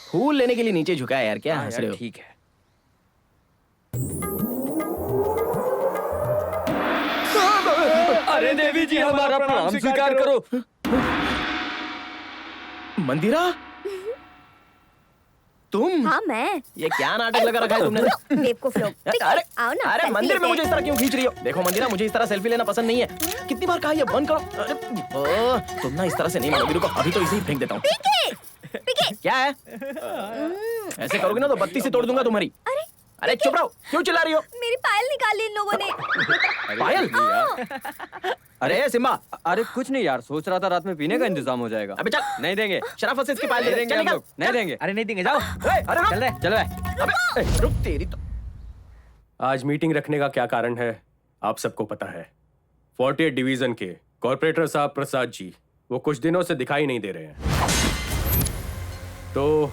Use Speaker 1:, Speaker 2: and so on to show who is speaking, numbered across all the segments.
Speaker 1: फूल लेने के लिए नीचे झुका है यार, क्या हंस रहे हो?
Speaker 2: ठीक है। अरे देवी जी, हमारा प्रणाम स्वीकार करो।
Speaker 1: मंदिरा, तुम?
Speaker 3: हाँ मैं।
Speaker 1: ये क्या नाटक लगा रखा है तुमने?
Speaker 3: बेवकूफ लोग।
Speaker 1: अरे
Speaker 3: आओ ना।
Speaker 1: अरे मंदिर में मुझे इस तरह क्यों खींच रही हो? देखो मंदिरा, मुझे इस तरह सेल्फी लेना पसंद नहीं है। कितनी बार कहा ये बंद करो। अरे तुम ना इस तरह से नहीं मानोगी, रुको अभी तो इसे ही फेंक देता हूँ। क्या है? ऐसे करोगे ना तो बत्ती से तोड़ दूंगा तुम्हारी। अरे चुप रहो, क्यों चिल्ला रही हो?
Speaker 3: मेरी पायल निकाल ली इन लोगों ने।
Speaker 1: पायल? अरे सिम्बा,
Speaker 2: अरे कुछ नहीं यार, सोच रहा था रात में पीने का इंतजाम हो जाएगा।
Speaker 1: अबे चल,
Speaker 2: नहीं देंगे।
Speaker 1: शराफत से इसकी पायल
Speaker 2: नहीं
Speaker 1: दे
Speaker 2: देंगे
Speaker 1: चल
Speaker 2: हम
Speaker 1: निकल।
Speaker 2: लोग, नहीं देंगे। अरे नहीं देंगे, जाओ।
Speaker 1: अरे रुक।
Speaker 2: चल रहे, चल रहे।
Speaker 1: अबे रुक तेरी तो।
Speaker 4: आज मीटिंग रखने का क्या कारण है आप सबको पता है। 48 डिवीजन के कॉर्पोरेटर साहब प्रसाद जी वो कुछ दिनों से दिखाई नहीं दे रहे हैं, तो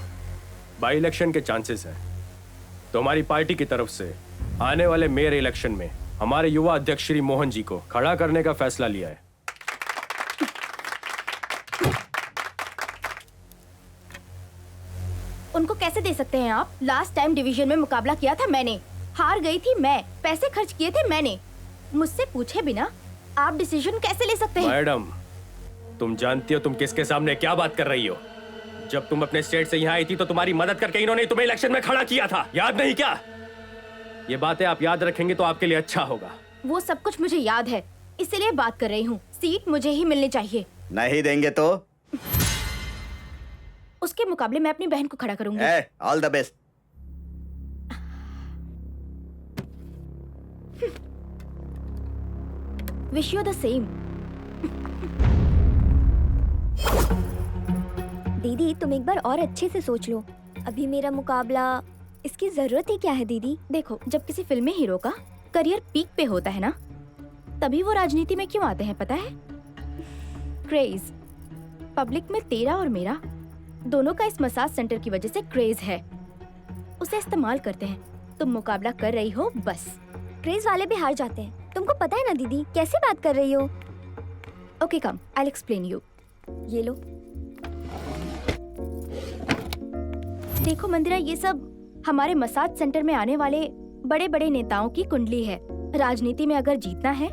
Speaker 4: बाई इलेक्शन के चांसेस हैं। तो हमारी पार्टी की तरफ से आने वाले मेयर इलेक्शन में हमारे युवा अध्यक्ष श्री मोहन जी को खड़ा करने का फैसला लिया है।
Speaker 5: उनको कैसे दे सकते हैं आप? लास्ट टाइम डिवीजन में मुकाबला किया था मैंने, हार गई थी मैं, पैसे खर्च किए थे मैंने। मुझसे पूछे बिना आप डिसीजन कैसे ले सकते हैं?
Speaker 4: मैडम, तुम जानती हो तुम किसके सामने क्या बात कर रही हो? जब तुम अपने स्टेट से यहाँ आई थी तो तुम्हारी मदद करके इन्होंने तुम्हें इलेक्शन में खड़ा किया था, याद नहीं क्या? ये बातें आप याद रखेंगे तो आपके लिए अच्छा होगा।
Speaker 5: वो सब कुछ मुझे याद है, इसीलिए बात कर रही हूँ। सीट मुझे ही मिलनी चाहिए।
Speaker 6: नहीं देंगे तो?
Speaker 5: उसके मुकाबले मैं अपनी बहन को खड़ा करूंगी।
Speaker 6: All the best.
Speaker 5: Wish you the same.
Speaker 3: दीदी तुम एक बार और अच्छे से सोच लो। अभी मेरा मुकाबला, इसकी जरूरत ही क्या है दीदी?
Speaker 5: देखो, जब किसी फिल्म में हीरो का करियर पीक पे होता है ना, तभी वो राजनीति में क्यों आते हैं पता है? क्रेज। पब्लिक में तेरा और मेरा दोनों का इस मसाज सेंटर की वजह से क्रेज है, उसे इस्तेमाल करते हैं। तुम मुकाबला कर रही हो बस।
Speaker 3: क्रेज वाले भी हार जाते हैं, तुमको पता है ना दीदी? कैसे बात कर रही हो?
Speaker 5: Okay come, I will explain you.
Speaker 3: ये लो।
Speaker 5: देखो मंदिरा, ये सब हमारे मसाज सेंटर में आने वाले बड़े बड़े नेताओं की कुंडली है। राजनीति में अगर जीतना है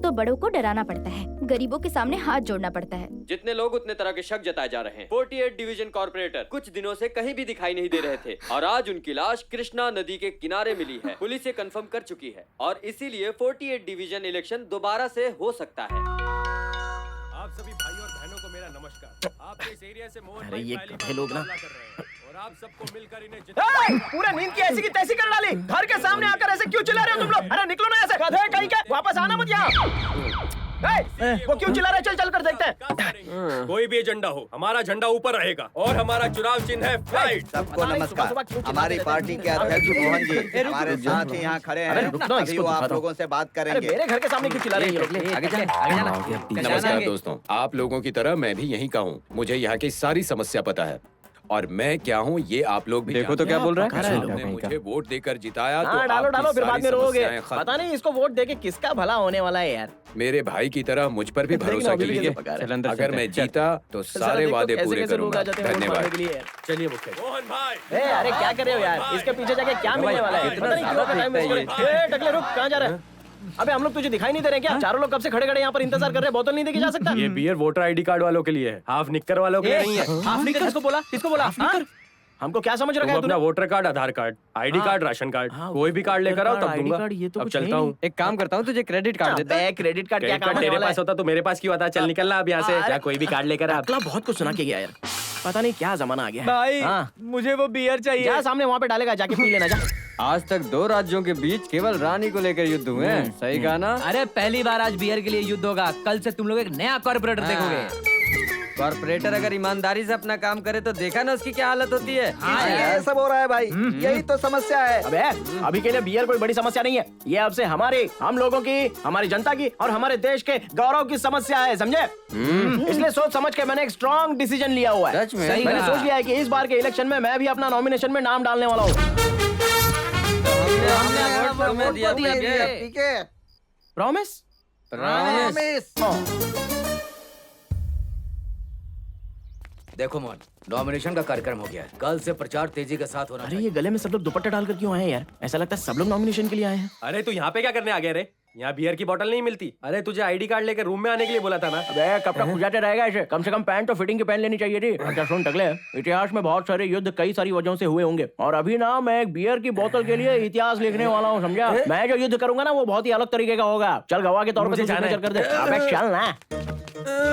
Speaker 5: तो बड़ों को डराना पड़ता है, गरीबों के सामने हाथ जोड़ना पड़ता है।
Speaker 2: जितने लोग उतने तरह के शक जताए जा रहे हैं। 48 डिवीजन कॉर्पोरेटर कुछ दिनों से कहीं भी दिखाई नहीं दे रहे थे और आज उनकी लाश कृष्णा नदी के किनारे मिली है। पुलिस ये कंफर्म कर चुकी है और इसीलिए 48 डिवीजन इलेक्शन दोबारा से हो सकता है।
Speaker 4: आप सभी भाइयों और बहनों को मेरा नमस्कार। आप इस एरिया से मोहन
Speaker 1: अरे
Speaker 4: भाई
Speaker 1: ये
Speaker 4: पहली
Speaker 1: कहे
Speaker 4: बार
Speaker 1: लोग ना।
Speaker 4: मुकाबला कर रहे हैं और आप सबको मिलकर इन्हें
Speaker 1: पूरा नींद की ऐसी की तैसी कर डाली। घर के सामने आकर ऐसे क्यों चिल्ला रहे हो तुम लोग? अरे निकलो ना ऐसे, गधे कहीं के, वापस आना मत यहाँ। वो क्यों चिल्ला रहे? चल चल कर देखते हैं।
Speaker 4: कोई भी एजेंडा हो, हमारा झंडा ऊपर रहेगा और हमारा चुनाव चिन्ह है फ्लाइट।
Speaker 6: सबको नमस्कार। हमारी पार्टी के अध्यक्ष मोहन जी हमारे साथ ही यहाँ खड़े हैं। अभी वो आप लोगों से बात करेंगे।
Speaker 1: मेरे घर के सामने क्यों चिल्ला रहे हो?
Speaker 2: आगे चल, आगे जाना।
Speaker 7: नमस्कार दोस्तों, आप लोगों की तरह मैं भी यहीं का हूँ। मुझे यहाँ की सारी समस्या पता है और मैं क्या हूँ ये आप लोग भी
Speaker 2: देखो तो क्या बोल रहा है।
Speaker 7: आपने मुझे वोट देकर जिताया तो
Speaker 1: डालो
Speaker 7: आपकी
Speaker 1: डालो, फिर बाद
Speaker 7: सारी
Speaker 1: में रोओगे।
Speaker 7: समस्याएं खत्म।
Speaker 1: पता नहीं इसको वोट देके किसका भला होने वाला है यार।
Speaker 7: मेरे भाई की तरह मुझ पर भी भरोसा कीजिए। अगर मैं जीता तो सारे वादे पूरे करूंगा। धन्यवाद।
Speaker 4: चलिए मुखिया। मोहन भाई,
Speaker 1: अरे क्या कर रहे हो यार? इसके पीछे जाके क्या मिलने वाला है? पता नहीं क्यों का टाइम वेस्ट कर रहे हो। टकले रुक, कहाँ जा रहा है? अबे हम लोग तुझे दिखाई नहीं दे रहे क्या? चारों लोग कब से खड़े खड़े यहाँ पर इंतजार कर रहे हैं, बोतल नहीं देके जा सकता?
Speaker 4: ये बियर वोटर आईडी कार्ड वालों के लिए है, हाफ निक्कर वालों के लिए नहीं है।
Speaker 1: आपने किसको बोला? किसको बोला? हाँ? हमको क्या समझ रखा
Speaker 4: तुम
Speaker 1: है
Speaker 4: अपना
Speaker 1: तूने?
Speaker 4: वोटर कार्ड, आधार कार्ड, आईडी
Speaker 1: हाँ।
Speaker 4: कार्ड, राशन कार्ड,
Speaker 1: हाँ,
Speaker 4: कोई भी कार्ड लेकर आओ तब
Speaker 1: आईडी
Speaker 4: दूंगा।
Speaker 1: कार्ड ये तो
Speaker 4: अब
Speaker 1: कुछ
Speaker 4: चलता
Speaker 1: है
Speaker 4: हूँ।
Speaker 2: एक काम करता हूँ, तुझे क्रेडिट कार्ड देता हूँ।
Speaker 1: अबे, क्रेडिट कार्ड क्या
Speaker 4: क्रेडिट
Speaker 1: काम
Speaker 4: कार्ड
Speaker 1: आने
Speaker 4: तेरे
Speaker 1: वाला
Speaker 4: पास
Speaker 1: है?
Speaker 4: होता तो मेरे पास क्यों आता? चल निकलना अब यहाँ से,
Speaker 1: अरे-
Speaker 4: जा कोई भी कार्ड लेकर आ।
Speaker 1: अगला बहुत कुछ सुना के गया यार, पता नहीं क्या जमाना आ गया है।
Speaker 2: भाई
Speaker 1: हाँ।
Speaker 2: मुझे वो बियर चाहिए।
Speaker 1: जा सामने वहाँ पे डालेगा, जाके पी लेना जा।
Speaker 2: आज तक दो राज्यों के बीच केवल रानी को लेकर युद्ध हुए हैं, सही कहा ना?
Speaker 8: अरे पहली बार आज बियर के लिए युद्ध होगा। कल से तुम लोग एक नया कॉर्पोरेटर देखोगे।
Speaker 2: कॉर्पोरेटर अगर ईमानदारी से अपना काम करे तो देखा ना उसकी क्या हालत होती है।
Speaker 6: ये सब हो रहा है भाई, यही तो समस्या है।
Speaker 1: अबे अभी के लिए बियर कोई बड़ी समस्या नहीं है, ये अब से हमारे, हम लोगों की, हमारी जनता की और हमारे देश के गौरव की समस्या है, समझे? इसलिए सोच समझ के मैंने एक स्ट्रॉन्ग डिसीजन लिया हुआ है।
Speaker 2: सच में?
Speaker 8: सही
Speaker 1: मैंने
Speaker 8: कहा।
Speaker 1: सोच लिया है कि इस बार के इलेक्शन में मैं भी अपना नॉमिनेशन में नाम डालने वाला हूँ।
Speaker 2: हमने वोट तुम्हें दिया था ये।
Speaker 6: ठीक है,
Speaker 1: प्रॉमिस?
Speaker 2: प्रॉमिस।
Speaker 8: देखो मोहन, नॉमिनेशन का कार्यक्रम हो गया है। कल से प्रचार तेजी के साथ होना
Speaker 1: अरे ये गले में सब लोग दुपट्टा डालकर क्यों आए हैं यार? ऐसा लगता है सब लोग नॉमिनेशन के लिए आए हैं।
Speaker 4: अरे तू यहाँ पे क्या करने आ गया रे? यहाँ बियर की बोतल नहीं मिलती। अरे तुझे आईडी कार्ड लेकर रूम में आने के लिए बोला था ना।
Speaker 1: अबे कब तक खुजाते रहेगा ऐसे? कम से कम पैंट तो फिटिंग की पहन लेनी चाहिए थी। अच्छा सुन टकले, इतिहास में बहुत सारे युद्ध कई सारी वजहों से हुए होंगे और अभी ना मैं एक बियर की बोतल के लिए इतिहास लिखने वाला हूँ, समझा? मैं जो युद्ध करूंगा ना वो बहुत ही अलग तरीके का होगा। चल गवाह के तौर पे
Speaker 4: मुझे
Speaker 1: तू
Speaker 4: जाना है।
Speaker 1: सिग्नेचर कर दे। अबे चल ना,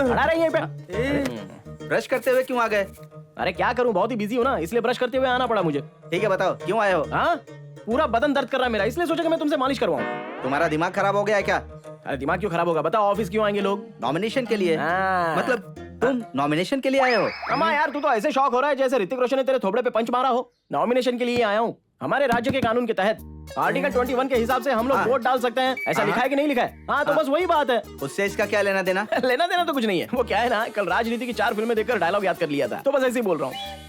Speaker 1: खड़ा रही पे।
Speaker 6: ब्रश करते हुए क्यों आ गए?
Speaker 1: अरे क्या करूं, बहुत ही बिजी हूं ना, इसलिए ब्रश करते हुए आना पड़ा मुझे।
Speaker 6: ठीक है बताओ क्यों आए हो?
Speaker 1: हाँ, पूरा बदन दर्द कर रहा है मेरा, इसलिए सोचा कि मैं तुमसे मालिश करवाऊं।
Speaker 6: तुम्हारा दिमाग खराब हो गया है क्या?
Speaker 1: अरे दिमाग क्यों खराब होगा? बताओ, ऑफिस क्यों आएंगे लोग?
Speaker 6: नॉमिनेशन के लिए?
Speaker 1: हाँ।
Speaker 6: मतलब तुम नॉमिनेशन के लिए आए हो?
Speaker 1: अम्मा यार, तू तो ऐसे शौक हो रहा है जैसे ऋतिक रोशन ने तेरे थोबड़े पे पंच मारा हो। नॉमिनेशन के लिए आया हूँ। हमारे राज्य के कानून के तहत आर्टिकल 21 के हिसाब से हम लोग वोट डाल सकते हैं। ऐसा लिखा है कि नहीं लिखा है? हाँ तो बस वही बात है।
Speaker 6: उससे इसका क्या लेना देना?
Speaker 1: लेना देना तो कुछ नहीं है। वो क्या है ना, कल राजनीति की 4 फिल्में देखकर डायलॉग याद कर लिया था, तो बस ऐसे ही बोल रहा हूँ।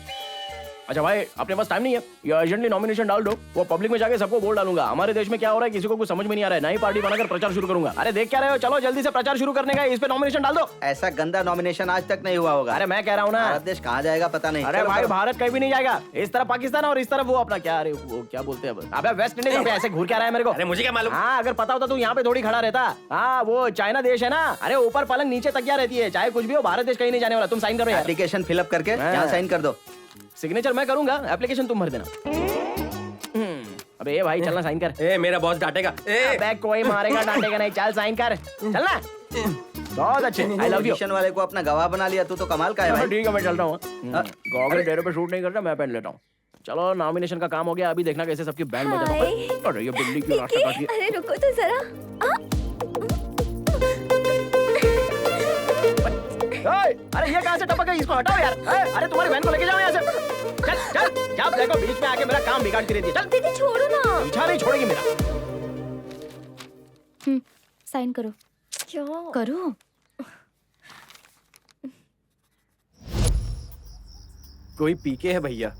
Speaker 1: अच्छा भाई, अपने पास टाइम नहीं है, ये अर्जेंटली नॉमिनेशन डाल दो। वो पब्लिक में जाके सबको बोल डालूंगा। हमारे देश में क्या हो रहा है किसी को कुछ समझ में नहीं आ रहा है, नई पार्टी बनाकर प्रचार शुरू करूंगा। अरे देख क्या रहे हो, चलो जल्दी से प्रचार शुरू करने का, इस पे नॉमिनेशन डाल दो।
Speaker 6: ऐसा गंदा नॉमिनेशन आज तक नहीं हुआ होगा।
Speaker 1: अरे मैं कह रहा हूँ ना,
Speaker 6: भारत देश कहाँ जाएगा पता नहीं।
Speaker 1: अरे
Speaker 6: चलो
Speaker 1: भाई
Speaker 6: करो।
Speaker 1: भारत कहीं भी नहीं जाएगा। इस तरफ पाकिस्तान और इस तरफ वो अपना क्या, अरे वो क्या बोलते हैं अब? अबे वेस्ट इंडीज पे ऐसे घूर क्या रहा है मेरे को?
Speaker 4: अरे मुझे क्या मालूम?
Speaker 1: हाँ अगर पता होता तो यहाँ पे थोड़ी खड़ा रहता। हाँ वो चाइना देश है ना, अरे ऊपर पलंग नीचे तकिया रहती है, चाहे कुछ भी हो भारत देश कहीं नहीं जाने वाला। तुम साइन करो यार।
Speaker 6: एप्लीकेशन फिलअप करके
Speaker 1: हाँ।
Speaker 6: यहाँ साइन कर दो।
Speaker 1: सिग्नेचर मैं करूंगा, एप्लीकेशन तुम भर देना। अबे ये भाई चलना, साइन कर।
Speaker 4: ए मेरा बॉस डांटेगा। ए
Speaker 1: अबे कोई मारेगा डांटेगा नहीं, चल साइन कर, चलना। बहुत अच्छे, आई लव यू।
Speaker 6: ऑडिशन वाले को अपना गवाह बना लिया, तू तो कमाल का है भाई।
Speaker 1: ठीक है मैं चलता हूँ। गॉगल तेरे पे शूट नहीं करता, मैं पहन लेता हूँ। चलो नॉमिनेशन का काम हो गया, अभी देखना कैसे सबकी बैंड बजा।
Speaker 3: हाय।
Speaker 1: अरे ये बिल्ली क्यों रास्ता काट रही है?
Speaker 3: अरे रुको तो जरा।
Speaker 1: ओए, अरे ये कहाँ से टपक गई? इसको हटाओ यार। अरे तुम्हारी बहन को लेके जाओ यहाँ से। चल चल, जब देखो बीच में आके मेरा काम बिगाड़ती रहती है। चल,
Speaker 3: दीदी छोड़ो ना।
Speaker 1: पीछा नहीं छोड़ेगी मेरा।
Speaker 5: साइन करो
Speaker 3: क्या?
Speaker 5: करो।
Speaker 4: कोई पीके है भैया,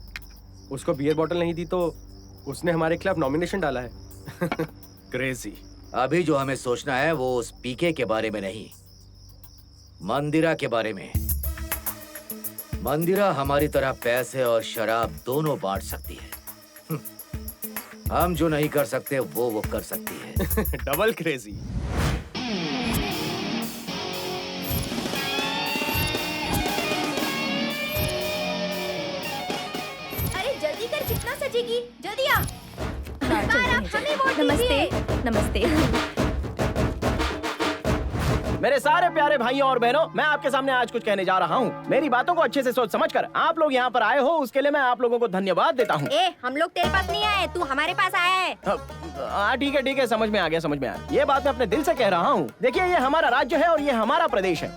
Speaker 4: उसको बियर बोतल नहीं दी तो उसने हमारे खिलाफ नॉमिनेशन डाला है। क्रेजी।
Speaker 8: अभी जो हमें सोचना है वो उस पीके के बारे में नहीं, मंदिरा के बारे में। मंदिरा हमारी तरह पैसे और शराब दोनों बांट सकती है। हम जो नहीं कर सकते वो कर सकती है।
Speaker 4: Double crazy.
Speaker 3: अरे जल्दी कर, कितना सजेगी? जल्दी आ। हमें वोट
Speaker 5: नमस्ते नमस्ते।
Speaker 1: मेरे सारे प्यारे भाइयों और बहनों, मैं आपके सामने आज कुछ कहने जा रहा हूँ। मेरी बातों को अच्छे से सोच समझकर आप लोग यहाँ पर आए हो, उसके लिए मैं आप लोगों को धन्यवाद देता हूँ।
Speaker 3: ए, हम लोग तेरे पास नहीं आए, तू हमारे पास आया है।
Speaker 1: हाँ ठीक है, समझ में आ गया, समझ में आया। ये बात मैं अपने दिल से कह रहा हूँ। देखिए ये हमारा राज्य है और ये हमारा प्रदेश है।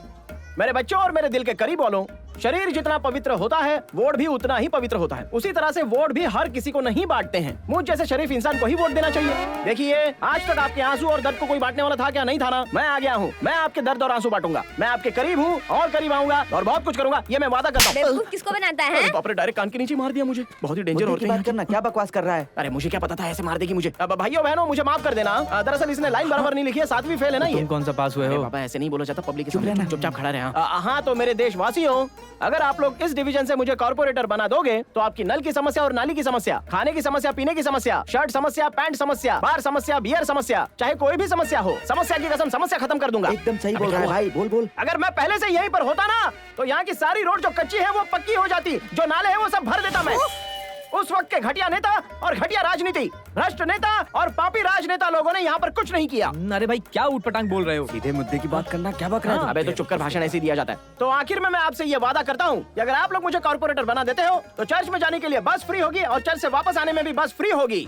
Speaker 1: मेरे बच्चों और मेरे दिल के करीब वालों, शरीर जितना पवित्र होता है वोट भी उतना ही पवित्र होता है। उसी तरह से वोट भी हर किसी को नहीं बांटते हैं। मुझ जैसे शरीफ इंसान को ही वोट देना चाहिए। देखिए आज तक आपके आंसू और दर्द को कोई बांटने वाला था क्या? नहीं था ना। मैं आ गया हूँ, मैं आपके दर्द और आंसू बांटूंगा। मैं आपके करीब हूँ और करीब आऊंगा और बहुत कुछ करूंगा, ये मैं वादा करता हूँ।
Speaker 3: बेवकूफ किसको बनाता है?
Speaker 1: बाप रे, डायरेक्ट कान के नीचे मार दिया मुझे। बहुत ही डेंजर होते हैं।
Speaker 6: करना, क्या बकवास कर रहा है?
Speaker 1: अरे मुझे क्या पता था ऐसे मार देगी मुझे। अब भाइयों बहनों मुझे माफ कर देना। दरअसल इसने लाइन बराबर नहीं लिखी है, 7वीं फेल है ना ये।
Speaker 8: तुम कौन सा पास हुए
Speaker 1: अरे
Speaker 8: हो?
Speaker 1: बाबा ऐसे नहीं बोला जाता पब्लिक के सामने, चुपचाप खड़ा रहे। हाँ तो मेरे देशवासियों, अगर आप लोग इस डिवीजन से मुझे कॉर्पोरेटर बना दोगे तो आपकी नल की समस्या और नाली की समस्या, खाने की समस्या, पीने की समस्या, शर्ट समस्या, पैंट समस्या, बार समस्या, बियर समस्या, चाहे कोई भी समस्या हो, समस्या की कसम समस्या खत्म कर दूंगा।
Speaker 6: एकदम सही बोल रहा है भाई, बोल बोल।
Speaker 1: अगर मैं पहले से यहीं पर होता ना तो यहाँ की सारी रोड जो कच्ची है वो पक्की हो जाती, जो नाले हैं वो सब भर देता मैं। उस वक्त के घटिया नेता और घटिया राजनीति, भ्रष्ट नेता और पापी राजनेता लोगों ने यहाँ पर कुछ नहीं किया।
Speaker 9: अरे भाई क्या उठपटांग बोल रहे हो?
Speaker 6: सीधे मुद्दे की बात करना, क्या बक रहा है?
Speaker 1: अबे तो चुपकर भाषण ऐसे ही दिया जाता है। तो आखिर में मैं आपसे ये वादा करता हूँ कि अगर आप लोग मुझे कॉर्पोरेटर बना देते हो तो चर्च में जाने के लिए बस फ्री होगी और चर्च से वापस आने में भी बस फ्री होगी।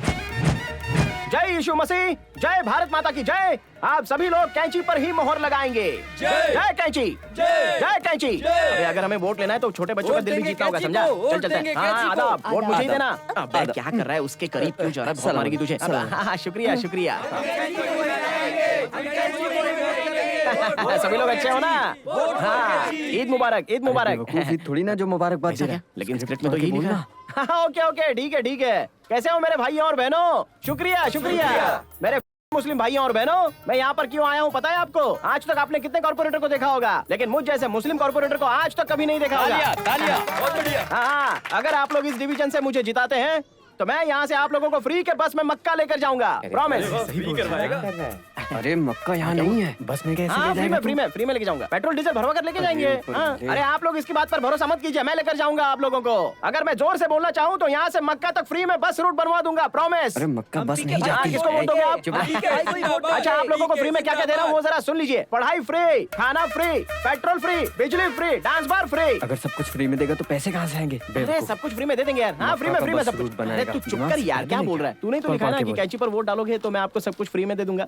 Speaker 1: जय यीशु मसीह, जय भारत माता की जय। आप सभी लोग कैंची पर ही मोहर लगाएंगे। जय कैंची, जय कैंची। अबे अगर हमें वोट लेना है तो छोटे बच्चों का दिल भी जीतना होगा, समझा? चल चलते हैं। हाँ आदाब, वोट मुझे ही देना। अबे क्या कर रहा है, उसके करीब क्यों जा रहा है, बहुत मारेगी तुझे। हाँ शुक्रिया शुक्रिया। सभी लोग अच्छे हो ना? हाँ ईद मुबारक, ईद मुबारक।
Speaker 6: थोड़ी ना जो मुबारकबाद दे रहा है,
Speaker 1: लेकिन स्क्रिप्ट में तो यही लिखा। हाँ ओके ओके, ठीक है ठीक है। कैसे हो मेरे भाइयों और बहनों? शुक्रिया शुक्रिया। मेरे मुस्लिम भाइयों और बहनों, मैं यहाँ पर क्यों आया हूँ पता है आपको? आज तक आपने कितने कॉर्पोरेटर को देखा होगा, लेकिन मुझ जैसे मुस्लिम कॉर्पोरेटर को आज तक कभी नहीं देखा होगा।
Speaker 9: तालियां, बहुत बढ़िया।
Speaker 1: हाँ, अगर आप लोग इस डिवीजन से मुझे जिताते हैं तो मैं यहाँ से आप लोगों को फ्री के बस में मक्का लेकर जाऊंगा, प्रॉमिस।
Speaker 6: अरे मक्का यहाँ नहीं है, बस में कैसे
Speaker 1: हाँ फ्री में लेके जाऊंगा, पेट्रोल डीजल भरवा कर लेके जाएंगे। हाँ, अरे आप लोग इसकी बात पर भरोसा मत कीजिए, मैं लेकर जाऊंगा आप लोगों को। अगर मैं जोर से बोलना चाहूँ तो यहाँ से मक्का तक फ्री में बस रूट बनवा दूंगा, प्रॉमिस।
Speaker 6: अरे मक्का बस नहीं
Speaker 1: हाँ,
Speaker 6: जाती।
Speaker 1: किसको वोट दोगे आप? अच्छा आप लोगों को फ्री में क्या क्या दे रहा हूँ वो जरा सुन लीजिए। पढ़ाई फ्री, खाना फ्री, पेट्रोल फ्री, बिजली फ्री, डांस बार फ्री।
Speaker 6: अगर सब कुछ फ्री में देगा तो पैसे कहाँ से आएंगे?
Speaker 1: अरे सब कुछ फ्री में दे देंगे यार। हाँ फ्री में सब कुछ। अरे तू चुप कर यार, क्या बोल रहा है? तूने तो लिखा ना कि कैंची पर वोट डालोगे तो मैं आपको सब कुछ फ्री में दे दूंगा।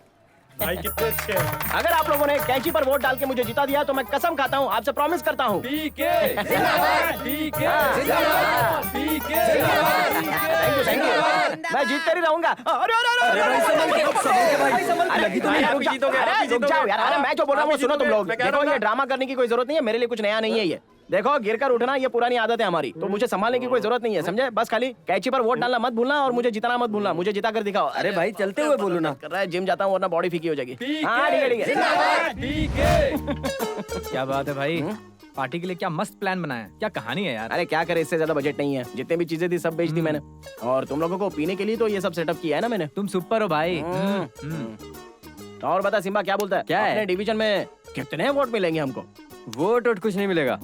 Speaker 9: भाई कितने अच्छे हैं।
Speaker 1: अगर आप लोगों ने कैंची पर वोट डाल के मुझे जिता दिया तो मैं कसम खाता हूँ, आपसे प्रॉमिस करता हूँ। थैंक यू, मैं जीत कर ही रहूंगा। रुक जाओ यार, अरे मैं जो बोल रहा हूँ सुनो तुम लोग। देखो ये ड्रामा करने की कोई जरूरत नहीं है, मेरे लिए कुछ नया नहीं है ये। देखो गिर कर उठना ये पुरानी आदत है हमारी, तो मुझे संभालने की कोई जरूरत नहीं है, समझे? बस खाली कैंची पर वोट डालना मत भूलना और मुझे जिताना मत भूलना। मुझे जिता कर दिखाओ। अरे भाई चलते हुए बोलो ना। कर रहा है, जिम जाता हूँ वरना बॉडी फीकी हो जाएगी। हाँ ठीक है।
Speaker 9: क्या बात है भाई, पार्टी के लिए क्या मस्त प्लान बनाया, क्या कहानी है यार।
Speaker 1: अरे क्या करे, इससे ज्यादा बजट नहीं है, जितने भी चीजें थी सब बेच दी मैंने। और तुम लोगों को पीने के लिए तो ये सब सेटअप किया है ना मैंने।
Speaker 9: तुम सुपर हो भाई।
Speaker 1: और बता सिम्बा क्या बोलता है?
Speaker 6: क्या है?
Speaker 1: अपने डिवीजन में कितने वोट मिलेंगे हमको?
Speaker 6: वोट कुछ नहीं मिलेगा।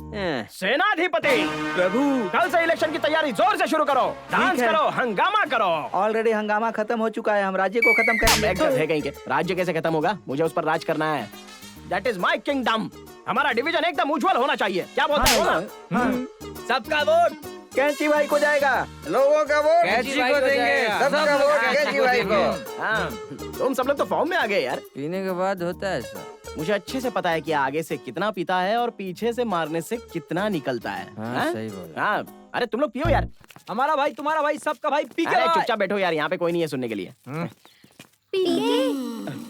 Speaker 1: सेनाधिपति प्रभु, कल से इलेक्शन की तैयारी जोर से शुरू करो, डांस करो, हंगामा करो।
Speaker 6: ऑलरेडी हंगामा खत्म हो चुका है, हम राज्य को खत्म
Speaker 1: है कहीं के राज्य कैसे खत्म होगा? मुझे उस पर राज करना है। That is my kingdom. हमारा डिवीजन एकदम उज्जवल होना चाहिए। क्या बोलते हो?
Speaker 9: सबका वोट
Speaker 6: कैंची भाई को जाएगा, लोगों का वोट
Speaker 9: कैंची को देंगे,
Speaker 6: सबका वोट कैंची भाई को।
Speaker 1: हाँ, तुम सब लोग तो फॉर्म में आ गए यार।
Speaker 6: पीने के बाद होता है सर।
Speaker 1: मुझे अच्छे से पता है कि आगे से कितना पीता है और पीछे से मारने से कितना निकलता है। हाँ?
Speaker 6: सही बोल।
Speaker 1: हाँ, अरे तुम लोग पियो यार।
Speaker 9: हमारा भाई, तुम्हारा भाई, सबका भाई पी के
Speaker 1: अरे
Speaker 9: भाई।
Speaker 1: चुपचाप बैठो यार, यहाँ पे कोई नहीं है सुनने के लिए।
Speaker 3: पीके,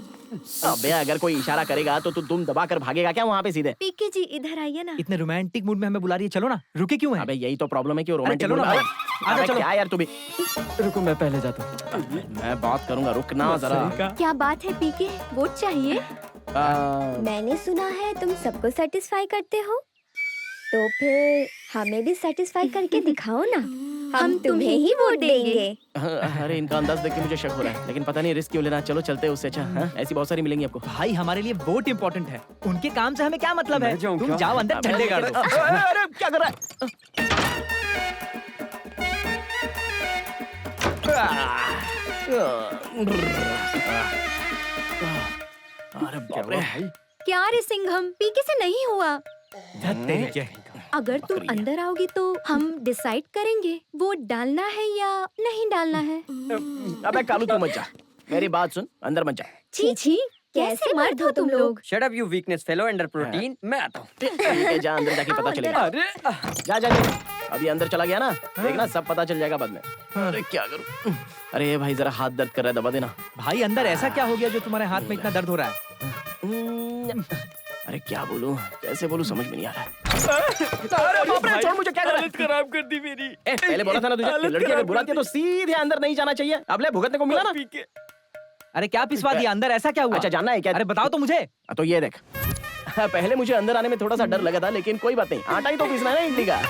Speaker 1: अबे अगर कोई इशारा करेगा तो तुम दबा कर भागेगा क्या वहाँ पे सीधे?
Speaker 3: पीके जी इधर आइए ना।
Speaker 9: इतने रोमांटिक मूड में हमें बुला रही है, चलो ना। रुके क्यों हैं?
Speaker 1: अबे यही तो प्रॉब्लम है कि रोमांटिक
Speaker 9: चलो ना भाई। आजा चलो।
Speaker 1: क्या यार तू भी?
Speaker 6: रुको मैं पहले जाता हूँ।
Speaker 1: मैं बात करूंगा, रुकना जरा।
Speaker 3: क्या बात है पीके, वोट चाहिए? मैंने सुना है तुम सबको सेटिस्फाई करते हो, तो फिर हमें भी सेटिस्फाई करके दिखाओ ना। हम तुम्हें ही वोट देंगे।
Speaker 1: अरे इनका अंदाज देख के मुझे शक हो रहा है, लेकिन पता नहीं रिस्क क्यों लेना। चलो चलते हैं उससे अच्छा। हाँ? ऐसी बहुत सारी मिलेंगी आपको।
Speaker 9: भाई हमारे लिए वोट इम्पोर्टेंट है, उनके काम से हमें क्या मतलब है?
Speaker 6: जाऊं
Speaker 9: तुम
Speaker 6: क्या?
Speaker 9: जाओ अंदर झंडे गाड़ो।
Speaker 1: अरे क्या कर रहा है? अरे बाप रे।
Speaker 3: क्या रे सिंघम, पीके से नहीं हुआ।
Speaker 9: क्या?
Speaker 3: अगर तुम अंदर आओगी तो हम डिसाइड करेंगे वोट डालना है या नहीं डालना है।
Speaker 1: अबे कालू तू मत जा, मेरी बात सुन, अंदर मत जा।
Speaker 3: छी छी, कैसे मर्द हो तुम लोग।
Speaker 6: Shut up you weakness fellow under protein. मैं आता हूँ।
Speaker 1: ठीक है, जा अंदर जाके पता चलेगा।
Speaker 6: अरे
Speaker 1: जा जा जा, अभी अंदर चला गया ना, देखना सब पता चल जाएगा बाद में। अरे क्या करूं? अरे भाई जरा हाथ दर्द कर रहा है, दबा देना।
Speaker 9: भाई अंदर ऐसा क्या हो गया जो तुम्हारे हाथ में इतना दर्द हो रहा है?
Speaker 1: अरे क्या बोलूं, कैसे बोलूं, समझ में नहीं आ रहा है। अरे बाप रे, छोड़ मुझे, क्या कर रहा है?
Speaker 9: खराब कर दी मेरी।
Speaker 1: पहले बोला था ना तुझे, लड़की अगर बुलाती है तो सीधे अंदर नहीं जाना चाहिए। अब ले भुगतने को मिला ना।
Speaker 9: अरे क्या पिसवा दिया अंदर, ऐसा क्या हुआ?
Speaker 1: अच्छा जानना है क्या?
Speaker 9: अरे बताओ तो मुझे।
Speaker 1: तो ये देख, पहले मुझे अंदर आने में थोड़ा सा डर लगा था, लेकिन कोई बात नहीं, आटा ही तो पीसना है ना इडली का।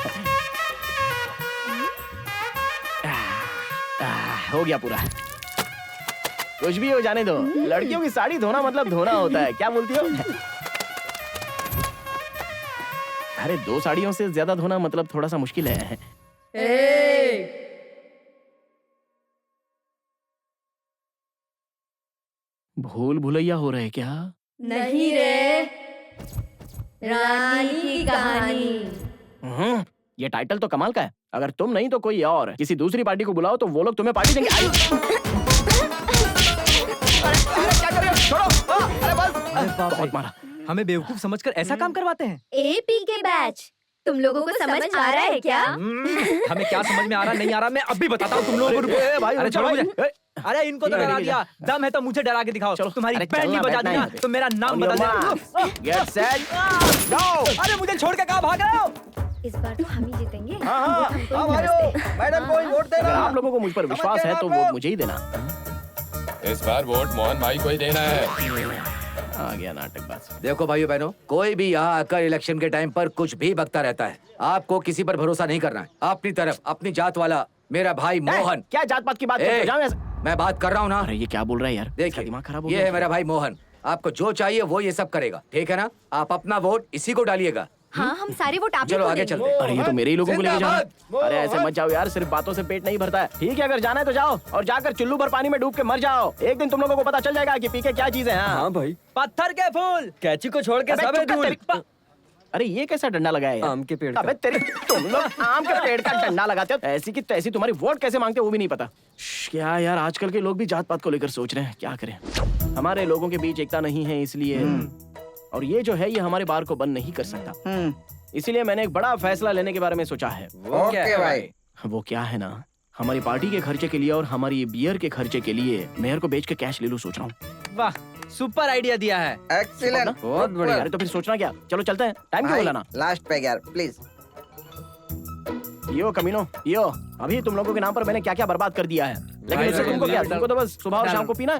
Speaker 1: हो गया पूरा। कुछ भी हो जाने दो, लड़कियों की साड़ी धोना मतलब धोना होता है, क्या बोलती हो? अरे 2 साड़ियों से ज्यादा धोना मतलब थोड़ा सा मुश्किल है। भूल भुलैया हो रहे क्या?
Speaker 10: नहीं रे, रानी की कहानी।
Speaker 1: ये टाइटल तो कमाल का है। अगर तुम नहीं तो कोई और किसी दूसरी पार्टी को बुलाओ तो वो लोग तुम्हें पार्टी देंगे। अरे क्या कर रहे हो? छोड़ो। अरे बस, बहुत मारा।
Speaker 9: हमें बेवकूफ समझकर ऐसा काम करवाते हैं।
Speaker 10: APK बैच, तुम लोगों को समझ आ रहा है क्या?
Speaker 9: हमें क्या समझ में आ रहा नहीं आ रहा, मैं अभी बताता हूँ तुम लोगों को।
Speaker 1: भाई,
Speaker 9: अरे छोड़ो मुझे।
Speaker 1: ए,
Speaker 9: अरे इनको तो डरा दिया, दम है तो मुझे डरा के दिखाओ। तुम्हारी
Speaker 1: अरे
Speaker 9: बैंड
Speaker 1: चलना,
Speaker 9: नहीं बजा
Speaker 1: बैठना
Speaker 9: देना
Speaker 1: है।
Speaker 9: तो मेरा नाम बता देना।
Speaker 1: Get set, go!
Speaker 9: अरे मुझे छोड़ के कहाँ भाग रहे हो?
Speaker 3: इस बार तो हम ही जीतेंगे।
Speaker 6: हाँ, भाइयों, मैडम को ही वोट
Speaker 1: अगर
Speaker 6: देना।
Speaker 1: आप लोगों को मुझ पर विश्वास है तो वोट मुझे ही देना।
Speaker 7: इस बार वोट मोहन भाई को ही देना है।
Speaker 1: आ गया नाटकबाज।
Speaker 8: देखो भाइयों बहनों, कोई भी यहाँ आकर इलेक्शन के टाइम पर कुछ भी बकता रहता है। आपको किसी पर भरोसा नहीं करना है। अपनी तरफ अपनी जात वाला मेरा भाई मोहन।
Speaker 1: क्या जात पात की बात करते हो? जाओ यहाँ से।
Speaker 8: मैं बात कर रहा हूँ ना।
Speaker 1: अरे ये क्या बोल रहा है यार? इसका
Speaker 8: देखिए,
Speaker 1: दिमाग खराब हो
Speaker 8: ये
Speaker 1: गया।
Speaker 8: है मेरा भाई मोहन। आपको जो चाहिए वो ये सब करेगा, ठीक है ना? आप अपना वोट इसी को डालिएगा।
Speaker 5: हाँ, हम सारे वोट आप ही
Speaker 8: चलो
Speaker 5: को
Speaker 8: आगे
Speaker 5: देंगे।
Speaker 8: चलते हैं।
Speaker 1: अरे ये तो मेरे ही लोगों को लेके जाना है।
Speaker 6: जिंदाबाद!
Speaker 1: अरे ऐसे मत जाओ यार, सिर्फ बातों से पेट नहीं भरता है। ठीक है, अगर जाना है तो जाओ और जाकर चुल्लू भर पानी में डूब के मर जाओ। एक दिन तुम लोगों को पता चल जाएगा कि पीके क्या चीज है। हाँ
Speaker 2: भाई,
Speaker 9: पत्थर के फूल, कैची को छोड़ के
Speaker 1: अबे
Speaker 9: सब
Speaker 1: चुप कर
Speaker 9: धूल।
Speaker 1: तेरी- अरे ये कैसा डंडा लगाया है?
Speaker 2: आम के पेड़ का।
Speaker 1: अबे तेरी, तुम लोग आम के पेड़ का डंडा लगाते हो, ऐसी की तैसी तुम्हारी वोट कैसे मांगते हो वो भी नहीं पता। क्या यार, आजकल के लोग भी जात पात को लेकर सोच रहे हैं, क्या करें। हमारे लोगों के बीच एकता नहीं है, इसलिए और ये जो है ये हमारे बार को बंद नहीं कर सकता। इसीलिए मैंने एक बड़ा फैसला लेने के बारे में सोचा है।
Speaker 6: ओके भाई।
Speaker 1: वो क्या है ना, हमारी पार्टी के खर्चे के लिए और हमारी बियर के खर्चे के लिए मेयर को बेच के कैश ले लूं सोच रहा हूँ।
Speaker 9: वाह, सुपर आइडिया दिया है।
Speaker 6: एक्सीलेंट,
Speaker 1: बहुत बढ़िया। अरे तो फिर सोचना क्या, चलो चलते हैं। टाइम क्यों बोला ना?
Speaker 6: लास्ट पे यार प्लीज।
Speaker 1: यो कमीनो, यो अभी तुम लोगों के नाम पर मैंने क्या क्या बर्बाद कर दिया है, लेकिन इससे तुमको क्या, तुमको तो बस सुबह और शाम को पीना है।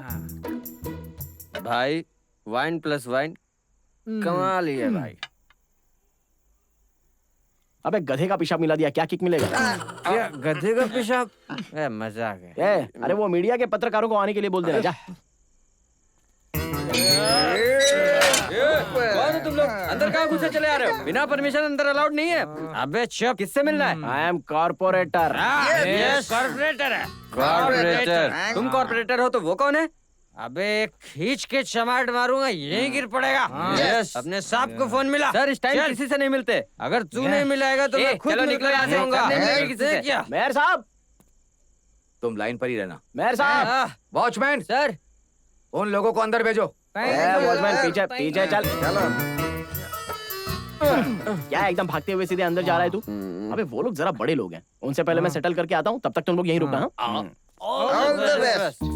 Speaker 2: भाई, वाइन प्लस वाइन कमाल ही है भाई।
Speaker 1: अबे गधे का पेशाब मिला दिया, क्या किक मिलेगा?
Speaker 2: क्या गधे का पेशाब? मजाक है।
Speaker 1: अरे वो मीडिया के पत्रकारों को आने के लिए बोल देना, जा।
Speaker 2: कौन हो तुम लोग? अंदर कहाँ घुसे चले आ रहे हो? बिना परमिशन अंदर अलाउड नहीं है। अबे चुप, किससे मिलना है?
Speaker 1: I am corporator.
Speaker 2: कॉर्पोरेटर है। कॉर्पोरेटर? तुम कॉर्पोरेटर हो तो वो कौन है? अबे खींच के चमाट मारूंगा, यहीं गिर पड़ेगा। यस, अपने सांप को फोन मिला। सर, इस टाइम किसी से नहीं मिलते। अगर तू नहीं मिलाएगा तो मैं खुद निकल जाऊंगा। क्या
Speaker 1: मेयर साहब,
Speaker 8: तुम लाइन पर ही रहना।
Speaker 1: मेयर साहब।
Speaker 8: वॉचमैन
Speaker 2: सर,
Speaker 8: उन लोगों को अंदर भेजो।
Speaker 1: वॉचमैन पीछे पीछे चल। क्या एकदम भागते हुए सीधे अंदर जा रहा है तू? अबे वो लोग जरा बड़े लोग हैं, उनसे पहले मैं सेटल करके आता हूँ, तब तक तुम लोग यहीं रुकना।
Speaker 6: All the best.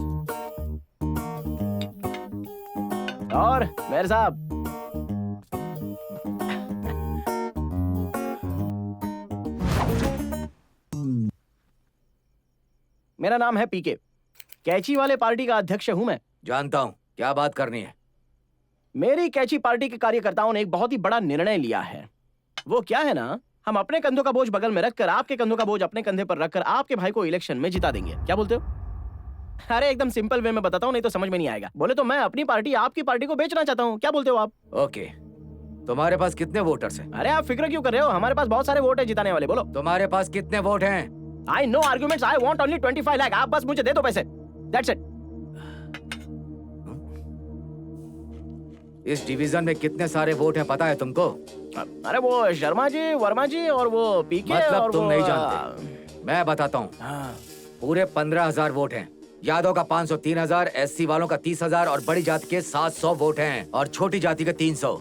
Speaker 1: और मेयर साहब, मेरा नाम है पीके, कैची वाले पार्टी का अध्यक्ष हूं मैं।
Speaker 8: जानता हूँ, क्या बात करनी है?
Speaker 1: मेरी कैची पार्टी के कार्यकर्ताओं ने एक बहुत ही बड़ा निर्णय लिया है। वो क्या है ना, हम अपने कंधों का बोझ बगल में रखकर, आपके कंधों का बोझ अपने कंधे पर रखकर आपके भाई को इलेक्शन में जिता देंगे। क्या बोलते हो? अरे एकदम सिंपल वे में बताता हूँ, नहीं तो समझ में नहीं आएगा। बोले तो मैं अपनी पार्टी आपकी पार्टी को बेचना चाहता हूँ। क्या बोलते हो आप?
Speaker 8: ओके, तुम्हारे पास कितने वोटर्स हैं?
Speaker 1: अरे आप फिक्र क्यों कर रहे हो, हमारे पास बहुत सारे वोट है जिताने वाले। बोलो।
Speaker 8: तुम्हारे पास कितने वोट हैं?
Speaker 1: I know arguments, I want only 25 lakh. आप बस मुझे दे दो पैसे, दैट्स इट।
Speaker 8: इस डिवीजन में कितने सारे वोट हैं पता है तुमको?
Speaker 1: अरे वो शर्मा जी, वर्मा जी और वो पीके।
Speaker 8: मतलब
Speaker 1: और
Speaker 8: तुम
Speaker 1: वो,
Speaker 8: नहीं जानते, मैं बताता हूँ। पूरे 15,000 वोट हैं। यादव का 500, 3,000, SC वालों का 30,000 और बड़ी जाति के 700 वोट हैं और छोटी जाति के 300।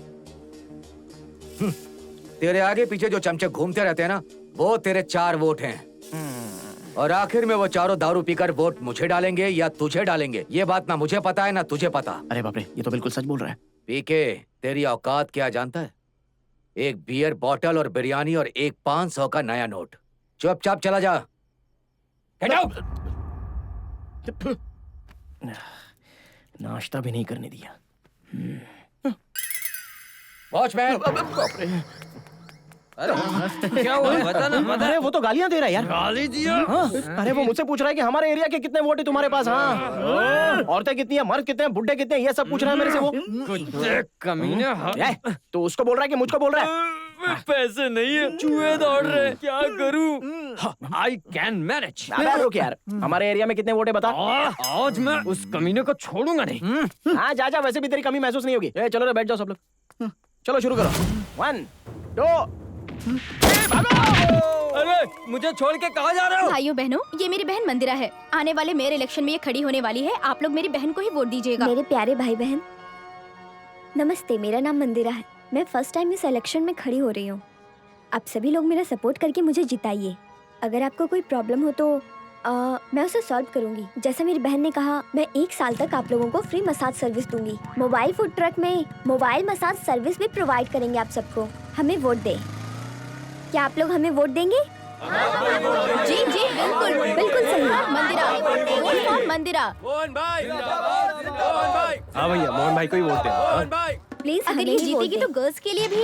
Speaker 8: तेरे आगे पीछे जो चमचे घूमते रहते हैं ना, वो तेरे 4 वोट हैं। और आखिर में वो चारों दारू पीकर वोट मुझे डालेंगे या तुझे डालेंगे, ये बात ना मुझे पता है ना तुझे पता।
Speaker 1: अरे बाप रे, ये तो बिल्कुल सच बोल रहा है।
Speaker 8: पीके, तेरी औकात क्या जानता है? एक बियर बॉटल और बिरयानी और एक 500 का नया नोट। चुपचाप चला जा। Get out!
Speaker 1: नाश्ता भी नहीं करने दिया।
Speaker 8: वॉचमैन,
Speaker 2: क्या हुआ बता ना बता।
Speaker 1: अरे वो तो गालियां दे रहा है यार।
Speaker 2: गाली दिया।
Speaker 1: हाँ, अरे वो मुझसे पूछ रहा है कि हमारे एरिया के कितने वोट है तुम्हारे पास। हाँ, औरतें कितनी है, मर्द कितने हैं, बुड्ढे कितने हैं, ये सब पूछ रहा है मेरे से वो।
Speaker 2: कमीने।
Speaker 1: तो उसको बोल रहा है कि मुझको बोल रहा है?
Speaker 2: पैसे नहीं है, चूहे दौड़ रहे, क्या करूं? I can manage.
Speaker 1: अबे रुक यार, हमारे एरिया में कितने वोट है बता।
Speaker 2: आज मैं उस कमीने को छोड़ूंगा नहीं।
Speaker 1: हाँ जा जा, वैसे भी तेरी कमी महसूस नहीं होगी। चलो रे बैठ जाओ सब लोग, चलो शुरू करो। 1 2
Speaker 2: अरे मुझे छोड़ के कहाँ जा रहे हो?
Speaker 5: भाइयों बहनों, ये मेरी बहन मंदिरा है। आने वाले मेयर इलेक्शन में ये खड़ी होने वाली है। आप लोग मेरी बहन को ही वोट दीजिएगा।
Speaker 3: मेरे प्यारे भाई बहन, नमस्ते। मेरा नाम मंदिरा है। मैं फर्स्ट टाइम इस इलेक्शन में खड़ी हो रही हूँ। आप सभी लोग मेरा सपोर्ट करके मुझे जिताइए। अगर आपको कोई प्रॉब्लम हो तो मैं उसे सॉल्व करूंगी। जैसा मेरी बहन ने कहा, मैं 1 साल तक आप लोगों को फ्री मसाज सर्विस दूंगी। मोबाइल फूड ट्रक में मोबाइल मसाज सर्विस भी प्रोवाइड करेंगे आप सबको। हमें वोट दे। क्या आप लोग हमें वोट देंगे?
Speaker 5: जी जी बिल्कुल बिल्कुल सही। मंदिरा, वोट फॉर मंदिरा।
Speaker 7: मोहन भाई, मोहन भाई।
Speaker 4: हाँ भैया, मोहन भाई को ही वोट देना।
Speaker 7: मोहन भाई।
Speaker 3: प्लीज
Speaker 5: अगर ये जीतेगी तो गर्ल्स के लिए भी।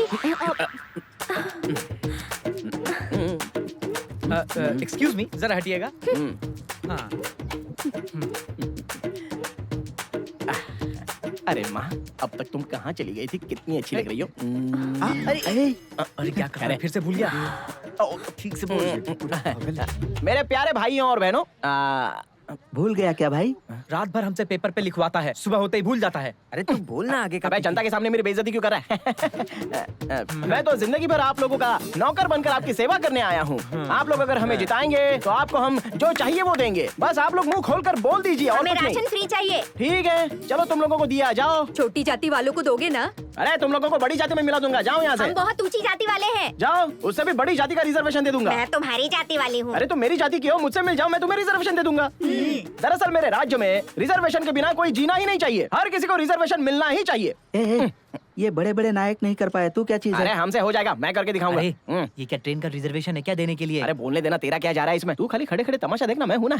Speaker 9: एक्सक्यूज मी, जरा हटिएगा। हाँ।
Speaker 1: अरे माँ, अब तक तुम कहाँ चली गई थी? कितनी अच्छी लग रही हो।
Speaker 9: अरे क्या कर रहा है? फिर से भूल गया।
Speaker 1: ठीक से बोल। मेरे प्यारे भाइयों और बहनों,
Speaker 6: भूल गया क्या भाई?
Speaker 9: रात भर हमसे पेपर पे लिखवाता है, सुबह होते ही भूल जाता है।
Speaker 6: अरे तू बोलना आगे का।
Speaker 1: अबे जनता के सामने मेरी बेइज्जती क्यों कर रहा है? मैं तो जिंदगी भर आप लोगों का नौकर बनकर आपकी सेवा करने आया हूँ। आप लोग अगर हमें जिताएंगे तो आपको हम जो चाहिए वो देंगे। बस आप लोग मुंह खोलकर बोल दीजिए और
Speaker 10: हमें
Speaker 1: कुछ नहीं।
Speaker 10: राशन फ्री चाहिए।
Speaker 1: ठीक है, चलो तुम लोगों को दिया जाओ।
Speaker 10: छोटी जाति वालों को दोगे ना?
Speaker 1: अरे तुम लोगों को बड़ी जाति में मिला दूंगा। जाओ यहाँ
Speaker 10: हम
Speaker 1: से
Speaker 10: बहुत ऊंची जाति वाले हैं।
Speaker 1: जाओ, उससे भी बड़ी जाति का रिजर्वेशन दे दूंगा।
Speaker 10: मैं तुम्हारी जाति वाली हूँ।
Speaker 1: अरे तुम मेरी जाति की हो, मुझसे मिल जाओ, मैं तुम्हें रिजर्वेशन दे दूंगा। दरअसल मेरे राज्य में रिजर्वेशन के बिना कोई जीना ही नहीं चाहिए। हर किसी को रिजर्वेशन मिलना ही चाहिए।
Speaker 6: ये बड़े बड़े नायक नहीं कर पाए, तू क्या चीज
Speaker 1: अरे हमसे हो जाएगा, मैं करके दिखाऊंगा।
Speaker 9: ये क्या ट्रेन का रिजर्वेशन है क्या देने के लिए?
Speaker 1: अरे बोलने देना, तेरा क्या जा रहा है इसमें? तू खाली खड़े खड़े तमाशा देखना, मैं हूं ना।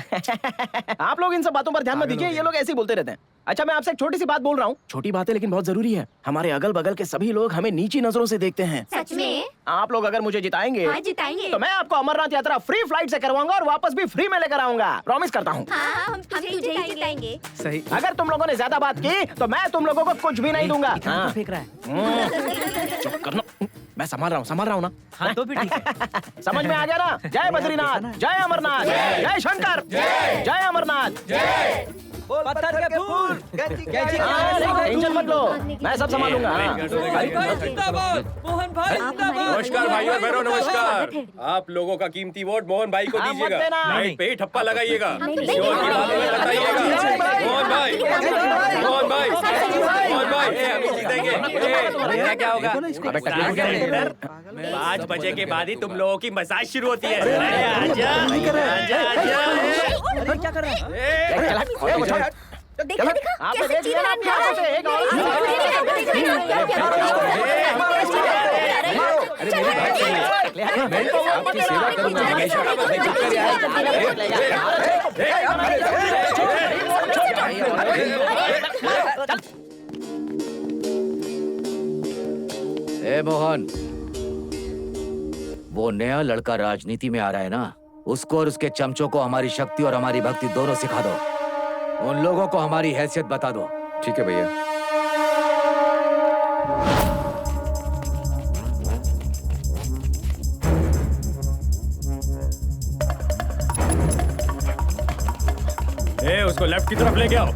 Speaker 1: आप लोग इन सब बातों पर ध्यान मत दीजिए, ये लोग ऐसे ही बोलते रहते हैं। अच्छा, मैं आपसे एक छोटी सी बात बोल रहा हूँ। छोटी बात है लेकिन बहुत जरूरी है। हमारे अगल बगल के सभी लोग हमें नीची नजरों से देखते हैं।
Speaker 10: सच में?
Speaker 1: आप लोग अगर मुझे जिताएंगे
Speaker 10: हाँ, जिताएंगे।
Speaker 1: तो मैं आपको अमरनाथ यात्रा फ्री फ्लाइट से करवाऊंगा और वापस भी फ्री में लेकर आऊंगा। प्रॉमिस करता हूँ।
Speaker 10: हाँ, हम तुझे ही जिताएंगे।
Speaker 9: सही।
Speaker 1: अगर तुम लोगों ने ज्यादा बात की तो मैं तुम लोगों को कुछ भी नहीं दूंगा।
Speaker 9: इतना तो फेंक रहा है।
Speaker 1: चुप करना, मैं संभाल रहा हूँ ना।
Speaker 9: हाँ तो भी ठीक है।
Speaker 1: समझ में आ गया ना? जय बद्रीनाथ, जय अमरनाथ, जय शंकर, जय अमरनाथ।
Speaker 2: पत्थर के फूल।
Speaker 1: टेंशन मत लो, मैं सब संभालूंगा।
Speaker 2: मोहन भाई
Speaker 7: नमस्कार भाई और बहनों, नमस्कार। आप लोगों का कीमती वोट मोहन भाई को
Speaker 1: आप मत
Speaker 7: दीजिएगा।
Speaker 1: देना।
Speaker 7: लाइट पे ही ठप्पा लगाइएगा।
Speaker 3: नहीं,
Speaker 7: किसी और की बातों में बताइएगा। मोहन भाई, मोहन भाई, मोहन भाई, हम जीतेंगे।
Speaker 2: क्या होगा?
Speaker 4: 5 बजे के बाद ही तुम लोगों की मसाज शुरू होती है। अरे आजा,
Speaker 9: क्या कर रहे हैं?
Speaker 3: देखा देखा
Speaker 1: आपने
Speaker 3: कैसे
Speaker 1: देख
Speaker 3: चीज
Speaker 1: लिया ना अपनी आंखों से? एक और
Speaker 7: आपकी सेवा करूंगा हमेशा।
Speaker 8: ए मोहन, वो नया लड़का राजनीति में आ रहा है ना, उसको और उसके चमचों को हमारी शक्ति और हमारी भक्ति दोनों सिखा दो। उन लोगों को हमारी हैसियत बता दो।
Speaker 7: ठीक है भैया।
Speaker 4: उसको लेफ्ट की तरफ लेके आओ।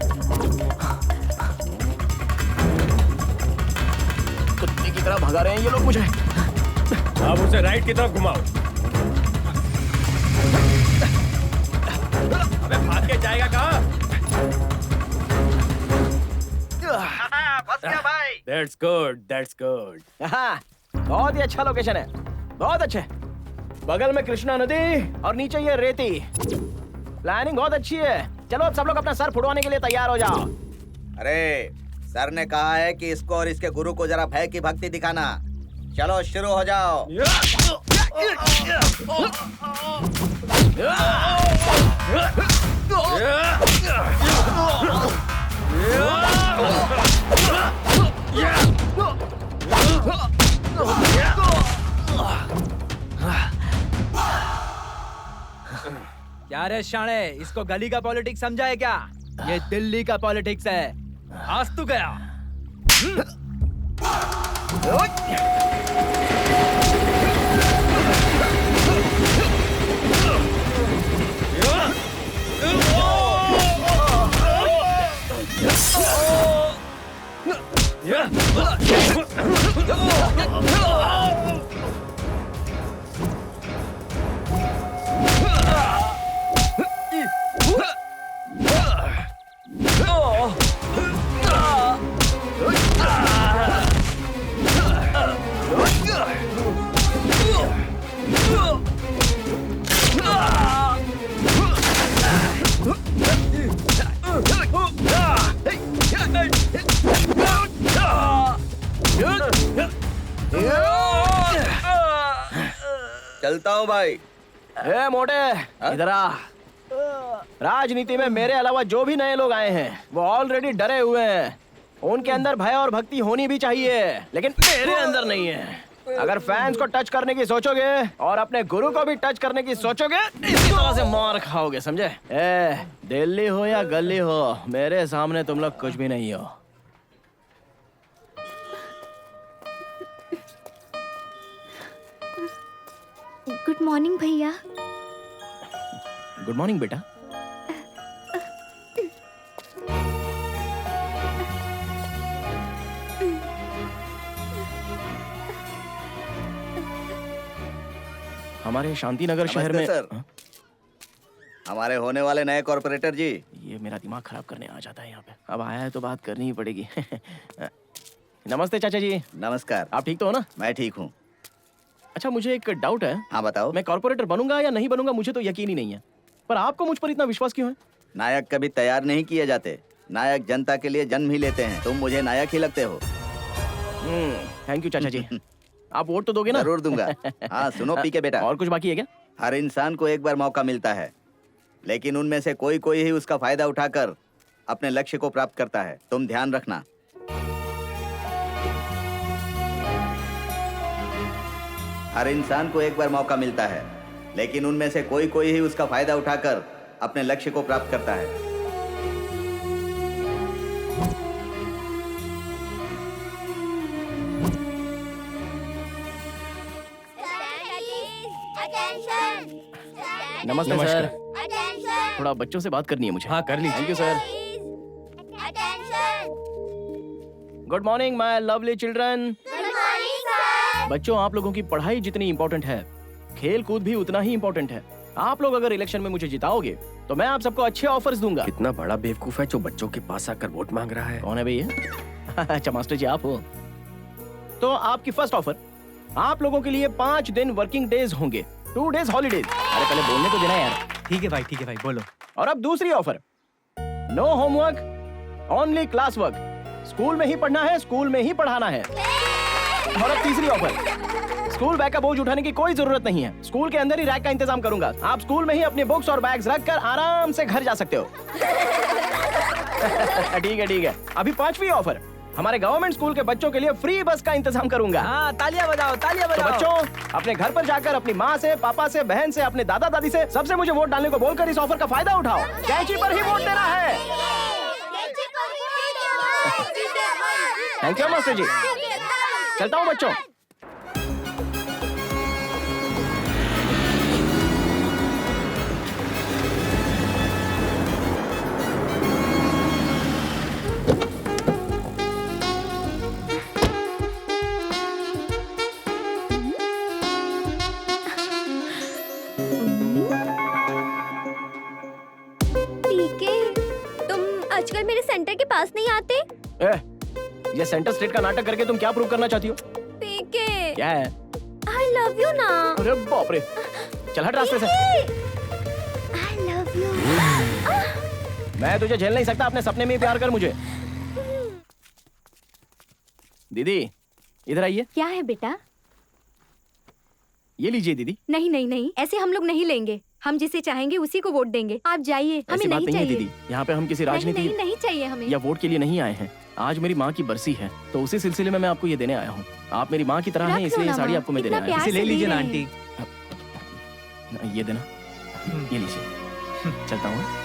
Speaker 1: कुत्ते की तरह भगा रहे हैं ये लोग मुझे।
Speaker 4: अब उसे राइट की तरफ घुमाओ। अबे भाग के जाएगा कहाँ? That's good, that's good.
Speaker 1: हाँ, बहुत ही अच्छा लोकेशन है, बहुत अच्छे। बगल में कृष्णा नदी और नीचे ये रेती। प्लानिंग बहुत अच्छी है। चलो अब सब लोग अपना सर फुड़वाने के लिए तैयार हो जाओ।
Speaker 6: अरे सर ने कहा है कि इसको और इसके गुरु को जरा भय की भक्ति दिखाना। चलो शुरू हो जाओ।
Speaker 9: क्या रे शाणे, इसको गली का पॉलिटिक्स समझा है क्या? ये दिल्ली का पॉलिटिक्स है। आज तू गया।
Speaker 6: चलता हूँ भाई।
Speaker 1: ए मोटे, इधर आ। राजनीति में मेरे अलावा जो भी नए लोग आए हैं वो ऑलरेडी डरे हुए हैं। उनके अंदर भय और भक्ति होनी भी चाहिए, लेकिन मेरे अंदर नहीं है। अगर फैंस को टच करने की सोचोगे और अपने गुरु को भी टच करने की सोचोगे, इसी तरह से मार खाओगे, समझे? ए, दिल्ली हो या गली हो, मेरे सामने तुम लोग कुछ भी नहीं हो।
Speaker 3: गुड मॉर्निंग भैया।
Speaker 1: गुड मॉर्निंग बेटा। हमारे शांतिनगर शहर में
Speaker 6: सर, हमारे होने वाले नए कॉर्पोरेटर जी।
Speaker 1: ये मेरा दिमाग खराब करने आ जाता है यहाँ पे। अब आया है तो बात करनी ही पड़ेगी। नमस्ते चाचा जी।
Speaker 6: नमस्कार।
Speaker 1: आप ठीक तो हो ना?
Speaker 6: मैं ठीक हूँ।
Speaker 1: अच्छा, मुझे एक डाउट है।
Speaker 6: हाँ बताओ।
Speaker 1: मैं कॉर्पोरेटर बनूंगा या नहीं बनूंगा मुझे तो यकीन ही नहीं है, पर आपको मुझ पर इतना विश्वास क्यों है?
Speaker 6: नायक कभी तैयार नहीं किए जाते, नायक जनता के लिए जन्म ही लेते हैं। तुम मुझे नायक ही लगते हो।
Speaker 1: थैंक यू चाचा जी। आप वोट तो दोगे ना?
Speaker 6: जरूर दूंगा। हाँ सुनो पीके बेटा,
Speaker 1: और कुछ बाकी है क्या?
Speaker 6: हर इंसान को एक बार मौका मिलता है, लेकिन उनमें से कोई कोई ही उसका फायदा उठाकर अपने लक्ष्य को प्राप्त करता है। तुम ध्यान रखना। हर इंसान को एक बार मौका मिलता है, लेकिन उनमें से कोई कोई ही उसका फायदा उठाकर अपने लक्ष्य को प्राप्त करता है।
Speaker 1: नमस्ते सर। थोड़ा बच्चों से बात करनी है मुझे।
Speaker 9: हाँ कर लीजिए।
Speaker 1: Thank you sir. Good morning my lovely children. बच्चों, आप लोगों की पढ़ाई जितनी इम्पोर्टेंट है, खेल कूद भी उतना ही इम्पोर्टेंट है। आप लोग अगर इलेक्शन में मुझे जिताओगे तो मैं आप सबको अच्छे ऑफर्स दूंगा।
Speaker 4: कितना बड़ा बेवकूफ है जो बच्चों के पास आकर वोट मांग रहा है।
Speaker 1: कौन है भैया? अच्छा मास्टर जी आप हो। तो आपकी फर्स्ट ऑफर, आप लोगों के लिए 5 दिन वर्किंग डेज होंगे, 2 डेज हॉलीडेज। अरे पहले बोलने तो देना यार।
Speaker 9: ठीक है भाई बोलो।
Speaker 1: और अब दूसरी offer, no homework, only class work. School में ही पढ़ना है, स्कूल में ही पढ़ाना है। और अब तीसरी ऑफर, स्कूल बैग का बोझ उठाने की कोई जरूरत नहीं है, स्कूल के अंदर ही रैक का इंतजाम करूंगा। आप स्कूल में ही अपने बुक्स और बैग्स रखकर आराम से घर जा सकते हो। ठीक है। अभी 5वीं ऑफर, हमारे गवर्नमेंट स्कूल के बच्चों के लिए फ्री बस का इंतजाम करूंगा।
Speaker 9: हाँ, तालियां बजाओ।
Speaker 1: तो बच्चों, अपने घर पर जाकर अपनी माँ से, पापा से, बहन से, अपने दादा दादी से सबसे मुझे वोट डालने को बोलकर इस ऑफर का फायदा उठाओ। कैंची पर ही वोट देना है। थैंक यू मास्टर जी। चलता हूँ बच्चों।
Speaker 3: आजकल मेरे सेंटर के पास नहीं आते।
Speaker 1: ये सेंटर स्टेट का नाटक करके तुम क्या प्रूव करना चाहती हो?
Speaker 3: पीके,
Speaker 1: क्या है?
Speaker 3: I love you ना।
Speaker 1: अरे बाप रे, चल हट रास्ते से।
Speaker 3: I love you।
Speaker 1: मैं तुझे झेल नहीं सकता, अपने सपने में ही प्यार कर मुझे। दीदी इधर आइए।
Speaker 5: क्या है बेटा?
Speaker 1: ये लीजिए दीदी।
Speaker 5: नहीं नहीं नहीं, ऐसे हम लोग नहीं लेंगे। हम जिसे चाहेंगे उसी को वोट देंगे। आप जाइए, हमें
Speaker 1: ऐसी बात
Speaker 5: नहीं
Speaker 1: नहीं है
Speaker 5: चाहिए
Speaker 1: दीदी, यहाँ पे हम किसी राजनीति
Speaker 5: नहीं, नहीं चाहिए हमें।
Speaker 1: या वोट के लिए नहीं आए हैं। आज मेरी माँ की बरसी है, तो उसी सिलसिले में मैं आपको ये देने आया हूँ। आप मेरी माँ की तरह हैं, इसलिए ये साड़ी आपको मैं देने आया हूँ।
Speaker 9: इसे ले लीजिए ना आंटी।
Speaker 1: ये देना। ये लीजिए, चलता हूँ।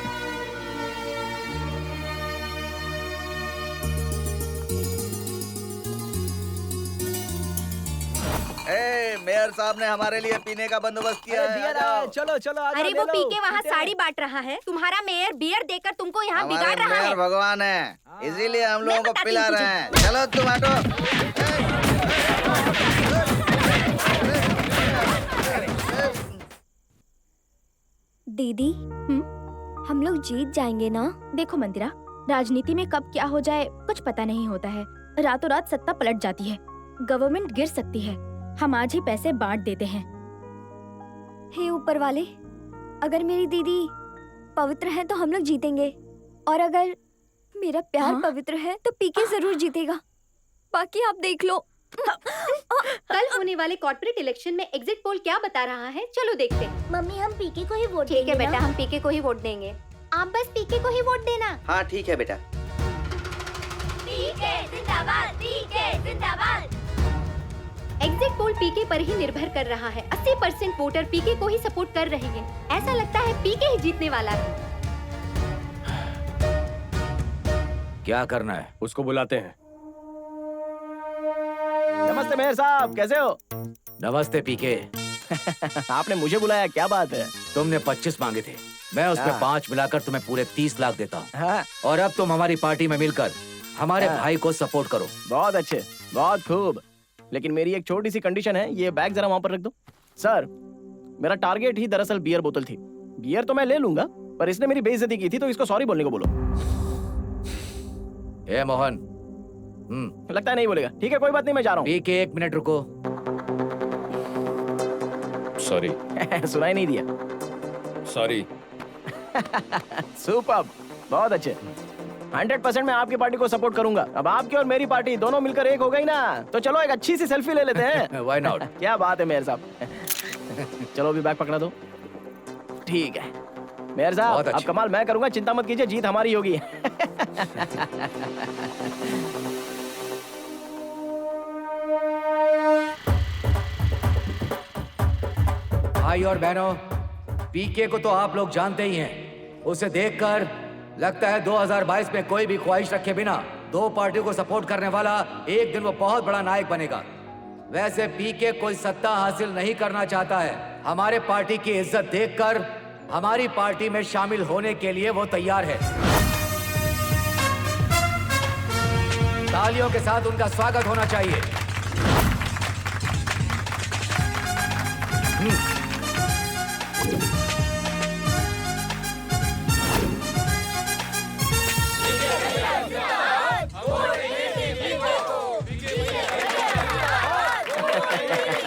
Speaker 6: मेयर साहब ने हमारे लिए पीने का बंदोबस्त किया है। आ जाओ।
Speaker 9: चलो चलो
Speaker 10: अरे वो पी के वहाँ साड़ी बांट रहा है, तुम्हारा मेयर बियर देकर तुमको यहाँ बिगाड़
Speaker 6: हमारे
Speaker 10: रहा
Speaker 6: मेयर
Speaker 10: है।
Speaker 6: भगवान है, इसीलिए हम लोगों को
Speaker 10: बताती
Speaker 6: पिला
Speaker 10: हूँ
Speaker 6: रहे हैं। चलो तुम हटो।
Speaker 3: दीदी, हम लोग जीत जाएंगे ना?
Speaker 5: देखो मंदिरा, राजनीति में कब क्या हो जाए कुछ पता नहीं होता है। रातों रात सत्ता पलट जाती है, गवर्नमेंट गिर सकती है। हम आज ही पैसे बांट देते हैं।
Speaker 3: हे ऊपर वाले, अगर मेरी दीदी पवित्र है तो हम लोग जीतेंगे, और अगर मेरा प्यार
Speaker 5: हाँ?
Speaker 3: पवित्र है तो पीके जरूर जीतेगा। बाकी आप देख लो।
Speaker 10: कल होने वाले कॉर्पोरेट इलेक्शन में एग्जिट पोल क्या बता रहा है, चलो देखते हैं।
Speaker 3: मम्मी, हम पीके को ही वोट
Speaker 10: ठीक है बेटा, हम पीके को ही वोट देंगे। आप बस पीके को ही वोट देना।
Speaker 6: हाँ ठीक है बेटा।
Speaker 3: पीके जिंदाबाद, पीके जिंदाबाद।
Speaker 10: एग्जिट पोल पीके पर ही निर्भर कर रहा है। 80% वोटर पीके को ही सपोर्ट कर रहे हैं। ऐसा लगता है पीके ही जीतने वाला है।
Speaker 8: क्या करना है?
Speaker 4: उसको बुलाते हैं।
Speaker 1: नमस्ते मेयर साहब, कैसे हो?
Speaker 8: नमस्ते पीके।
Speaker 1: आपने मुझे बुलाया, क्या बात है?
Speaker 8: तुमने 25 मांगे थे, मैं उसमें 5 मिलाकर तुम्हें पूरे 30 लाख देता हूँ।
Speaker 1: हाँ,
Speaker 8: और अब तुम हमारी पार्टी में मिलकर हमारे भाई को सपोर्ट करो।
Speaker 1: बहुत अच्छे, बहुत खूब। लेकिन मेरी एक छोटी सी कंडीशन है, ये बैग जरा वहां पर रख दो। सर, मेरा टारगेट ही दरअसल बियर बोतल थी। बियर तो मैं ले लूंगा, पर इसने मेरी बेइज्जती की थी तो इसको सॉरी बोलने को बोलो।
Speaker 8: ए मोहन,
Speaker 1: लगता है नहीं बोलेगा। ठीक है, कोई बात नहीं, मैं जा रहा
Speaker 8: पीके 1 मिनट रुको।
Speaker 7: सॉरी।
Speaker 1: हूँ। सुनाई नहीं दिया।
Speaker 7: सॉरी।
Speaker 1: सुपर, बहुत अच्छे। 100% मैं आपकी पार्टी को सपोर्ट करूंगा। अब आपकी और मेरी पार्टी दोनों मिलकर एक हो गई ना, तो चलो एक अच्छी सी सेल्फी ले लेते हैं।
Speaker 8: Why not?
Speaker 1: क्या बात है मेयर साहब। चलो अभी बैग पकड़ा दो। ठीक है मेयर साहब,
Speaker 8: बहुत
Speaker 1: अब
Speaker 8: अच्छे।
Speaker 1: कमाल मैं करूंगा, चिंता मत कीजिए, जीत हमारी होगी।
Speaker 8: भाई और बहनों, पीके को तो आप लोग जानते ही हैं। उसे देखकर लगता है 2022 में कोई भी ख्वाहिश रखे बिना दो पार्टियों को सपोर्ट करने वाला एक दिन वो बहुत बड़ा नायक बनेगा। वैसे पीके कोई सत्ता हासिल नहीं करना चाहता है। हमारे पार्टी की इज्जत देखकर हमारी पार्टी में शामिल होने के लिए वो तैयार है। तालियों के साथ उनका स्वागत होना चाहिए।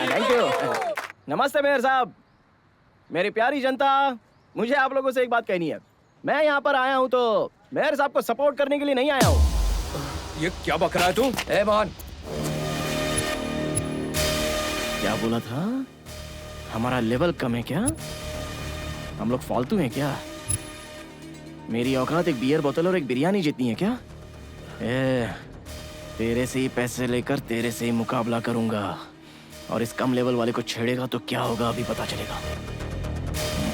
Speaker 1: Thank you. नमस्ते मेयर साहब, मेरी प्यारी जनता, मुझे आप लोगों से एक बात कहनी है। मैं यहाँ पर आया हूँ तो मेयर साहब को सपोर्ट करने के लिए नहीं आया हूँ।
Speaker 7: ये क्या बक रहा है तू?
Speaker 8: ए मोहन,
Speaker 1: क्या बोला था? हमारा लेवल कम है क्या? हम लोग फालतू हैं क्या? मेरी औकात एक बियर बोतल और एक बिरयानी जितनी है क्या? तेरे से ही पैसे लेकर तेरे से ही मुकाबला करूंगा, और इस कम लेवल वाले को छेड़ेगा तो क्या होगा अभी पता चलेगा।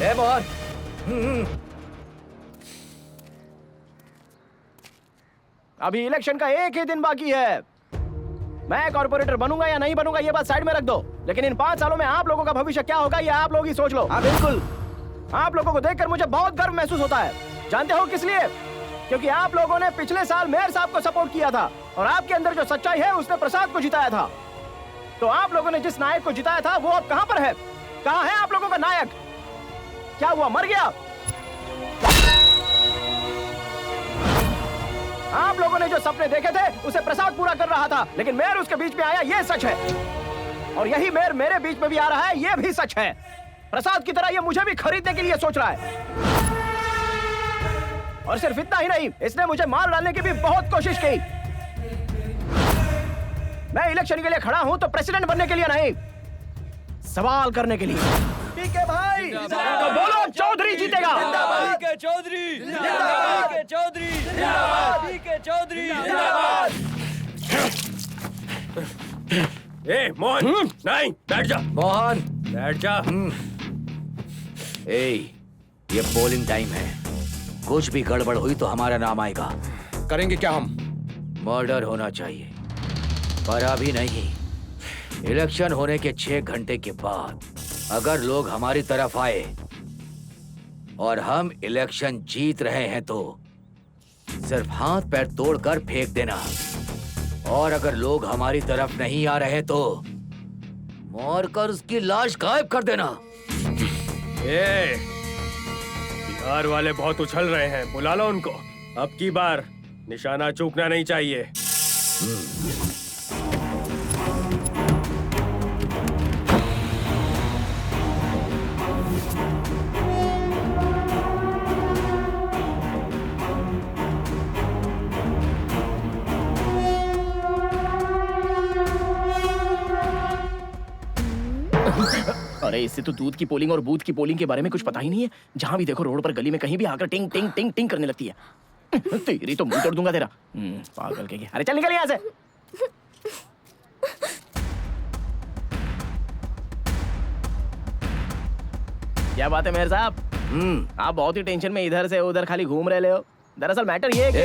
Speaker 8: ए मोहन,
Speaker 1: अभी इलेक्शन का एक ही दिन बाकी है। मैं कॉर्पोरेटर बनूंगा या नहीं बनूंगा ये बात साइड में रख दो, लेकिन इन 5 सालों में आप लोगों का भविष्य क्या होगा ये आप लोग ही सोच लो। हाँ बिल्कुल, आप लोगों को देखकर मुझे बहुत गर्व महसूस होता है। जानते हो किस लिए? क्योंकि आप लोगों ने पिछले साल मेयर साहब को सपोर्ट किया था, और आपके अंदर जो सच्चाई है उसने प्रसाद को जिताया था। तो आप लोगों ने जिस नायक को जिताया था वो अब कहां पर है? कहां है आप लोगों का नायक? क्या हुआ, मर गया? आप लोगों ने जो सपने देखे थे उसे प्रसाद पूरा कर रहा था, लेकिन मेयर उसके बीच में आया, ये सच है। और यही मेयर मेरे बीच में भी आ रहा है, ये भी सच है। प्रसाद की तरह ये मुझे भी खरीदने के लिए सोच रहा है। और सिर्फ इतना ही नहीं, इसने मुझे मार डालने की भी बहुत कोशिश की। मैं इलेक्शन के लिए खड़ा हूं तो प्रेसिडेंट बनने के लिए नहीं, सवाल करने के लिए। ठीक है भाई, तो बोलो चौधरी जीतेगा।
Speaker 9: पीके चौधरी जिंदाबाद, पीके चौधरी जिंदाबाद, पीके चौधरी जिंदाबाद।
Speaker 4: ए मोहन, नहीं, बैठ जा।
Speaker 8: मोहन,
Speaker 4: बैठ जा।
Speaker 8: ए, ये पोलिंग टाइम है, कुछ भी गड़बड़ हुई तो हमारा नाम आएगा।
Speaker 7: करेंगे क्या हम?
Speaker 8: मर्डर होना चाहिए, पर अभी नहीं। इलेक्शन होने के 6 घंटे के बाद अगर लोग हमारी तरफ आए और हम इलेक्शन जीत रहे हैं तो सिर्फ हाथ पैर तोड़कर फेंक देना, और अगर लोग हमारी तरफ नहीं आ रहे तो मारकर उसकी लाश गायब कर देना।
Speaker 4: बिहार वाले बहुत उछल रहे हैं, बुला लो उनको। अब की बार निशाना चूकना नहीं चाहिए।
Speaker 1: अरे इससे तो दूध की पोलिंग और बूथ की पोलिंग के बारे में कुछ पता ही नहीं है। जहां भी देखो रोड पर गली में कहीं भी आकर टिंग टिंग टिंग टिंग करने लगती है। तेरी तो मुंह तोड़ दूंगा तेरा। पागल के। अरे चल निकल यहाँ से। क्या बात है मेहर साहब? आप बहुत ही टेंशन में इधर से उधर खाली घूम रहे हो। दरअसल मैटर ये है कि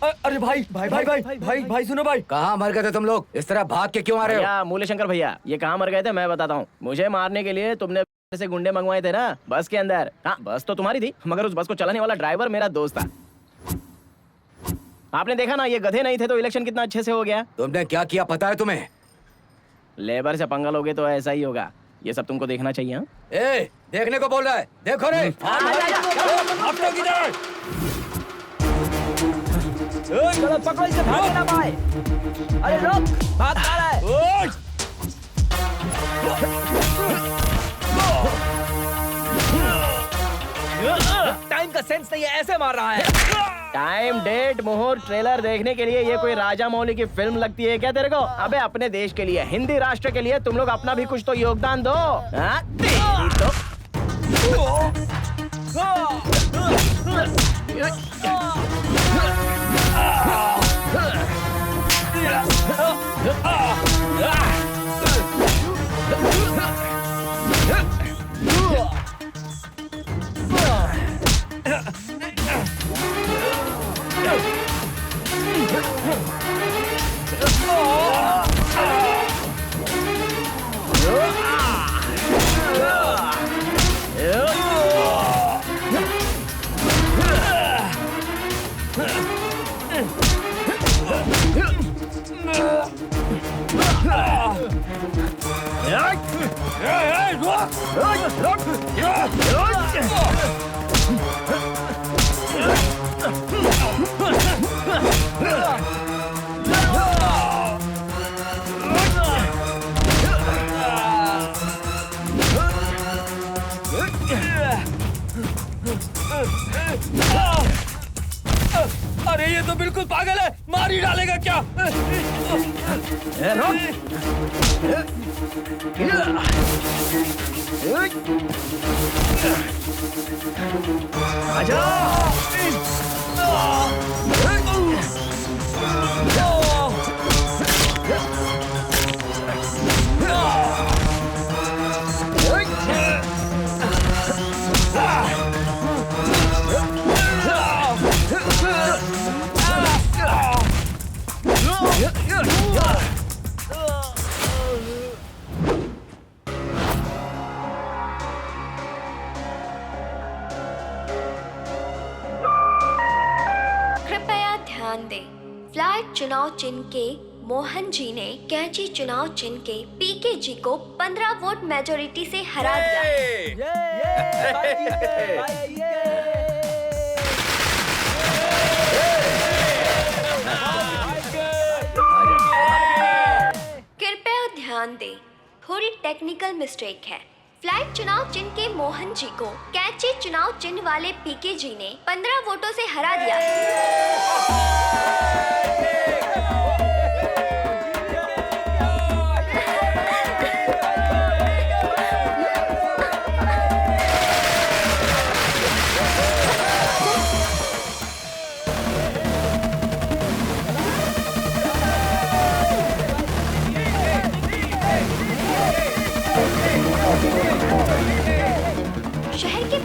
Speaker 9: अरे भाई सुनो भाई।
Speaker 8: कहाँ मर गए थे तुम लोग? इस तरह भाग के क्यों आ रहे हो?
Speaker 1: भैया मूल्य शंकर भैया, ये कहाँ मर गए थे मैं बताता हूँ। मुझे मारने के लिए तुमने से गुंडे मंगवाए थे ना बस के अंदर। हाँ बस तो तुम्हारी थी, मगर उस बस को चलाने वाला ड्राइवर मेरा दोस्त था। आपने देखा ना, ये गधे नहीं थे तो इलेक्शन कितना अच्छे से हो गया।
Speaker 8: तुमने क्या किया पता है तुम्हें?
Speaker 1: लेबर से पंगा लोगे तो ऐसा ही होगा। ये सब तुमको देखना चाहिए। हाँ?
Speaker 8: देखने को बोल रहा है, देखो रे।
Speaker 1: चलो पकड़ो इसे, भागने ना पाए। अरे रुक, भाग आ रहा है।
Speaker 9: टाइम का सेंस नहीं है, ऐसे मार रहा है।
Speaker 1: टाइम, डेट, मुहूर्त, ट्रेलर देखने के लिए ये कोई राजा मौली की फिल्म लगती है क्या तेरे को? अबे अपने देश के लिए, हिंदी राष्ट्र के लिए तुम लोग अपना भी कुछ तो योगदान दो। हाँ? तेरी तो
Speaker 9: अरे ये तो बिल्कुल पागल है, मार ही डालेगा क्या?
Speaker 3: कृपया ध्यान दें, फ्लैट चुनाव चिन्ह के मोहन जी ने कैंची चुनाव चिन्ह के पीके जी को 15 वोट मेजोरिटी से हरा दिया है। कृपया ध्यान दें, थोड़ी टेक्निकल मिस्टेक है। फ्लैट चुनाव चिन्ह के मोहन जी को कैंची चुनाव चिन्ह वाले पीके जी ने 15 वोटों से हरा दिया है।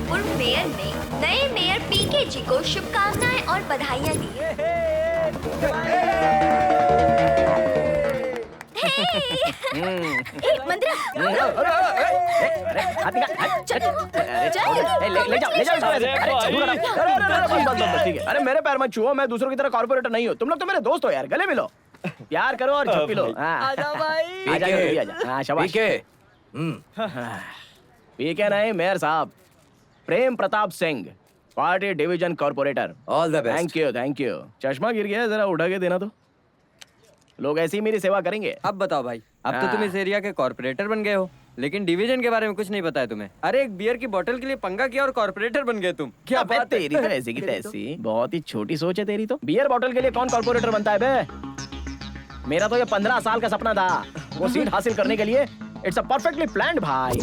Speaker 3: रामपुर मेयर ने नए मेयर पीके जी को शुभकामनाएं और बधाइयां दी।
Speaker 5: मंदिरा
Speaker 1: अरे मेरे पैर मत छुओ, मैं दूसरों की तरह कॉर्पोरेटर नहीं हूँ। तुम लोग तो मेरे दोस्त हो यार, गले मिलो, प्यार करो और झप्पी लो। आजा भाई, आजा। हाँ शाबाश। पीके नहीं, मेयर साहब Prem Pratap Singh, party division corporator.
Speaker 8: All the best.
Speaker 1: Thank you. चश्मा गिर गया, जरा उठा के देना तो। लोग ऐसी ही मेरी सेवा करेंगे।
Speaker 2: अब बताओ भाई, अब तो तुम इस एरिया के कॉर्पोरेटर बन गए हो, लेकिन डिवीजन के बारे में कुछ नहीं पता है तुम्हें। अरे एक बियर की बोतल के लिए पंगा किया और कॉर्पोरेटर बन गए तुम। क्या
Speaker 1: अबे
Speaker 2: बात है?
Speaker 1: तेरी तो ऐसी की तैसी, बहुत ही छोटी सोच है तेरी तो। बियर बोतल के लिए कौन कॉर्पोरेटर बनता है बे? मेरा तो ये 15 साल का सपना था, वो सीट हासिल करने के लिए इट्स अ परफेक्टली प्लान्ड भाई।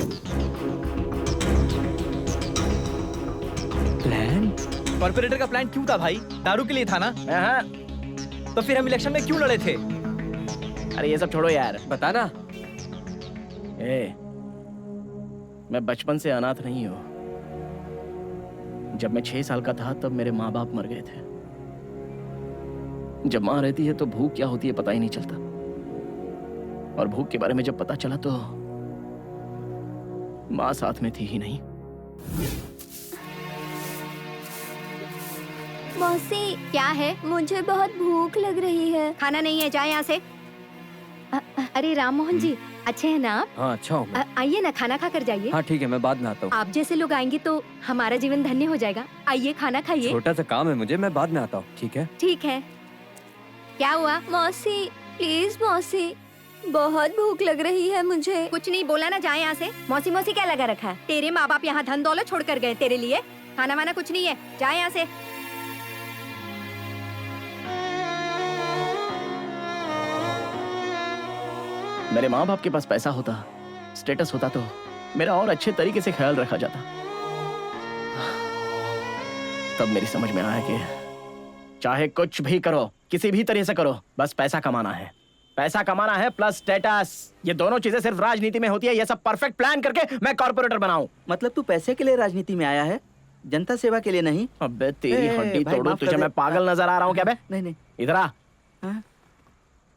Speaker 9: प्लान? कॉर्पोरेटर का प्लान क्यों था भाई? दारू के लिए था ना?
Speaker 1: हाँ।
Speaker 9: तो फिर हम इलेक्शन में क्यों लड़े थे?
Speaker 1: अरे ये सब छोड़ो यार,
Speaker 2: बता ना।
Speaker 1: मैं बचपन से अनाथ नहीं हूँ। जब मैं 6 साल का था तब मेरे माँ बाप मर गए थे। जब माँ रहती है तो भूख क्या होती है पता ही नहीं चलता, और भूख के बारे में जब पता चला तो माँ साथ में थी ही नहीं।
Speaker 3: मौसी,
Speaker 10: क्या है?
Speaker 3: मुझे बहुत भूख लग रही है।
Speaker 10: खाना नहीं है, जाए यहाँ से। अरे राम मोहन जी, अच्छे हैं ना आप?
Speaker 2: हाँ अच्छा हूँ मैं।
Speaker 10: आइए ना, खाना खा कर जाइए।
Speaker 2: हाँ ठीक है, मैं बाद में आता हूँ।
Speaker 10: आप जैसे लोग आएंगे तो हमारा जीवन धन्य हो जाएगा। आइए खाना खाइए।
Speaker 2: छोटा सा काम है मुझे, मैं बाद में आता हूँ। ठीक है?
Speaker 10: ठीक है। क्या हुआ?
Speaker 3: मौसी प्लीज मौसी, बहुत भूख लग रही है मुझे।
Speaker 10: कुछ नहीं बोला ना, जाए यहाँ से। मौसी मौसी क्या लगा रखा है? तेरे माँ बाप यहाँ धन दौलत छोड़ कर गए तेरे लिए, खाना वाना कुछ नहीं है, जाए यहाँ से।
Speaker 1: मेरे माँ बाप के पास पैसा होता, स्टेटस होता तो मेरा और अच्छे तरीके से ख्याल रखा जाता। तब मेरी समझ में आया कि चाहे कुछ भी करो, किसी भी तरह से करो, बस पैसा कमाना है। पैसा कमाना है प्लस स्टेटस, ये दोनों चीजें सिर्फ राजनीति में होती है। ये सब परफेक्ट प्लान करके मैं कॉर्पोरेटर बनाऊं।
Speaker 11: मतलब तू पैसे के लिए राजनीति में आया है, जनता सेवा के लिए नहीं?
Speaker 1: अबे तेरी हड्डी
Speaker 11: भाई,
Speaker 1: तोड़ू,
Speaker 11: माफ कर
Speaker 1: तुझे
Speaker 11: दे।
Speaker 1: मैं पागल नजर आ रहा हूँ क्या बे?
Speaker 11: नहीं।
Speaker 1: इधर आ।
Speaker 11: हाँ?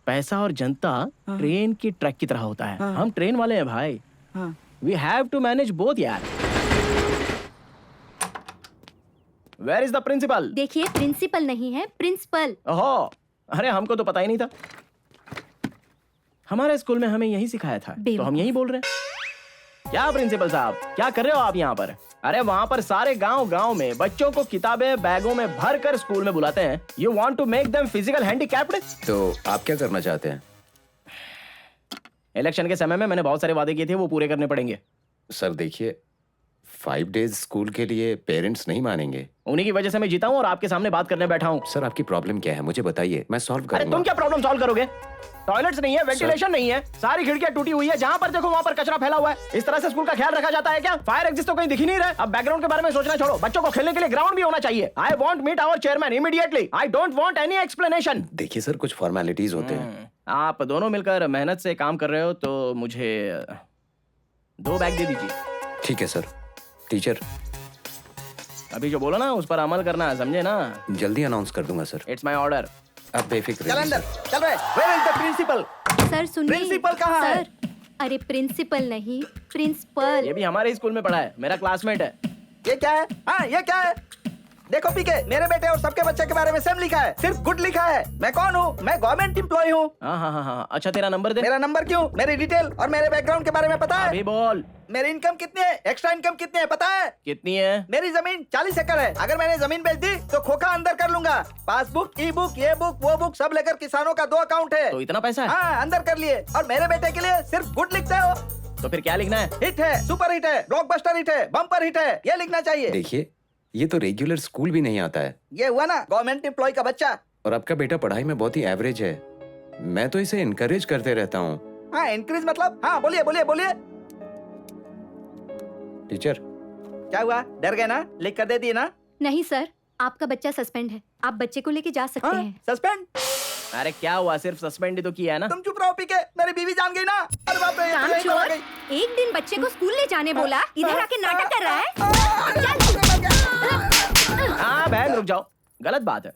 Speaker 1: पैसा और जनता ट्रेन की ट्रैक की तरह होता है। हम ट्रेन वाले हैं भाई। We have to manage both यार। Where is the principal?
Speaker 10: देखिए, प्रिंसिपल नहीं है, प्रिंसिपल।
Speaker 1: ओहो, अरे हमको तो पता ही नहीं था। हमारे स्कूल में हमें यही सिखाया था, तो हम यही बोल रहे हैं। क्या प्रिंसिपल साहब, क्या कर रहे हो आप यहाँ पर? अरे वहाँ पर सारे गांव में बच्चों को किताबें बैगों में भर कर स्कूल में बुलाते हैं। You want to make them physical handicapped?
Speaker 7: तो आप क्या करना चाहते हैं?
Speaker 1: इलेक्शन के समय में मैंने बहुत सारे वादे किए थे, वो पूरे करने पड़ेंगे।
Speaker 7: सर देखिए, 5 डेज स्कूल के लिए पेरेंट्स नहीं मानेंगे।
Speaker 1: उन्हीं की वजह से मैं जीता हूँ और आपके सामने बात करने बैठा हूँ।
Speaker 7: सर आपकी प्रॉब्लम क्या है, मुझे बताइए, मैं सॉल्व
Speaker 1: अरे
Speaker 7: करूंगा।
Speaker 1: तुम क्या प्रॉब्लम सॉल्व करोगे? टॉयलेट्स नहीं है, वेंटिलेशन नहीं है, सारी खिड़कियां टूटी हुई है, जहां पर देखो वहां पर कचरा फैला हुआ है। इस तरह से स्कूल का ख्याल रखा जाता है क्या? फायर एग्जिट तो कहीं दिख ही नहीं रहा है। अब बैकग्राउंड के बारे में सोचना छोड़ो, बच्चों को खेलने के लिए ग्राउंड भी होना चाहिए। I want meet our chairman immediately. I don't want any explanation.
Speaker 7: देखिए सर, कुछ फॉर्मेलिटीज होते हैं।
Speaker 1: आप दोनों मिलकर मेहनत से काम कर रहे हो तो मुझे 2 बैग दे दीजिए।
Speaker 7: ठीक है सर। टीचर,
Speaker 1: अभी जो बोला ना उस पर अमल करना, समझे ना?
Speaker 7: जल्दी अनाउंस कर दूंगा सर।
Speaker 1: It's my order.
Speaker 7: आप बेफिक्र
Speaker 11: चल अंदर, चल रहे।
Speaker 1: Where is the principal?
Speaker 10: Sir सुनिए।
Speaker 11: प्रिंसिपल कहाँ है?
Speaker 10: सर, अरे प्रिंसिपल नहीं, प्रिंसिपल।
Speaker 1: ये भी हमारे ही स्कूल में पढ़ा है, मेरा क्लासमेट है।
Speaker 11: ये क्या है? हाँ ये क्या है? देखो पीके, मेरे बेटे और सबके बच्चे के बारे में सेम लिखा है, सिर्फ गुड लिखा है। मैं कौन हूँ? मैं गवर्नमेंट एम्प्लॉय हूँ।
Speaker 1: हाँ। अच्छा तेरा नंबर दे।
Speaker 11: मेरा नंबर क्यों? मेरी डिटेल और मेरे बैकग्राउंड के बारे में पता है?
Speaker 1: अभी बोल।
Speaker 11: मेरी इनकम कितनी है, एक्स्ट्रा इनकम कितनी है पता है?
Speaker 1: कितनी है?
Speaker 11: मेरी जमीन 40 एकड़ है। अगर मैंने जमीन बेच दी तो खोखा अंदर कर लूंगा। पासबुक, ई बुक, ये बुक, वो बुक सब लेकर किसानों का 2 अकाउंट है।
Speaker 1: तो इतना पैसा है?
Speaker 11: हाँ अंदर कर लिए। और मेरे बेटे के लिए सिर्फ गुड लिखते हो।
Speaker 1: तो फिर क्या लिखना है?
Speaker 11: हिट है, सुपर हिट है, ब्लॉकबस्टर हिट है, बम्पर हिट है, ये लिखना चाहिए।
Speaker 7: देखिए, ये तो रेगुलर स्कूल भी नहीं आता है।
Speaker 11: ये हुआ ना गवर्नमेंट एम्प्लॉय का बच्चा।
Speaker 7: और आपका बेटा पढ़ाई में बहुत ही एवरेज है। मैं तो इसे इनकरेज करते रहता हूँ।
Speaker 11: हाँ इंक्रीज मतलब? हाँ बोलिए बोलिए बोलिए।
Speaker 7: टीचर,
Speaker 11: क्या हुआ, डर गए ना? लिख कर दे दिए ना?
Speaker 10: नहीं सर, आपका बच्चा सस्पेंड है, आप बच्चे को लेके जा सकते हैं।
Speaker 11: सस्पेंड?
Speaker 1: अरे क्या हुआ, सिर्फ सस्पेंड ही तो किया है ना।
Speaker 11: तुम चुप रहो पीके, मेरी बीवी जान गई ना। अरे बाप रे, ये तो
Speaker 10: काम
Speaker 11: यही
Speaker 10: चोर,
Speaker 11: बता गई।
Speaker 10: एक दिन बच्चे को स्कूल ले जाने बोला, इधर आके नाटक कर रहा है। चल
Speaker 1: गलत बात है।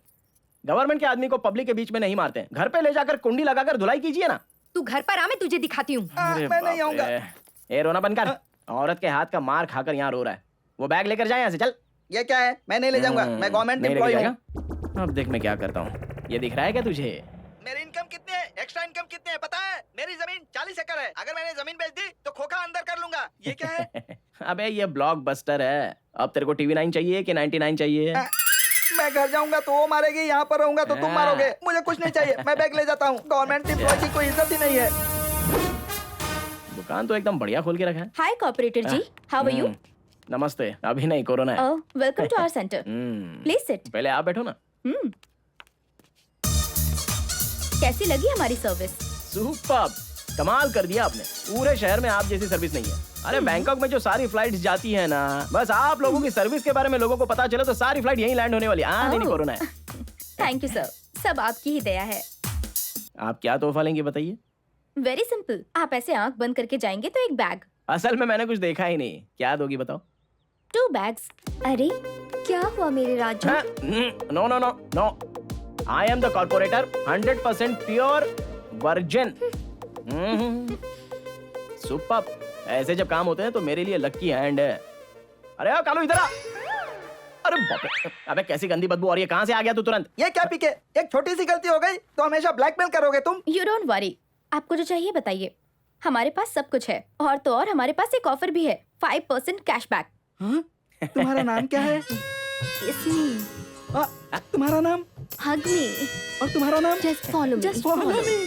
Speaker 1: गवर्नमेंट के आदमी को पब्लिक के बीच में नहीं मारते हैं, घर पे ले जाकर कुंडी लगाकर धुलाई कीजिए ना।
Speaker 10: तू घर पर आ, मैं तुझे दिखाती हूँ।
Speaker 11: मैं नहीं आऊंगा।
Speaker 1: ए रोना बंद कर। औरत के हाथ का मार खाकर यहाँ रो रहा है। वो बैग लेकर जाए यहाँ से, चल।
Speaker 11: ये क्या है? मैं नहीं ले जाऊंगा, मैं गवर्नमेंट
Speaker 1: नहीं
Speaker 11: एम्प्लॉय
Speaker 1: लेके
Speaker 11: हूँ।
Speaker 1: जाएगा? अब देख मैं क्या करता हूँ। ये दिख रहा है क्या तुझे?
Speaker 11: मेरी इनकम कितनी है, एक्स्ट्रा इनकम कितनी है पता है? मेरी जमीन 40 एकड़ है। अगर मैंने जमीन बेच दी तो खोखा अंदर कर लूंगा। ये क्या है?
Speaker 1: अबे ये ब्लॉकबस्टर है। अब तेरे को टीवी 9 चाहिए कि 99 चाहिए?
Speaker 11: मैं घर जाऊंगा तो वो मारेगी, यहाँ पर रहूंगा तो तुम मारोगे। मुझे कुछ नहीं चाहिए, मैं बैग ले जाता हूँ। गवर्नमेंट एम्प्लॉय की कोई इज्जत ही नहीं है।
Speaker 1: दुकान तो एकदम बढ़िया खोल के रखा है।
Speaker 5: हाय कॉर्पोरेटर जी, हाउ आर यू?
Speaker 1: नमस्ते। अभी नहीं, कोरोना है।
Speaker 5: Welcome to our centre, please sit.
Speaker 1: पहले आप बैठो ना।
Speaker 5: कैसी लगी हमारी सर्विस?
Speaker 1: सुपर्ब, कमाल कर दिया आपने। पूरे शहर में आप जैसी सर्विस नहीं है। अरे बैंकॉक में जो सारी फ्लाइट्स जाती है ना, बस आप लोगों की सर्विस के बारे में लोगों को पता चले तो सारी फ्लाइट यहीं लैंड होने वाली है। नहीं कोरोना है।
Speaker 5: थैंक यू सर, सब आपकी ही दया है।
Speaker 1: आप क्या तोहफा लेंगे बताइए?
Speaker 5: वेरी सिंपल, आप ऐसे आंख बंद करके जाएंगे तो एक बैग।
Speaker 1: असल में मैंने कुछ देखा ही नहीं। क्या दोगी बताओ?
Speaker 5: 2 बैग्स।
Speaker 3: अरे क्या हुआ मेरे Raju?
Speaker 1: No no no no, I am the corporator, 100% pure virgin. Superb. ऐसे जब काम होते हैं तो मेरे लिए लकी हैंड है। अरे आओ कालू, इधर आ। अरे बाप रे, अबे कैसी गंदी बदबू आ रही है, कहाँ से आ गया तू तुरंत?
Speaker 11: ये क्या पीके? एक छोटी सी गलती हो गई तो हमेशा ब्लैकमेल करोगे तुम?
Speaker 5: यू डोंट वरी, आपको जो चाहिए बताइए, हमारे पास सब कुछ है। और तो और हमारे पास एक ऑफर भी है, 5% कैशबैक।
Speaker 11: तुम्हारा नाम क्या है? तुम्हारा नाम?
Speaker 3: हग मी।
Speaker 11: और तुम्हारा नाम?
Speaker 3: Just follow me.
Speaker 11: Just follow me.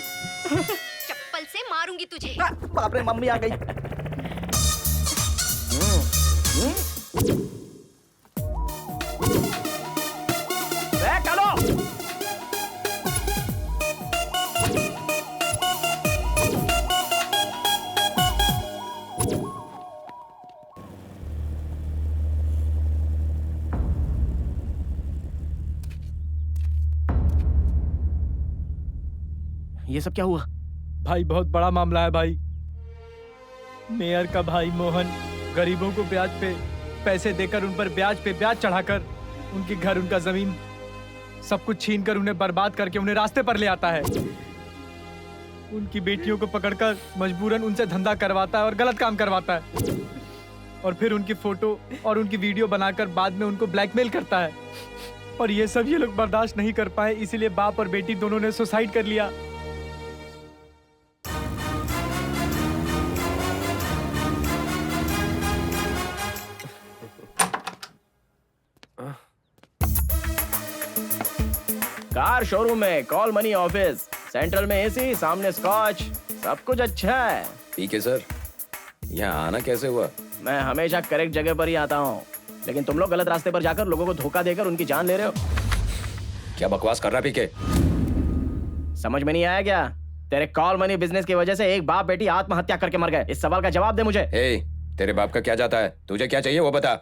Speaker 10: चप्पल से मारूंगी तुझे।
Speaker 11: बाप रे, मम्मी आ गई।
Speaker 1: कालो, ये सब क्या हुआ?
Speaker 9: भाई बहुत बड़ा मामला है भाई। मेयर का भाई मोहन गरीबों को ब्याज पे पैसे देकर उन पर ब्याज पे ब्याज चढ़ाकर उनके घर, उनका जमीन सब कुछ छीन कर उन्हें बर्बाद करके उन्हें रास्ते पर ले आता है। उनकी बेटियों को पकड़कर मजबूरन उनसे धंधा करवाता है और गलत काम करवाता है, और फिर उनकी फोटो और उनकी वीडियो बनाकर बाद में उनको ब्लैकमेल करता है। और ये सब ये लोग बर्दाश्त नहीं कर पाए, इसीलिए बाप और बेटी दोनों ने सुसाइड कर लिया।
Speaker 1: कार शोरूम में, कॉल मनी ऑफिस, सेंट्रल में एसी, सामने स्कॉच, सब कुछ अच्छा है।
Speaker 7: ठीक है सर, यहाँ आना कैसे हुआ?
Speaker 1: मैं हमेशा करेक्ट जगह पर ही आता हूँ, लेकिन तुम लोग गलत रास्ते पर जाकर लोगों को धोखा देकर उनकी जान ले रहे हो।
Speaker 7: क्या बकवास कर रहा पीके?
Speaker 1: समझ में नहीं आया क्या? तेरे कॉल मनी बिजनेस की वजह से एक बाप बेटी आत्महत्या करके मर गए। इस सवाल का जवाब दे मुझे।
Speaker 7: हे, तेरे बाप का क्या जाता है? तुझे क्या चाहिए वो बता।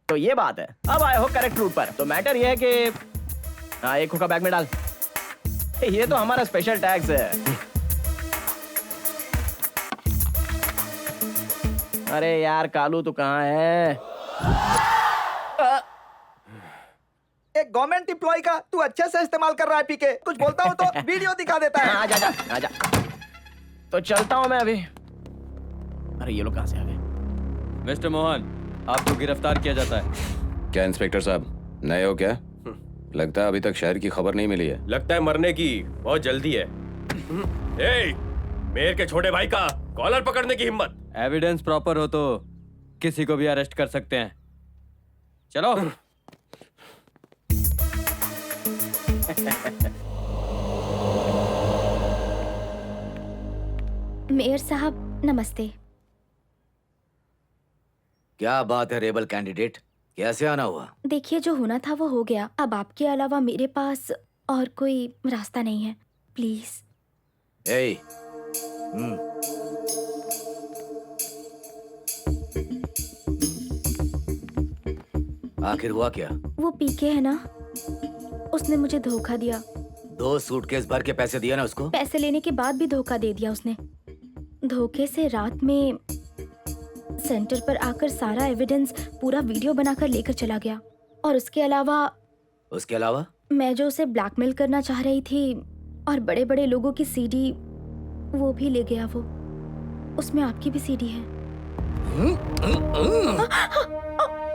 Speaker 1: तो ये बात है, अब आए हो करेक्ट रूट पर। तो मैटर ये है कि हाँ, एक हुक्का बैग में डाल। ये तो हमारा स्पेशल टैक्स है। अरे यार कालू, तू कहाँ है?
Speaker 11: एक गवर्नमेंट एम्प्लॉय का तू अच्छे से इस्तेमाल कर रहा है पीके। कुछ बोलता हूँ तो वीडियो दिखा देता है।
Speaker 1: आजा आजा। तो चलता हूँ मैं अभी। अरे ये लोग कहाँ से आ गए?
Speaker 2: मिस्टर मोहन, आपको गिरफ्तार किया जाता है।
Speaker 7: क्या इंस्पेक्टर साहब, नए हो क्या? लगता है अभी तक शहर की खबर नहीं मिली है।
Speaker 4: लगता है मरने की बहुत जल्दी है। मेयर के छोटे भाई का कॉलर पकड़ने की हिम्मत।
Speaker 2: एविडेंस प्रॉपर हो तो किसी को भी अरेस्ट कर सकते हैं। चलो।
Speaker 5: मेयर साहब नमस्ते।
Speaker 8: क्या बात है रेबल कैंडिडेट, कैसे आना हुआ?
Speaker 5: देखिए, जो होना था वो हो गया। अब आपके अलावा मेरे पास और कोई रास्ता नहीं है, प्लीज।
Speaker 8: आखिर हुआ क्या?
Speaker 5: वो पीके है ना, उसने मुझे धोखा दिया।
Speaker 8: 2 सूटकेस भर के पैसे दिए ना उसको?
Speaker 5: पैसे लेने के बाद भी धोखा दे दिया उसने। धोखे से रात में सेंटर पर आकर सारा एविडेंस पूरा वीडियो बनाकर लेकर चला गया। और उसके अलावा मैं जो उसे ब्लैकमेल करना चाह रही थी और बड़े बड़े लोगों की सीडी वो भी ले गया। वो उसमें आपकी भी सीडी है।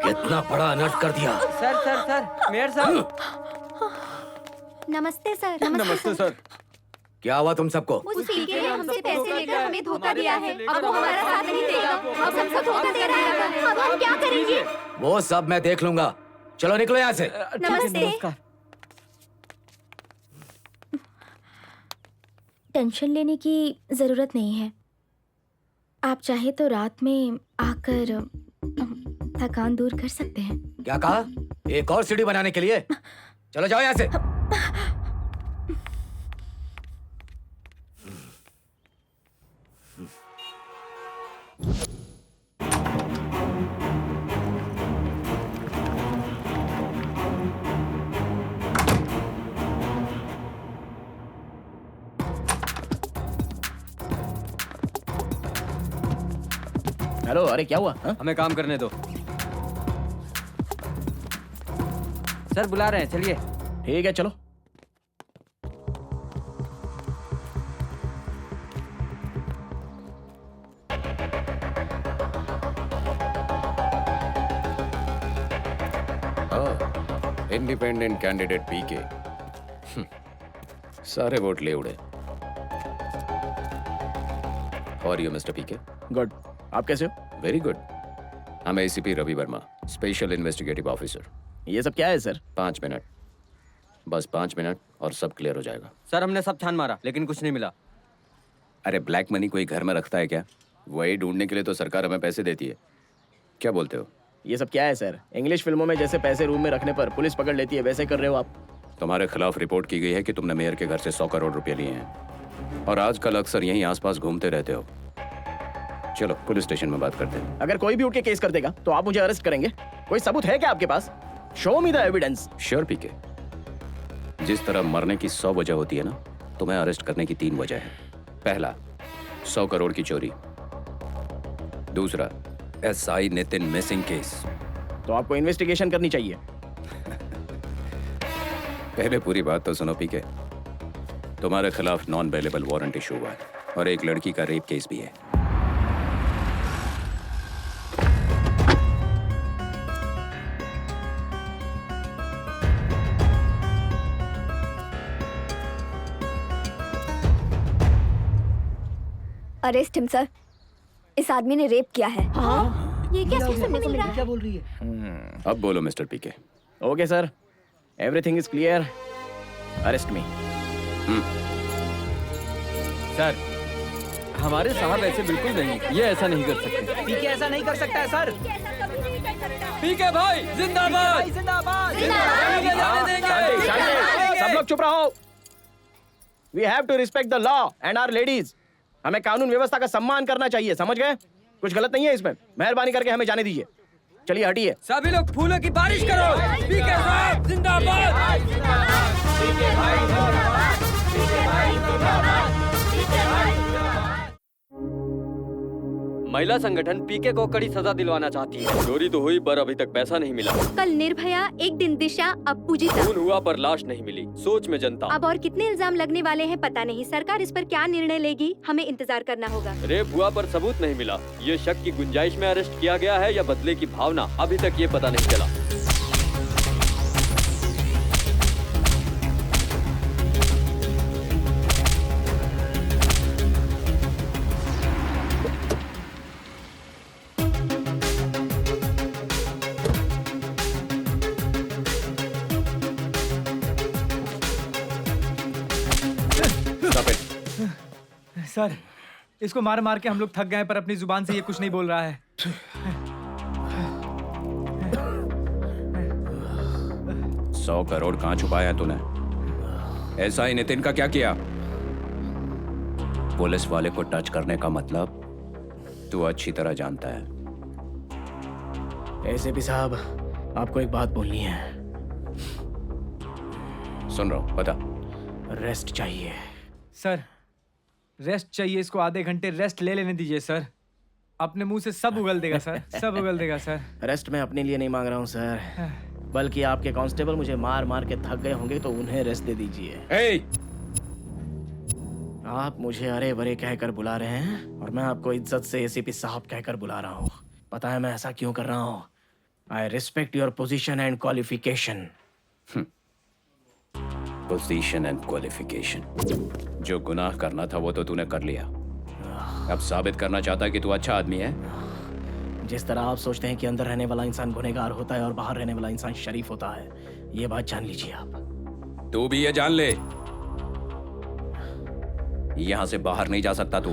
Speaker 8: कितना बड़ा अनर्थ कर दिया।
Speaker 2: सर मेयर साहब।
Speaker 10: नमस्ते सर।
Speaker 9: नमस्ते सर।
Speaker 8: क्या हुआ तुम सबको?
Speaker 10: उस पीके ने हमसे पैसे लेकर हमें धोखा दिया है। अब वो हमारा साथ नहीं देगा। अब सबको धोखा दे रहा है। अब हम क्या करेंगे?
Speaker 8: वो सब मैं देख लूंगा। चलो निकलो यहाँ से।
Speaker 10: नमस्ते।
Speaker 5: टेंशन लेने की जरूरत नहीं है। आप चाहे तो रात में आकर थकान दूर कर सकते हैं।
Speaker 8: क्या कहा? एक और सीडी बनाने के लिए? चलो जाओ यहाँ से।
Speaker 1: हेलो, अरे क्या हुआ? हाँ?
Speaker 2: हमें काम करने दो। सर बुला रहे हैं, चलिए।
Speaker 1: ठीक है, चलो।
Speaker 7: इंडिपेंडेंट कैंडिडेट पीके। सारे वोट ले उड़े। और यू मिस्टर पीके?
Speaker 1: गुड। आप कैसे हो?
Speaker 7: Very good. I'm ACP Ravi Verma, special investigative officer.
Speaker 1: ये सब क्या है सर?
Speaker 7: 5 मिनट, बस 5 मिनट और सब क्लियर हो जाएगा।
Speaker 2: सर हमने सब छान मारा लेकिन कुछ नहीं मिला।
Speaker 7: अरे ब्लैक मनी कोई घर में रखता है क्या? वही ढूंढने के लिए तो सरकार हमें पैसे देती है। क्या बोलते हो?
Speaker 1: ये सब क्या है सर? इंग्लिश फिल्मों में जैसे पैसे रूम में रखने पर पुलिस पकड़ लेती है, वैसे कर रहे हो आप?
Speaker 7: तुम्हारे खिलाफ रिपोर्ट की गई है कि तुमने मेयर के घर से 100 करोड़ रुपए लिए हैं और आजकल अक्सर यहीं आसपास घूमते रहते हो। चलो पुलिस स्टेशन में बात करते हैं।
Speaker 1: अगर कोई भी उठ के केस कर देगा तो आप मुझे अरेस्ट करेंगे? कोई सबूत है क्या आपके पास? Show me the evidence.
Speaker 7: Sure PK. जिस तरह मरने की 100 वजह होती है ना, तुम्हें अरेस्ट करने की 3 वजह है। पहला, 100 करोड़ की चोरी। दूसरा, SI नितिन मिसिंग केस।
Speaker 1: तो आपको इन्वेस्टिगेशन करनी चाहिए।
Speaker 7: पहले पूरी बात तो सुनो पीके। तुम्हारे खिलाफ नॉन बेलेबल वारंट इशू हुआ है और एक लड़की का रेप केस भी है।
Speaker 3: Arrest him sir. इस आदमी ने रेप किया है।
Speaker 10: ये क्या सुनने मिल रहा है?
Speaker 11: क्या बोल रही है?
Speaker 7: अब बोलो mister PK.
Speaker 1: Okay sir, everything is clear. Arrest me.
Speaker 2: Sir हमारे साहब ऐसे बिल्कुल नहीं, ये ऐसा नहीं कर सकते।
Speaker 11: पीके ऐसा नहीं कर सकता है सर।
Speaker 2: पीके भाई जिंदाबाद।
Speaker 1: शांति, शांति। सब लोग चुप रहो। We have to respect the law and our ladies. हमें कानून व्यवस्था का सम्मान करना चाहिए, समझ गए? कुछ गलत नहीं है इसमें। मेहरबानी करके हमें जाने दीजिए। चलिए हटिए।
Speaker 2: सभी लोग फूलों की बारिश करो। पीके साहब जिंदाबाद। महिला संगठन पीके को कड़ी सजा दिलवाना चाहती है। चोरी तो हुई पर अभी तक पैसा नहीं मिला।
Speaker 10: कल निर्भया, एक दिन दिशा, अब पूजिता।
Speaker 2: खून हुआ पर लाश नहीं मिली। सोच में जनता।
Speaker 10: अब और कितने इल्जाम लगने वाले हैं पता नहीं। सरकार इस पर क्या निर्णय लेगी, हमें इंतजार करना होगा।
Speaker 2: रेप हुआ पर सबूत नहीं मिला। ये शक की गुंजाइश में अरेस्ट किया गया है या बदले की भावना, अभी तक ये पता नहीं चला।
Speaker 9: सर, इसको मार मार के हम लोग थक गए, पर अपनी जुबान से ये कुछ नहीं बोल रहा है।
Speaker 7: 100 करोड़ कहाँ छुपाया तूने? SI नितिन का क्या किया? पुलिस वाले को टच करने का मतलब तू अच्छी तरह जानता है।
Speaker 1: एसीपी साहब, आपको एक बात बोलनी है।
Speaker 7: सुन रहा हूँ, बता।
Speaker 1: रेस्ट चाहिए
Speaker 9: सर, रेस्ट चाहिए। इसको आधे घंटे रेस्ट ले लेने दीजिए सर। अपने मुंह से सब उगल देगा सर, सब उगल देगा सर।
Speaker 1: रेस्ट मैं अपने लिए नहीं मांग रहा हूँ सर, बल्कि आपके कांस्टेबल मुझे मार मार के थक गए होंगे तो उन्हें रेस्ट दे दीजिए।
Speaker 7: ए,
Speaker 1: आप मुझे अरे बरे कहकर बुला रहे हैं और मैं आपको इज्जत से एसीपी साहब कहकर बुला रहा हूँ। पता है मैं ऐसा क्यों कर रहा हूँ? I respect your position and qualification.
Speaker 7: Position and qualification. जो गुनाह करना था वो तो तूने कर लिया। अब साबित करना चाहता है कि तू अच्छा आदमी है।
Speaker 1: जिस तरह आप सोचते हैं कि अंदर रहने वाला इंसान गुनहगार होता है और बाहर रहने वाला इंसान शरीफ होता है, ये बात जान लीजिए आप।
Speaker 7: तू भी ये जान ले, यहां से बाहर नहीं जा सकता तू।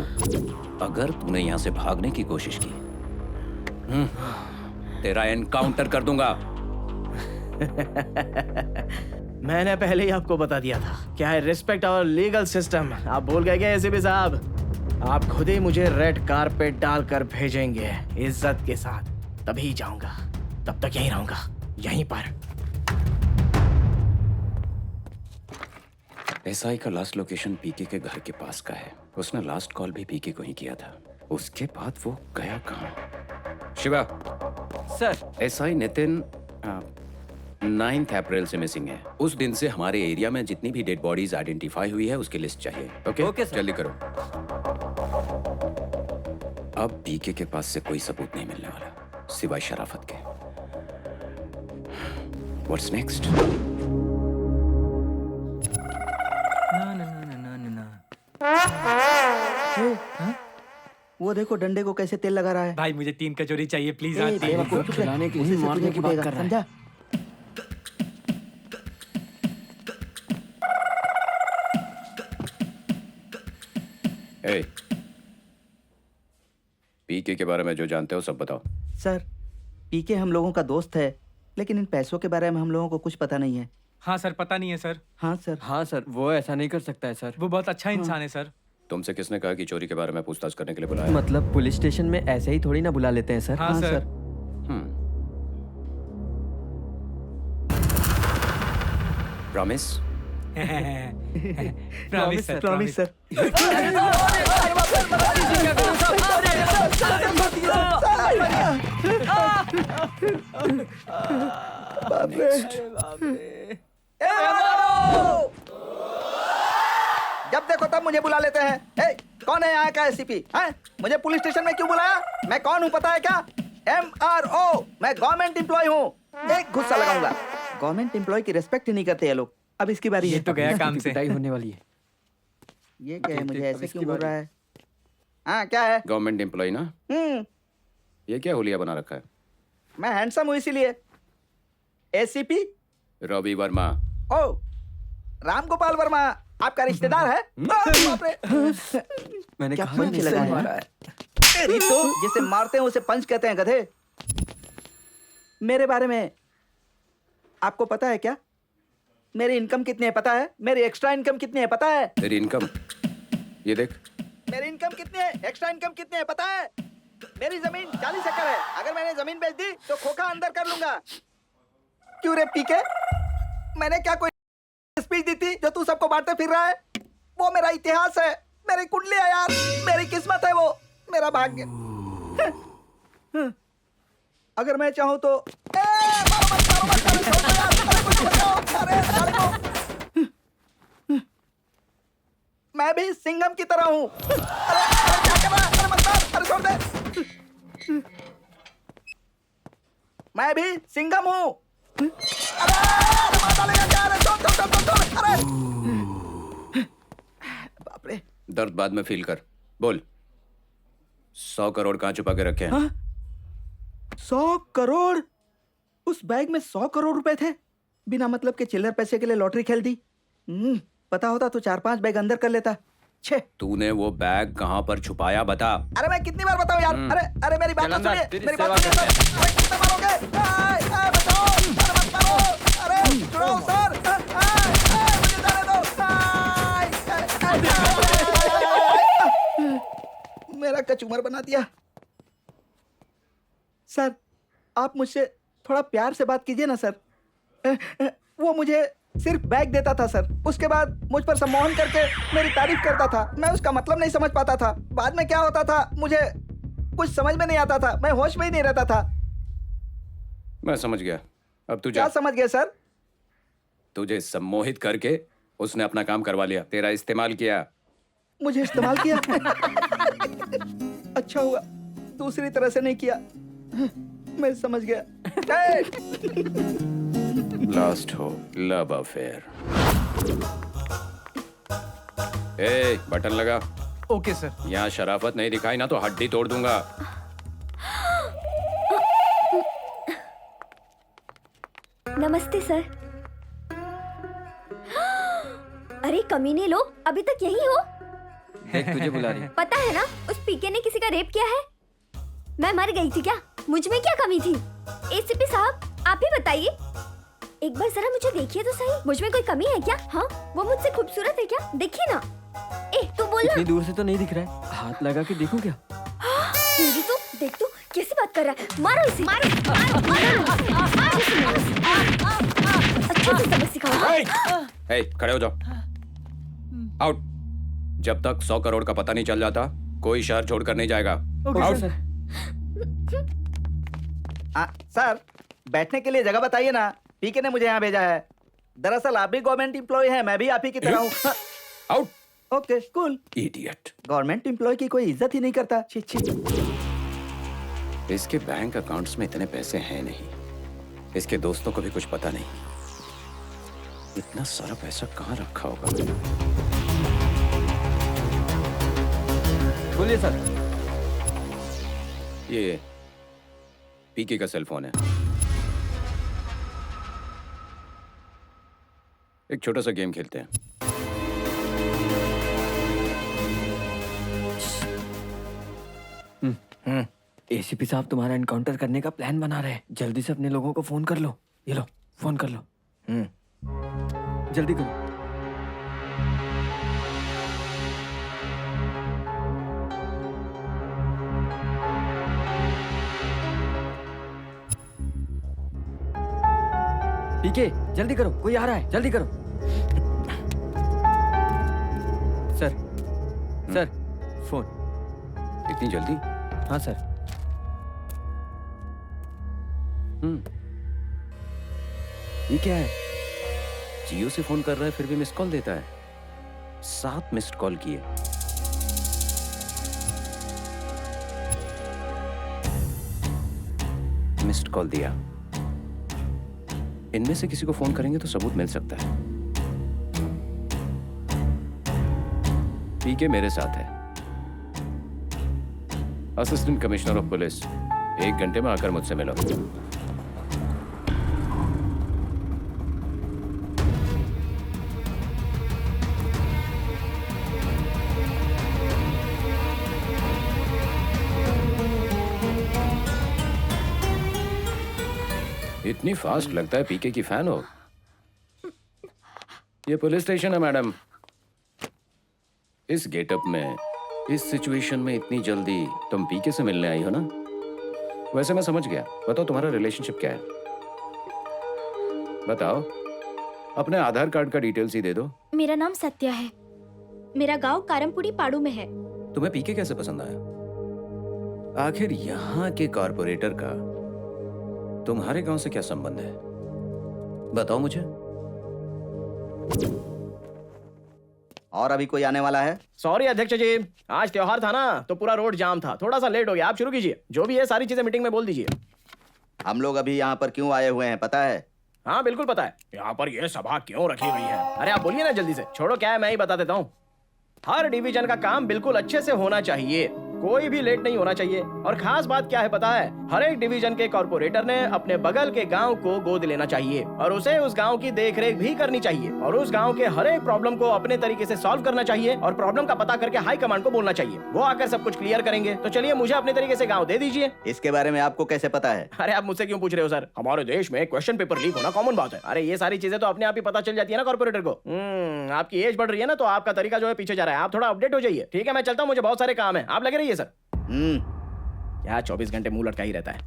Speaker 7: अगर तूने यहां से भागने की कोशिश की, तेरा एनकाउंटर कर दूंगा।
Speaker 1: मैंने पहले ही आपको बता दिया था क्या है रिस्पेक्ट और लीगल सिस्टम। आप भूल गए क्या एसीपी साहब? आप खुद ही मुझे रेड कारपेट डालकर भेजेंगे इज्जत के साथ, तभी जाऊंगा। तब तक यहीं रहूंगा, यहीं पर।
Speaker 7: एसआई का लास्ट लोकेशन पीके के घर के पास का है। उसने लास्ट कॉल भी पीके को ही किया था। उसके बाद वो गया कहाँ? शिवा
Speaker 2: सर,
Speaker 7: एसआई नितिन 9 अप्रैल से मिसिंग है। उस दिन से हमारे एरिया में जितनी भी डेड बॉडीज आइडेंटिफाई हुई है उसकी लिस्ट चाहिए। Okay
Speaker 2: sir.
Speaker 7: जल्दी करो। अब पीके के पास से कोई सबूत नहीं मिलने वाला सिवाय शराफत के। What's next?
Speaker 11: वो देखो डंडे को कैसे तेल लगा रहा है।
Speaker 9: भाई मुझे 3 कचौरी चाहिए प्लीज।
Speaker 11: ए, बेवकूफ, खिलाने की नहीं मारने की बात कर रहा है। समझा?
Speaker 7: ए, पीके के बारे में जो जानते हो सब बताओ।
Speaker 11: सर, पीके हम लोगों का दोस्त है, लेकिन इन पैसों के बारे में हम लोगों को कुछ पता नहीं है।
Speaker 9: हाँ सर, पता नहीं है सर।
Speaker 11: हाँ सर।
Speaker 2: हाँ सर, वो ऐसा नहीं कर सकता है सर।
Speaker 9: वो बहुत अच्छा इंसान है सर।
Speaker 7: तुमसे किसने कहा कि चोरी के बारे में पूछताछ करने के लिए बुलाया?
Speaker 2: मतलब पुलिस स्टेशन में ऐसे ही थोड़ी ना बुला लेते हैं सर।
Speaker 9: हाँ sir.
Speaker 7: Promise?
Speaker 9: Promise sir,
Speaker 11: promise sir. जब देखो तब मुझे बुला लेते हैं। ए, कौन है यहाँ का एसीपी? हैं? मुझे पुलिस स्टेशन में क्यों बुलाया? मैं कौन हूँ पता है क्या? MRO, मैं गवर्नमेंट एम्प्लॉय हूँ। एक गुस्सा लगाऊंगा। गवर्नमेंट एम्प्लॉय की रिस्पेक्ट ही नहीं करते ये लोग। अब इसकी बारी है।
Speaker 9: तो गया काम से।
Speaker 2: पिटाई होने वाली है।
Speaker 11: ये क्या है? मुझे ऐसे क्यों बोल रहा है? हाँ, क्या है?
Speaker 7: गवर्नमेंट एम्प्लॉय ना? ये क्या हुलिया बना रखा है?
Speaker 11: मैं हैंडसम हूँ इसीलिए। एसीपी
Speaker 7: रवि वर्मा।
Speaker 11: ओ, राम गोपाल वर्मा आपका रिश्तेदार है? बाप रे।
Speaker 2: मैंने
Speaker 11: क्या
Speaker 2: कहा
Speaker 11: पंच
Speaker 2: नहीं
Speaker 11: लगा
Speaker 2: सर,
Speaker 11: है?
Speaker 2: मारा है।
Speaker 11: तेरी तो जिसे मारते हैं उसे पंच कहते हैं गधे। मेरे बारे में आपको पता है क्या? मेरी इनकम कितनी है पता है? मेरी एक्स्ट्रा इनकम कितनी है पता है?
Speaker 7: तेरी इनकम ये देख।
Speaker 11: मेरी इनकम कितनी है, एक्स्ट्रा इनकम कितनी है पता है? मेरी जमीन 40 एकड़ है। अगर मैंने जमीन बेच दी तो खोखा अंदर कर लूंगा। क्यों रे पीके? मैंने क्या कोई स्पीच दी थी जो तू सबको बांटते फिर रहा है? वो मेरा इतिहास है, मेरी कुंडली है यार, मेरी किस्मत है, वो मेरा भाग्य। अगर मैं चाहूं तो मैं भी सिंघम की तरह हूं। अरे क्या कर रहा है? अरे मत मार, अरे छोड़ दे। मैं भी सिंघम हूं। अरे मार डालेगा क्या? अरे छोड़। अरे बाप रे।
Speaker 7: दर्द बाद में फील कर। बोल, 100 करोड़ कहाँ छुपा के रखे हैं?
Speaker 11: हाँ? 100 करोड़? उस बैग में 100 करोड़ रुपए थे। बिना मतलब के चिल्लर पैसे के लिए लॉटरी खेल दी। पता होता तो 4-5 बैग अंदर कर लेता। छे।
Speaker 7: तूने वो बैग कहाँ पर छुपाया बता।
Speaker 11: अरे मैं कितनी बार बताऊं यार? अरे मेरी बात तो सुनिए। मेरी बात सुनिए सर। अरे कितने मारोगे? आए, बचाओ। अरे मत मारो। अरे छुड़ाओ सर। मुझे जाने दो। मेरा कचूमर बना दिया। सर, आप मुझसे थोड़ा प्यार से बात कीजिए ना सर। वो मुझे सिर्फ बैग देता था सर। उसके बाद मुझ पर सम्मोहन करके मेरी तारीफ करता था। मैं उसका मतलब नहीं समझ पाता था। बाद में क्या होता था मुझे कुछ समझ में नहीं आता था, मैं होश में ही नहीं रहता था।
Speaker 7: मैं समझ गया, अब तू
Speaker 11: क्या
Speaker 7: जा।
Speaker 11: समझ गए सर?
Speaker 7: तुझे सम्मोहित करके उसने अपना काम करवा लिया, तेरा इस्तेमाल किया।
Speaker 11: मुझे इस्तेमाल किया? अच्छा हुआ दूसरी तरह से नहीं किया। मैं समझ गया।
Speaker 7: लास्ट हो लव अफेयर। ए, बटन लगा।
Speaker 9: Okay sir.
Speaker 7: यहाँ शराफत नहीं दिखाई ना तो हड्डी तोड़ दूंगा।
Speaker 3: नमस्ते सर। अरे कमीने लोग, अभी तक यही हो?
Speaker 2: देख तुझे बुला रही।
Speaker 3: पता है ना उस पीके ने किसी का रेप किया है। मैं मर गई थी क्या? मुझ में क्या कमी थी? एसीपी साहब आप ही बताइए, एक बार जरा मुझे देखिए तो सही, मुझ में कोई कमी है क्या? हाँ, वो मुझसे खूबसूरत है क्या? देखिए ना। तू बोल ना।
Speaker 2: इतनी दूर से तो नहीं दिख रहा है, हाथ लगा के देखूं क्या?
Speaker 3: तेरी तो देख तू कैसे बात कर रहा है। मारो इसे, मारो, अच्छे से सबक सिखाओ।
Speaker 7: ए, खड़े हो जाओ। आउट। जब तक 100 करोड़ का पता नहीं चल जाता कोई शहर छोड़कर नहीं जाएगा। आउट।
Speaker 11: सर बैठने के लिए जगह बताइए ना, पीके ने मुझे यहाँ भेजा है। दरअसल आप भी गवर्नमेंट एम्प्लॉय हैं, मैं भी आप ही की तरह हूँ।
Speaker 7: Out.
Speaker 11: Okay cool.
Speaker 7: Idiot.
Speaker 11: Government employ की कोई इज्जत ही नहीं करता। छी छी।
Speaker 7: इसके बैंक अकाउंट्स में इतने पैसे हैं नहीं, इसके दोस्तों को भी कुछ पता नहीं। इतना सारा पैसा कहाँ रखा होगा?
Speaker 2: बोलिए सर।
Speaker 7: ये पीके का सेल फोन है। एक छोटा सा गेम खेलते हैं।
Speaker 2: एसीपी साहब तुम्हारा एनकाउंटर करने का प्लान बना रहे हैं, जल्दी से अपने लोगों को फोन कर लो। ये लो फोन कर लो। जल्दी करो। पीके जल्दी करो, कोई आ रहा है, जल्दी करो। Sir sir phone.
Speaker 7: इतनी जल्दी?
Speaker 2: हाँ सर।
Speaker 7: ये क्या है? जियो से फोन कर रहा है फिर भी मिस कॉल देता है। 7 मिस्ड कॉल किए। मिस्ड कॉल दिया। इनमें से किसी को फोन करेंगे तो सबूत मिल सकता है। पीके मेरे साथ है, असिस्टेंट कमिश्नर ऑफ पुलिस। 1 घंटे में आकर मुझसे मिलो। इतनी फास्ट लगता है पीके की फैन हो। ये पुलिस स्टेशन है मैडम। इस गेटअप में, इस सिचुएशन में इतनी जल्दी तुम पीके से मिलने आई हो ना? वैसे मैं समझ गया। बताओ तुम्हारा रिलेशनशिप क्या है? बताओ। अपने आधार कार्ड का डिटेल्स ही दे दो।
Speaker 5: मेरा नाम सत्या है, मेरा गांव कारमपुरी पाड़ू में है।
Speaker 7: तुम्हें पीके कैसे पसंद आया? आखिर यहाँ के कॉर्पोरेटर का तुम्हारे गांव से क्या संबंध है? बताओ मुझे।
Speaker 6: और अभी कोई आने वाला है?
Speaker 1: सॉरी अध्यक्ष जी, आज त्योहार था ना तो पूरा रोड जाम था, थोड़ा सा लेट हो गया। आप शुरू कीजिए, जो भी है सारी चीजें मीटिंग में बोल दीजिए।
Speaker 6: हम लोग अभी यहाँ पर क्यों आए हुए हैं पता है?
Speaker 1: हाँ बिल्कुल पता है, यहाँ पर यह सभा क्यों रखी गई है। अरे आप बोलिए ना जल्दी से। छोड़ो क्या है, मैं ही बता देता हूँ। हर डिवीजन का काम बिल्कुल अच्छे से होना चाहिए, कोई भी लेट नहीं होना चाहिए। और खास बात क्या है पता है? हर एक डिवीजन के कॉर्पोरेटर ने अपने बगल के गांव को गोद लेना चाहिए और उसे उस गांव की देखरेख भी करनी चाहिए और उस गांव के हर एक प्रॉब्लम को अपने तरीके से सॉल्व करना चाहिए और प्रॉब्लम का पता करके हाई कमांड को बोलना चाहिए, वो आकर सब कुछ क्लियर करेंगे। तो चलिए मुझे अपने तरीके से गाँव दे दीजिए।
Speaker 6: इसके बारे में आपको कैसे पता है?
Speaker 1: अरे आप मुझसे क्यों पूछ रहे हो सर? हमारे देश में क्वेश्चन पेपर लीक होना कॉमन बात है। अरे ये सारी चीजें तो अपने आप ही पता चल जाती है ना कॉर्पोरेटर को। आपकी एज बढ़ रही है ना तो आपका तरीका जो है पीछे जा रहा है। आप थोड़ा अपडेट हो जाइए। ठीक है मैं चलता हूँ, मुझे बहुत सारे काम है, आप लगे रहिए सर। क्या 24 घंटे मुंह लटका ही रहता है।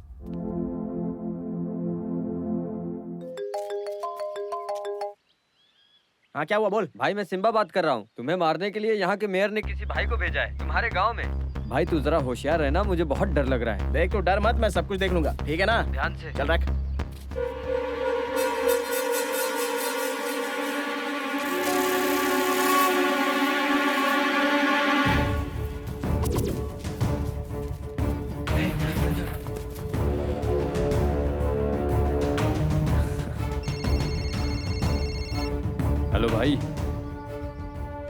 Speaker 1: हाँ क्या हुआ बोल।
Speaker 2: भाई मैं सिम्बा बात कर रहा हूँ। तुम्हें मारने के लिए यहाँ के मेयर ने किसी भाई को भेजा है तुम्हारे गांव में। भाई तू जरा होशियार रहना, मुझे बहुत डर लग रहा है।
Speaker 1: देख, तू डर मत, मैं सब कुछ देख लूंगा, ठीक है ना?
Speaker 2: ध्यान से
Speaker 1: चल रख।
Speaker 2: हेलो भाई,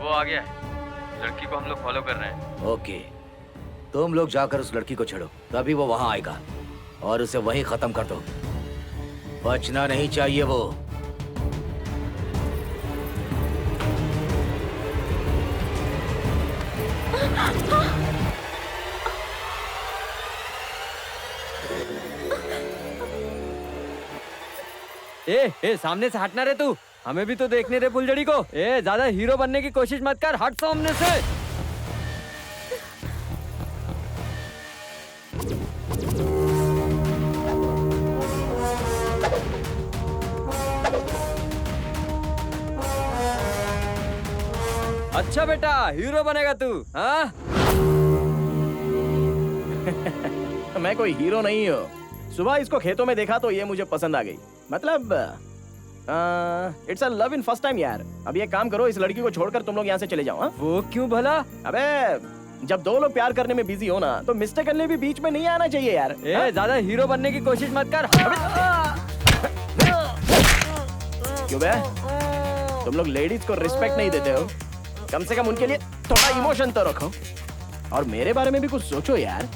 Speaker 2: वो आ गया है। लड़की को हम लोग फॉलो कर रहे हैं।
Speaker 8: ओके, तुम लोग जाकर उस लड़की को छेड़ो, तभी वो वहां आएगा और उसे वहीं खत्म कर दो। बचना नहीं चाहिए वो।
Speaker 2: ए सामने से हटना रे तू, हमें भी तो देखने रे फुलझड़ी को। ए ज्यादा हीरो बनने की कोशिश मत कर, हट सामने से। अच्छा बेटा, हीरो बनेगा तू, हाँ?
Speaker 1: मैं कोई हीरो नहीं हूँ। सुबह इसको खेतों में देखा तो ये मुझे पसंद आ गई। मतलब it's a love in first time यार। अब ये काम करो, इस लड़की को छोड़कर तुम लोग यहाँ से चले जाओ। हाँ?
Speaker 2: वो क्यों भला?
Speaker 1: अबे जब दो लोग प्यार करने में बिजी हो ना, तो मिस्टेक करने भी बीच में नहीं आना चाहिए यार।
Speaker 2: ए ज्यादा हीरो बनने की कोशिश मत कर।
Speaker 1: क्यों बे? तुम लोग लेडीज को रिस्पेक्ट नहीं देते हो? कम से कम उनके लिए थोड़ा इमोशन तो रखो, और मेरे बारे में भी कुछ सोचो यार।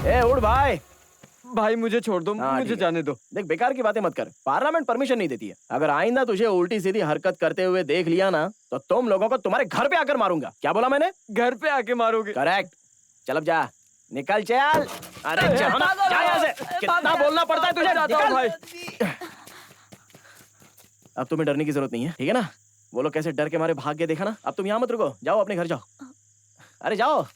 Speaker 1: ए उड़ भाई।
Speaker 2: भाई मुझे छोड़ दो, मुझे जाने दो।
Speaker 1: देख, बेकार की बातें मत कर, पार्लियामेंट परमिशन नहीं देती है। अगर आइंदा तुझे उल्टी सीधी हरकत करते हुए देख लिया ना, तो तुम लोगों को तुम्हारे घर पे आकर मारूंगा। क्या बोला मैंने?
Speaker 2: घर पे आके मारोगे?
Speaker 1: करेक्ट। चल अब जा, निकल चल। अरे जा ना, जा यहाँ से। कितना बोलना पड़ता है तुझे? निकल भाई। अब तुम्हें डरने की जरूरत नहीं है, ठीक है ना? वो लोग कैसे डर के मारे भाग के देखा ना। अब तुम यहाँ मत रुको, जाओ अपने घर जाओ। अरे जाओ।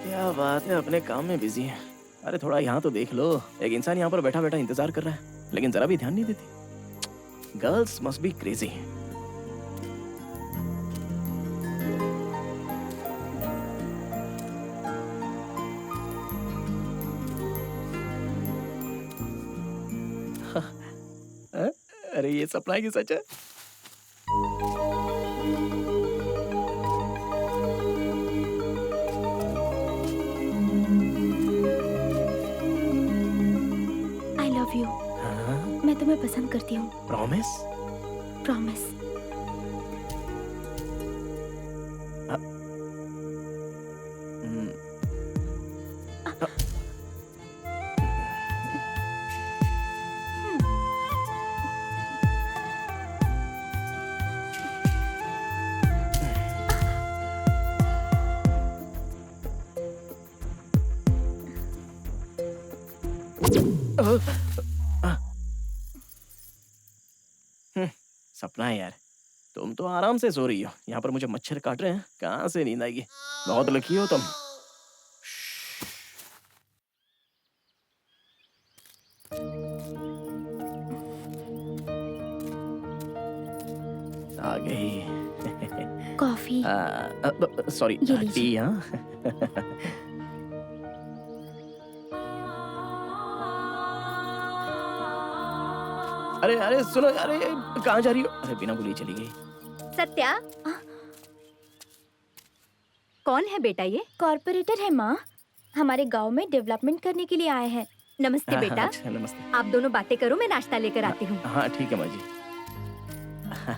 Speaker 1: क्या बात है, अपने काम में बिजी है। अरे थोड़ा यहाँ तो देख लो, एक इंसान यहाँ पर बैठा बैठा इंतजार कर रहा है, लेकिन जरा भी ध्यान नहीं देती। Girls must be crazy. अरे ये सपना है कि सच है?
Speaker 5: मैं तुम्हें पसंद करती हूँ।
Speaker 1: प्रॉमिस?
Speaker 5: प्रॉमिस।
Speaker 1: सपना है यार। तुम तो आराम से सो रही हो, यहाँ पर मुझे मच्छर काट रहे हैं, कहाँ से नींद आएगी। बहुत लकी हो तुम। आ गई।
Speaker 5: कॉफी।
Speaker 1: सॉरी,
Speaker 5: ये लीजिए।
Speaker 1: टी। हाँ। अरे अरे सुनो, अरे कहाँ जा रही हो? अरे बिना बोली चली गई।
Speaker 10: सत्या, कौन है बेटा ये?
Speaker 5: कॉर्पोरेटर है माँ, हमारे गांव में डेवलपमेंट करने के लिए आए हैं।
Speaker 10: नमस्ते बेटा।
Speaker 1: अच्छा, नमस्ते।
Speaker 10: आप दोनों बातें करो, मैं नाश्ता लेकर आती हूँ।
Speaker 1: हाँ ठीक है माँ जी।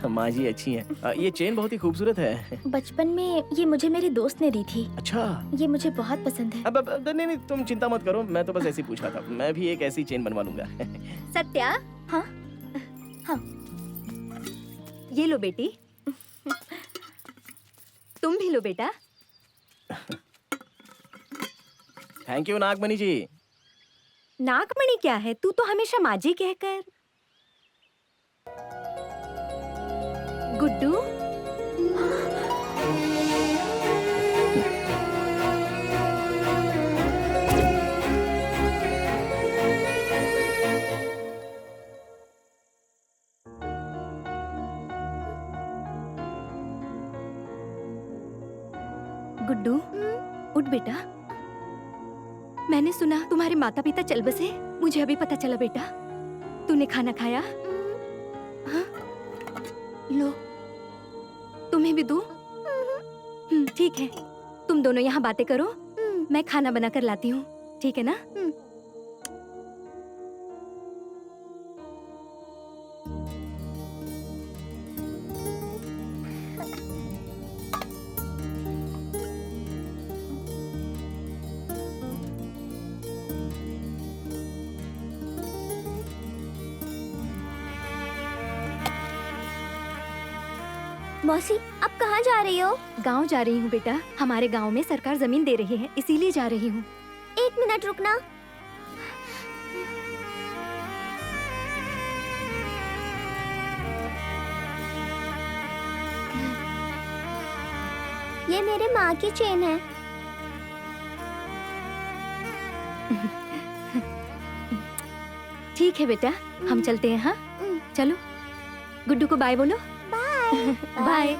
Speaker 1: माँ जी अच्छी है। ये चेन बहुत ही खूबसूरत है।
Speaker 5: बचपन में ये मुझे मेरे दोस्त ने दी थी।
Speaker 1: अच्छा।
Speaker 5: ये मुझे बहुत पसंद है।
Speaker 1: अब नहीं नहीं, तुम चिंता मत करो, मैं तो बस ऐसे ही पूछ रहा था। मैं भी एक ऐसी चेन बनवा लूंगा।
Speaker 10: सत्या।
Speaker 5: हाँ हाँ,
Speaker 10: ये लो बेटी। तुम भी लो बेटा।
Speaker 1: थैंक यू नागमणि जी।
Speaker 10: नागमणि क्या है? तू तो हमेशा माजी कहकर। गुड्डू, गुड्डू, उठ बेटा। मैंने सुना तुम्हारे माता पिता चल बसे। मुझे अभी पता चला बेटा। तूने खाना खाया? हाँ? लो, तुम्हें भी दूं? ठीक है, तुम दोनों यहाँ बातें करो, मैं खाना बना कर लाती हूँ, ठीक है ना?
Speaker 3: मौसी, आप कहाँ जा रही हो?
Speaker 10: गांव जा रही हूँ बेटा। हमारे गांव में सरकार जमीन दे रही है, इसीलिए जा रही हूँ।
Speaker 3: 1 मिनट रुकना। ये मेरे माँ की चेन है।
Speaker 10: ठीक है बेटा, हम चलते हैं। हाँ चलो, गुड्डू को बाय बोलो।
Speaker 3: बाय।
Speaker 10: बाय।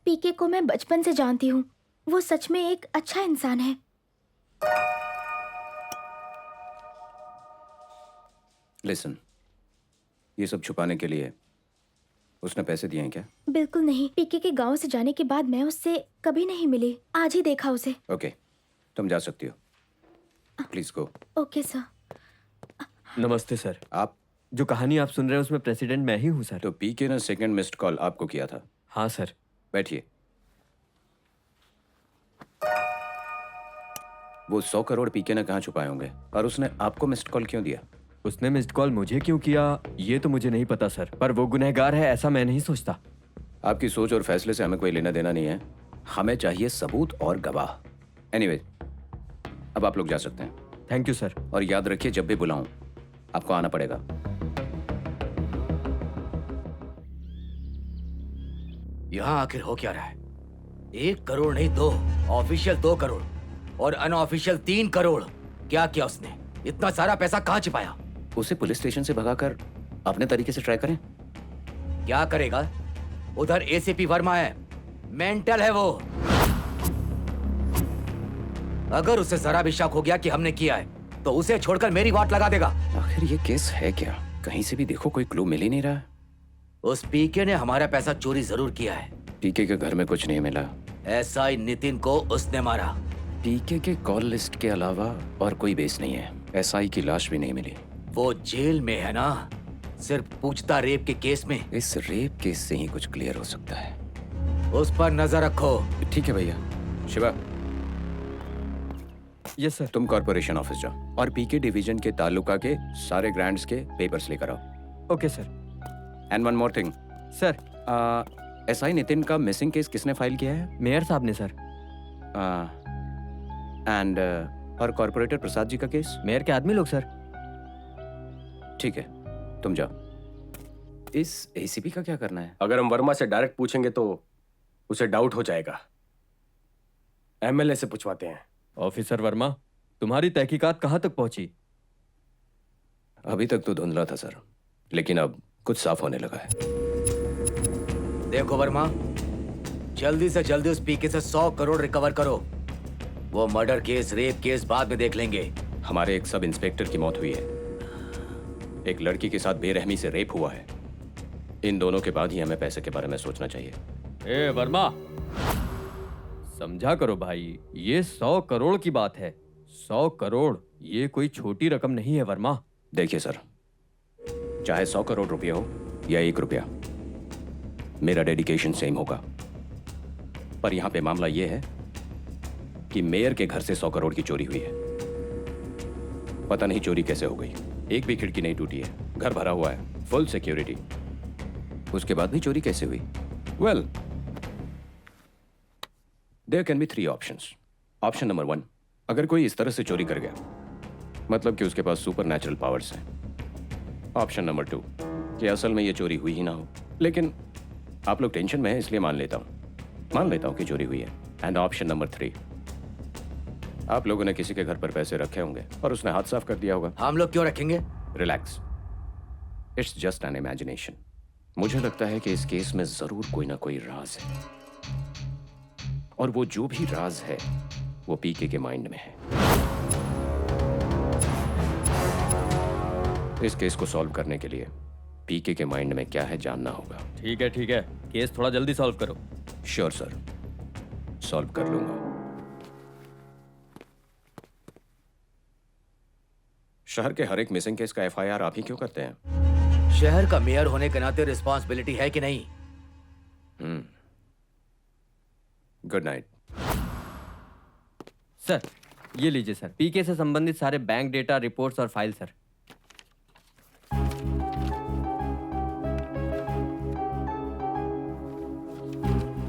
Speaker 5: पीके को मैं बचपन से जानती हूँ, वो सच में एक अच्छा इंसान है।
Speaker 7: लिसन, ये सब छुपाने के लिए उसने पैसे दिए हैं क्या?
Speaker 5: बिल्कुल नहीं। पीके के गांव से जाने के बाद मैं उससे कभी नहीं मिली, आज ही देखा उसे।
Speaker 7: ओके, तुम जा सकती हो। Please go.
Speaker 5: Okay sir.
Speaker 12: नमस्ते सर।
Speaker 7: आप
Speaker 12: जो कहानी आप सुन रहे हैं उसमें प्रेसिडेंट मैं ही हूँ सर।
Speaker 7: तो पीके ने सेकंड मिस्ड कॉल आपको किया था?
Speaker 12: हाँ सर।
Speaker 7: बैठिए। वो 100 करोड़ पीके ने कहाँ छुपाए होंगे और उसने आपको मिस्ड कॉल क्यों दिया?
Speaker 12: उसने मिस्ड कॉल मुझे क्यों किया ये तो मुझे नहीं पता सर, पर वो गुनहगार है ऐसा मैं नहीं सोचता।
Speaker 7: आपकी सोच और फैसले से हमें कोई लेना देना नहीं है, हमें चाहिए सबूत और गवाह। एनीवे, अब आप लोग जा सकते हैं।
Speaker 12: Thank you sir.
Speaker 7: और याद रखिए, जब भी बुलाऊं आपको आना पड़ेगा।
Speaker 8: यहाँ आखिर हो क्या रहा है? 1 करोड़ नहीं 2, ऑफिशियल 2 करोड़ और अनऑफिशियल 3 करोड़। क्या किया उसने? इतना सारा पैसा कहाँ छिपाया?
Speaker 7: उसे पुलिस स्टेशन से भगाकर अपने तरीके से ट्राई करें।
Speaker 8: क्या करेगा? उधर एसीपी वर्मा है, मेंटल है वो। अगर उसे जरा भी शक हो गया कि हमने किया है तो उसे छोड़कर मेरी वाट लगा देगा।
Speaker 7: आखिर ये केस है क्या? कहीं से भी देखो कोई क्लू मिल ही नहीं रहा।
Speaker 8: उस पीके ने हमारा पैसा चोरी जरूर किया है।
Speaker 7: पीके के घर में कुछ नहीं मिला।
Speaker 8: एसआई नितिन को उसने मारा।
Speaker 7: पीके के कॉल लिस्ट के अलावा और कोई बेस नहीं है। एसआई की लाश भी नहीं मिली।
Speaker 8: वो जेल में है ना, सिर्फ पूछता रेप के केस में।
Speaker 7: इस रेप केस से ही कुछ क्लियर हो सकता है।
Speaker 8: उस पर नजर रखो।
Speaker 7: ठीक है भैया। Shiva,
Speaker 12: yes sir.
Speaker 7: तुम कॉर्पोरेशन ऑफिस जाओ और पीके डिवीजन के ताल्लुका के सारे ग्रांट्स के पेपर्स लेकर आओ।
Speaker 12: Okay sir.
Speaker 7: And one more thing
Speaker 12: sir,
Speaker 7: SI Nitin का मिसिंग केस किसने फाइल किया है?
Speaker 12: मेयर साहब ने सर।
Speaker 7: एंड और कॉर्पोरेटर प्रसाद जी का केस?
Speaker 12: मेयर के आदमी लोग सर।
Speaker 7: ठीक है, तुम जाओ। इस एसीपी का क्या करना है?
Speaker 4: अगर हम वर्मा से डायरेक्ट पूछेंगे तो उसे डाउट हो जाएगा। एमएलए से पूछवाते हैं।
Speaker 12: ऑफिसर वर्मा, तुम्हारी तहकीकात कहाँ तक पहुंची?
Speaker 7: अभी तक तो धुंधला था सर, लेकिन अब कुछ साफ होने लगा है।
Speaker 8: देखो वर्मा, जल्दी से जल्दी उस पीके से 100 करोड़ रिकवर करो। वो मर्डर केस, रेप केस बाद में देख लेंगे।
Speaker 7: हमारे एक सब इंस्पेक्टर की मौत हुई है, एक लड़की के साथ बेरहमी से रेप हुआ है। इन दोनों के बाद ही हमें पैसे के बारे में सोचना चाहिए।
Speaker 12: ए वर्मा, समझा करो भाई, ये 100 करोड़ की बात है। 100 करोड़ ये कोई छोटी रकम नहीं है वर्मा।
Speaker 7: देखिए सर, चाहे 100 करोड़ रुपये हो या 1 रुपया, मेरा डेडिकेशन सेम होगा। पर यहां पे मामला यह है कि मेयर के घर से 100 करोड़ की चोरी हुई है। पता नहीं चोरी कैसे हो गई, एक भी खिड़की नहीं टूटी है, घर भरा हुआ है, फुल सिक्योरिटी। उसके बाद भी चोरी कैसे हुई? Well, there can be 3 options. Option number 1, अगर कोई इस तरह से चोरी कर गया, मतलब कि उसके पास सुपर नेचुरल पावर्स हैं। ऑप्शन नंबर 2, कि असल में ये चोरी हुई ही ना हो, लेकिन आप लोग टेंशन में हैं इसलिए मान लेता हूं कि चोरी हुई है। एंड ऑप्शन नंबर 3, आप लोगों ने किसी के घर पर पैसे रखे होंगे और उसने हाथ साफ कर दिया होगा।
Speaker 8: हम लोग क्यों रखेंगे?
Speaker 7: Relax, it's just an imagination. मुझे लगता है कि इस केस में जरूर कोई ना कोई राज है, और वो जो भी राज है वो पीके के माइंड में है। इस केस को सॉल्व करने के लिए पीके के माइंड में क्या है जानना होगा।
Speaker 12: ठीक है, केस थोड़ा जल्दी सॉल्व करो।
Speaker 7: श्योर सर, सॉल्व कर लूंगा। शहर के हर एक मिसिंग केस का एफआईआर आप ही क्यों करते हैं?
Speaker 8: शहर का मेयर होने के नाते रिस्पॉन्सिबिलिटी है कि नहीं?
Speaker 7: Good night.
Speaker 12: सर, ये लीजिए सर, पीके से संबंधित सारे बैंक डेटा, रिपोर्ट्स और फाइल सर।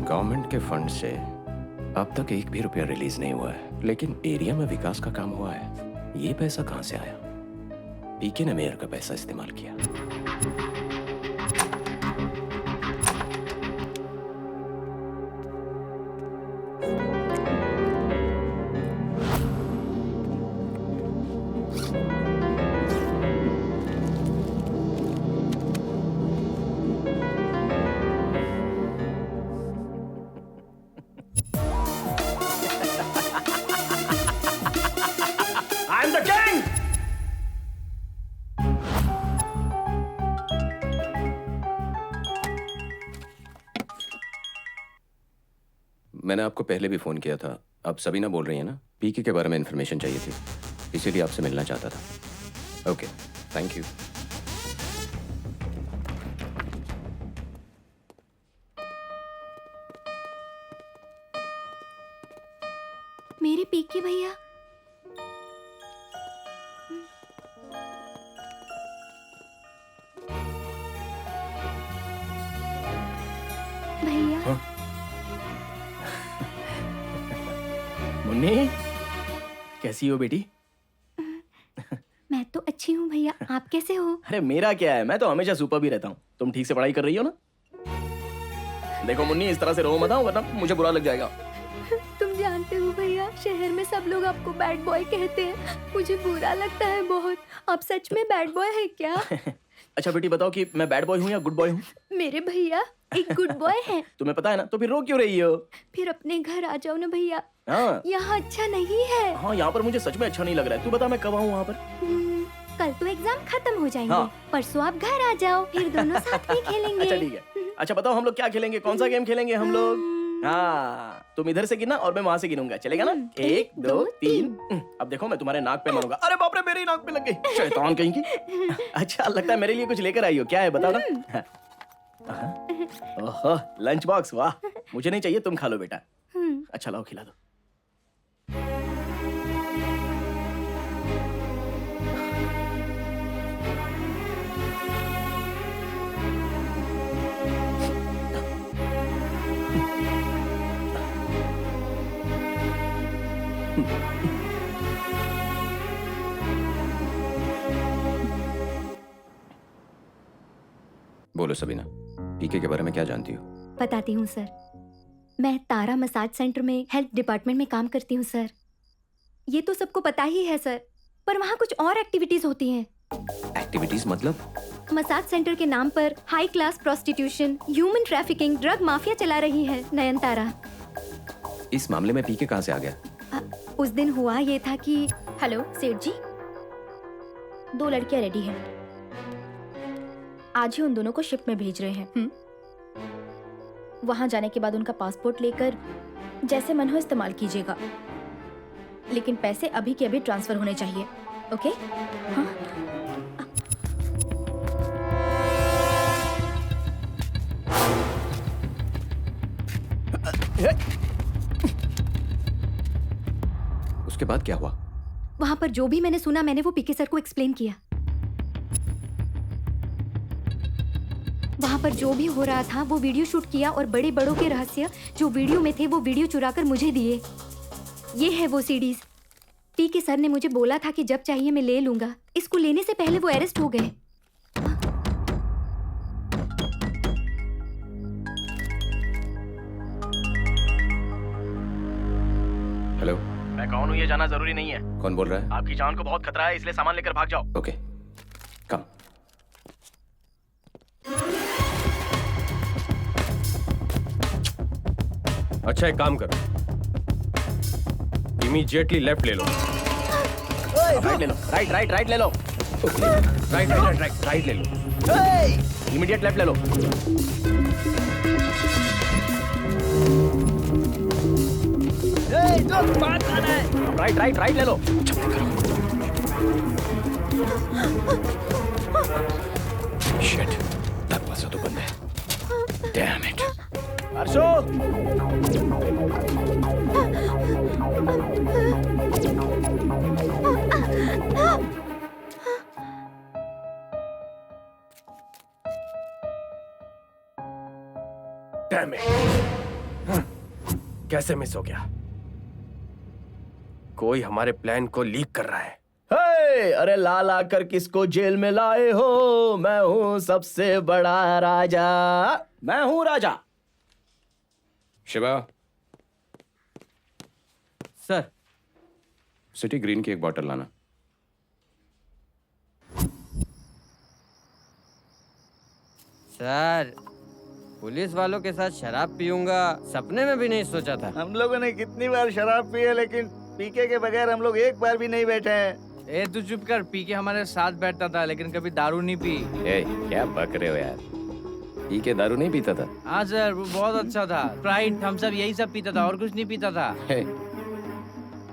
Speaker 7: गवर्नमेंट के फंड से अब तक 1 भी रुपया रिलीज नहीं हुआ है, लेकिन एरिया में विकास का काम हुआ है। ये पैसा कहां से आया? पीके ने मेयर का पैसा इस्तेमाल किया।
Speaker 1: I'm the king!
Speaker 7: मैंने आपको पहले भी फोन किया था। आप सबीना बोल रही हैं ना? पीके के बारे में इंफॉर्मेशन चाहिए थी, इसीलिए आपसे मिलना चाहता था। Okay, thank you.
Speaker 10: मेरे पीके भैया, भैया।
Speaker 1: मुन्नी, कैसी हो बेटी?
Speaker 10: मैं तो अच्छी हूँ भैया, आप कैसे हो?
Speaker 1: अरे मेरा क्या है, मैं तो हमेशा सुपर भी रहता हूँ। तुम ठीक से पढ़ाई कर रही हो ना? देखो मुन्नी, इस तरह से रो मत, वरना मुझे बुरा लग जाएगा।
Speaker 10: तुम जानते हो भैया, शहर में सब लोग आपको बैड बॉय कहते हैं। मुझे बुरा लगता है बहुत। आप सच में बैड बॉय है क्या?
Speaker 1: अच्छा बेटी बताओ कि मैं बैड बॉय हूँ या गुड बॉय हूँ?
Speaker 10: मेरे भैया एक गुड बॉय है।
Speaker 1: तुम्हें पता है ना, तो फिर रो क्यों रही हो?
Speaker 10: फिर अपने घर आ जाओ ना भैया।
Speaker 1: हाँ
Speaker 10: यहाँ अच्छा नहीं है।
Speaker 1: हाँ, यहाँ पर मुझे सच में अच्छा नहीं लग रहा है। तू बता मैं कब आऊँ वहाँ पर?
Speaker 10: कल तो एग्जाम खत्म हो जाएंगे।
Speaker 1: हाँ।
Speaker 10: परसों आप घर आ जाओ, फिर दोनों साथ में खेलेंगे।
Speaker 1: अच्छा ठीक है। अच्छा बताओ हम लोग क्या खेलेंगे, कौन सा गेम खेलेंगे हम लोग? हाँ, तुम इधर से गिनना और मैं वहां से गिनूंगा, चलेगा ना? 1 2 3। अब देखो मैं तुम्हारे नाक पे मारूंगा। अरे बाप रे, मेरी नाक पे लग गई, शैतान कहीं की। अच्छा लगता है मेरे लिए कुछ लेकर आई हो, क्या है बताओ ना। ओहो लंच बॉक्स, वाह। मुझे नहीं चाहिए, तुम खा लो बेटा। अच्छा लाओ खिला दो।
Speaker 7: बोलो सबीना, पीके के बारे में क्या जानती हो?
Speaker 10: बताती हूँ सर। मैं तारा मसाज सेंटर में हेल्थ डिपार्टमेंट में काम करती हूँ सर। ये तो सबको पता ही है सर, पर वहाँ कुछ और एक्टिविटीज होती हैं।
Speaker 7: एक्टिविटीज मतलब?
Speaker 10: मसाज सेंटर के नाम पर high class prostitution, human trafficking, drug mafia चला रही है नयनतारा।
Speaker 7: इस मामले में पीके कहाँ से आ गया?
Speaker 10: उस दिन हुआ ये था कि
Speaker 5: हेलो सेठ जी, 2 लड़कियां रेडी हैं, आज ही उन दोनों को शिप में भेज रहे हैं। वहां जाने के बाद उनका पासपोर्ट लेकर जैसे मन हो इस्तेमाल कीजिएगा, लेकिन पैसे अभी के अभी ट्रांसफर होने चाहिए। ओके? हाँ?
Speaker 7: उसके बाद क्या हुआ?
Speaker 10: वहां पर जो भी मैंने सुना, मैंने वो पीके सर को एक्सप्लेन किया। वहां पर जो भी हो रहा था वो वीडियो शूट किया और बड़े बड़ों के रहस्य जो वीडियो में थे वो वीडियो चुराकर मुझे दिए। ये है वो सीडीज। पीके सर ने मुझे बोला था कि जब चाहिए मैं ले लूंगा। इसको लेने से पहले वो अरेस्ट हो गए।
Speaker 7: हेलो,
Speaker 1: मैं कौन हूँ ये जाना जरूरी नहीं है।
Speaker 7: कौन बोल रहा है?
Speaker 1: आपकी जान को बहुत खतरा है, इसलिए सामान लेकर भाग जाओ।
Speaker 7: ओके, कम।
Speaker 4: अच्छा एक काम करो, इमीडिएटली लेफ्ट ले लो।
Speaker 1: राइट ले लो, राइट ले लो।
Speaker 4: राइट ले लो।
Speaker 1: इमीडिएट लेफ्ट ले लो। राइट ले लो।
Speaker 7: शिट, दरवाजा तो बंद है। Damn it.
Speaker 1: Harsho,
Speaker 4: damn it, कैसे मिस हो गया? कोई हमारे प्लान को लीक कर रहा है।
Speaker 1: हे, अरे लाल आकर किसको जेल में लाए हो? मैं हूँ सबसे बड़ा राजा, मैं हूँ राजा।
Speaker 7: शिवा,
Speaker 11: सर।
Speaker 7: सिटी ग्रीन की एक बॉटल लाना।
Speaker 11: सर, पुलिस वालों के साथ शराब पीऊंगा सपने में भी नहीं सोचा था।
Speaker 6: हम लोगों ने कितनी बार शराब पी है, लेकिन पीके के बगैर हम लोग एक बार भी नहीं बैठे हैं।
Speaker 9: ए तू चुप कर, पीके हमारे साथ बैठता था लेकिन कभी दारू नहीं पी।
Speaker 7: ए, क्या बक रहे हो यार? पीके दारू नहीं पीता था?
Speaker 9: हाँ सर, वो बहुत अच्छा था। स्प्राइट, हम सब यही सब पीता था और कुछ नहीं पीता था।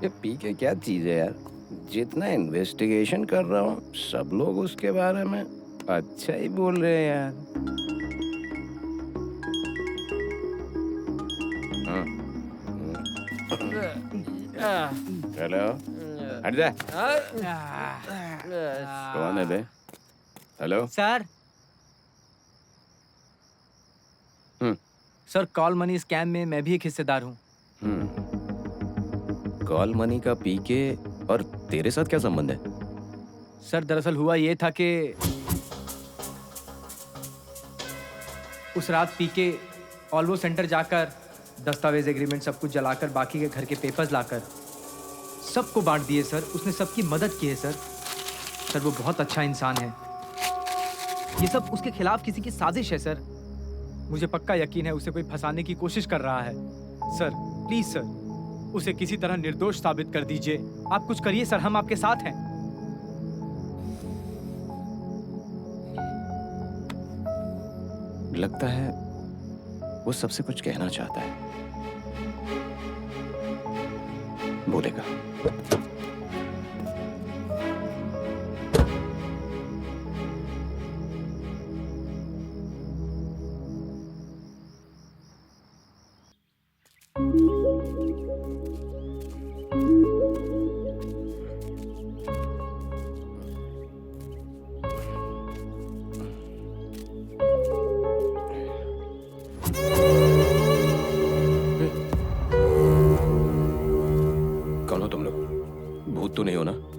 Speaker 7: ये पीके क्या चीज है यार? जितना इन्वेस्टिगेशन कर रहा हूँ सब लोग उसके बारे में अच्छा ही बोल रहे हैं यार। हेलो, हट जा। कौन है बे? Hello
Speaker 9: sir. Sir, call money scam में मैं भी एक हिस्सेदार हूँ।
Speaker 7: कॉल मनी का पीके और तेरे साथ क्या संबंध है?
Speaker 9: सर, दरअसल हुआ ये था कि उस रात पीके ऑल्वो सेंटर जाकर दस्तावेज, एग्रीमेंट सब कुछ जलाकर बाकी के घर के पेपर्स लाकर सबको बांट दिए सर। उसने सबकी मदद की है सर। सर, वो बहुत अच्छा इंसान है। ये सब उसके खिलाफ किसी की साजिश है सर। मुझे पक्का यकीन है उसे कोई फंसाने की कोशिश कर रहा है। सर प्लीज सर, उसे किसी तरह निर्दोष साबित कर दीजिए। आप कुछ करिए सर, हम आपके साथ हैं।
Speaker 7: लगता है वो सबसे कुछ कहना चाहता है। बोलेगा।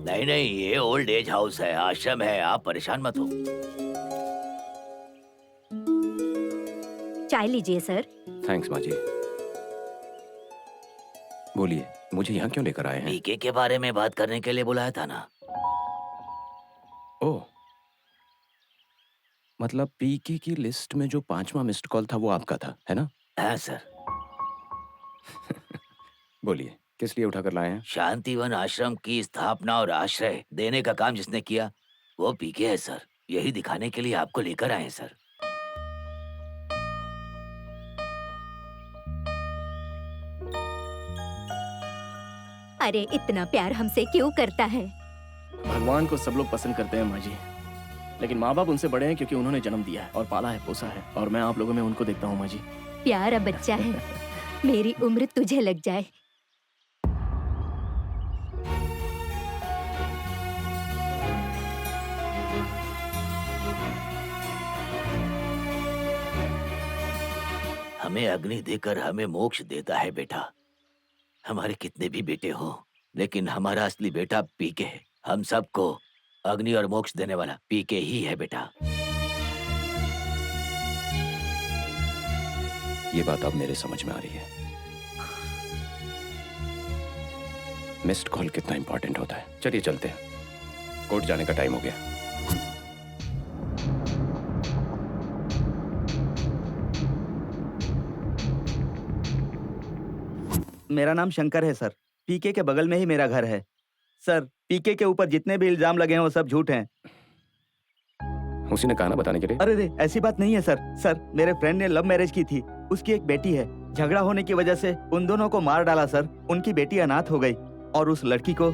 Speaker 13: नहीं नहीं, ये ओल्ड एज हाउस है, आश्रम है, आप परेशान मत हो।
Speaker 10: चाय लीजिए सर।
Speaker 7: थैंक्स माँ जी। बोलिए, मुझे यहाँ क्यों लेकर आए हैं?
Speaker 13: पीके के बारे में बात करने के लिए बुलाया था ना।
Speaker 7: ओह, मतलब पीके की लिस्ट में जो 5वां मिस्ड कॉल था वो आपका था, है ना?
Speaker 13: हाँ सर।
Speaker 7: बोलिए, किस लिए उठाकर लाए हैं?
Speaker 13: शांतिवन आश्रम की स्थापना और आश्रय देने का काम जिसने किया वो पीके है सर। यही दिखाने के लिए आपको लेकर आए हैं सर।
Speaker 10: अरे इतना प्यार हमसे क्यों करता है?
Speaker 1: भगवान को सब लोग पसंद करते हैं माँ जी, लेकिन माँ बाप उनसे बड़े हैं क्योंकि उन्होंने जन्म दिया है और पाला है, पोसा है, और मैं आप लोगों में उनको देखता हूँ माँ जी।
Speaker 10: प्यारा बच्चा है। मेरी उम्र तुझे लग जाए।
Speaker 13: हमें अग्नि देकर हमें मोक्ष देता है बेटा। हमारे कितने भी बेटे हो, लेकिन हमारा असली बेटा पीके है। हम सबको अग्नि और मोक्ष देने वाला पीके ही है बेटा।
Speaker 7: ये बात अब मेरे समझ में आ रही है। मिस्ड कॉल कितना इंपॉर्टेंट होता है। चलिए चलते हैं, कोर्ट जाने का टाइम हो गया।
Speaker 11: मेरा नाम शंकर है सर। पीके के बगल में ही मेरा घर है सर। पीके के ऊपर जितने भी इल्जाम लगे हैं वो सब झूठ हैं।
Speaker 7: उसी ने कहा ना बताने के लिए।
Speaker 11: अरे रे, ऐसी बात नहीं है सर। सर, मेरे फ्रेंड ने लव मैरिज की थी। उसकी एक बेटी है। झगड़ा होने की वजह से उन दोनों को मार डाला सर। उनकी बेटी अनाथ हो गई और उस लड़की को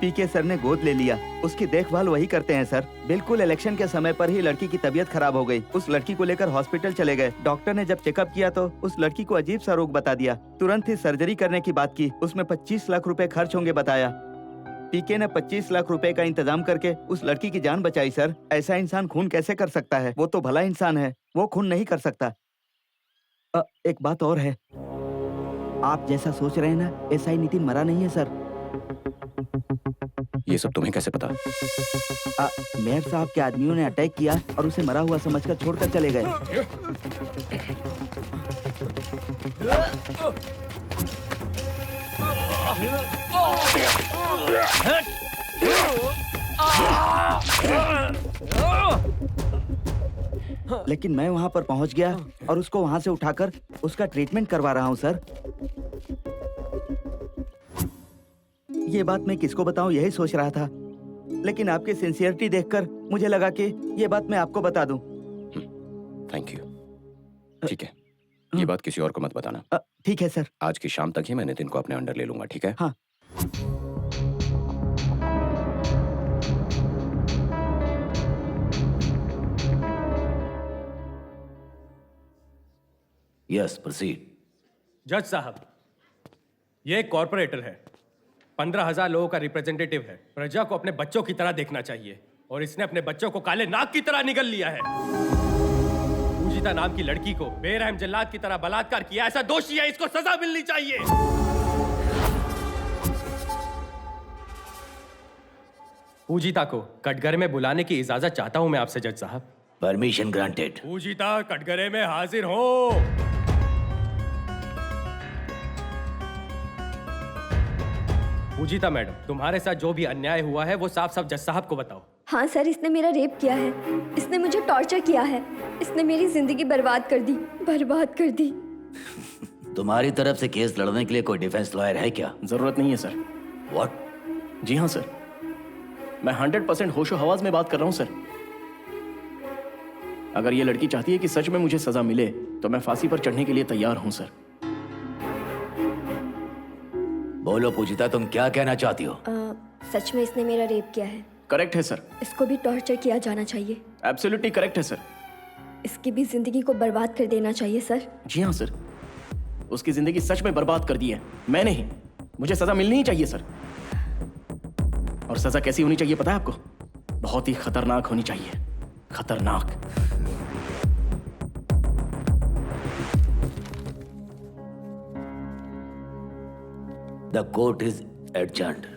Speaker 11: पीके सर ने गोद ले लिया। उसकी देखभाल वही करते हैं सर। बिल्कुल इलेक्शन के समय पर ही लड़की की तबीयत खराब हो गई। उस लड़की को लेकर हॉस्पिटल चले गए। डॉक्टर ने जब चेकअप किया तो उस लड़की को अजीब सा रोग बता दिया। तुरंत ही सर्जरी करने की बात की। उसमें 25 लाख रुपए खर्च होंगे बताया। पीके ने 25 लाख रुपए का इंतजाम करके उस लड़की की जान बचाई सर। ऐसा इंसान खून कैसे कर सकता है? वो तो भला इंसान है, वो खून नहीं कर सकता। एक बात और है, आप जैसा सोच रहे हैं ना, एसआई नितिन मरा नहीं है सर।
Speaker 7: ये सब तुम्हें कैसे पता?
Speaker 11: मेयर साहब के आदमियों ने अटैक किया और उसे मरा हुआ समझकर छोड़कर चले गए। लेकिन मैं वहां पर पहुंच गया और उसको वहां से उठाकर उसका ट्रीटमेंट करवा रहा हूं सर। ये बात मैं किसको बताऊं यही सोच रहा था, लेकिन आपकी सिंसियरिटी देखकर मुझे लगा कि ये बात मैं आपको बता दूं।
Speaker 7: Thank you. ठीक है, ये बात किसी और को मत बताना।
Speaker 11: ठीक है सर।
Speaker 7: आज की शाम तक ही मैं नितिन को अपने अंडर ले लूंगा, ठीक है?
Speaker 11: हाँ।
Speaker 13: Yes, proceed.
Speaker 4: जज साहब, ये एक कॉर्पोरेटर है, 15,000 लोगों का रिप्रेजेंटेटिव है। प्रजा को अपने बच्चों की तरह देखना चाहिए और इसने अपने बच्चों को काले नाग की तरह निगल लिया है। पूजिता नाम की लड़की को बेरहम जल्लाद की तरह बलात्कार किया। ऐसा दोषी है, इसको सजा मिलनी चाहिए। पूजिता को कटघरे में बुलाने की इजाजत चाहता हूं मैं आपसे जज साहब।
Speaker 13: Permission granted.
Speaker 4: पूजिता कटघरे में हाजिर हो। पूजिता मैडम, तुम्हारे साथ जो भी अन्याय हुआ है वो साफ साफ जज साहब को बताओ।
Speaker 3: हाँ सर, इसने मेरा रेप किया है। इसने मुझे टॉर्चर किया है। इसने मेरी जिंदगी बर्बाद कर दी, बर्बाद कर दी।
Speaker 13: तुम्हारी तरफ से केस लड़ने के लिए कोई डिफेंस लॉयर है क्या?
Speaker 1: जरूरत नहीं है सर।
Speaker 13: व्हाट?
Speaker 1: जी हाँ सर, मैं 100% होशो हवास में बात कर रहा हूँ सर। अगर ये लड़की चाहती है कि सच में मुझे सजा मिले तो मैं फांसी पर चढ़ने के लिए तैयार हूँ सर।
Speaker 13: बोलो पूजिता, तुम क्या कहना चाहती हो?
Speaker 3: सच में इसने मेरा रेप किया है।
Speaker 1: करेक्ट है सर।
Speaker 3: इसको भी टॉर्चर किया जाना चाहिए।
Speaker 1: एब्सोल्युटली करेक्ट है सर।
Speaker 3: इसकी भी जिंदगी को बर्बाद कर देना चाहिए सर।
Speaker 1: जी हाँ सर, उसकी जिंदगी सच में बर्बाद कर दी है, मैं नहीं। मुझे सजा मिलनी ही चाहिए सर। और सजा कैसी होनी चाहिए पता है आपको? बहुत ही खतरनाक होनी चाहिए, खतरनाक।
Speaker 13: The court is adjourned.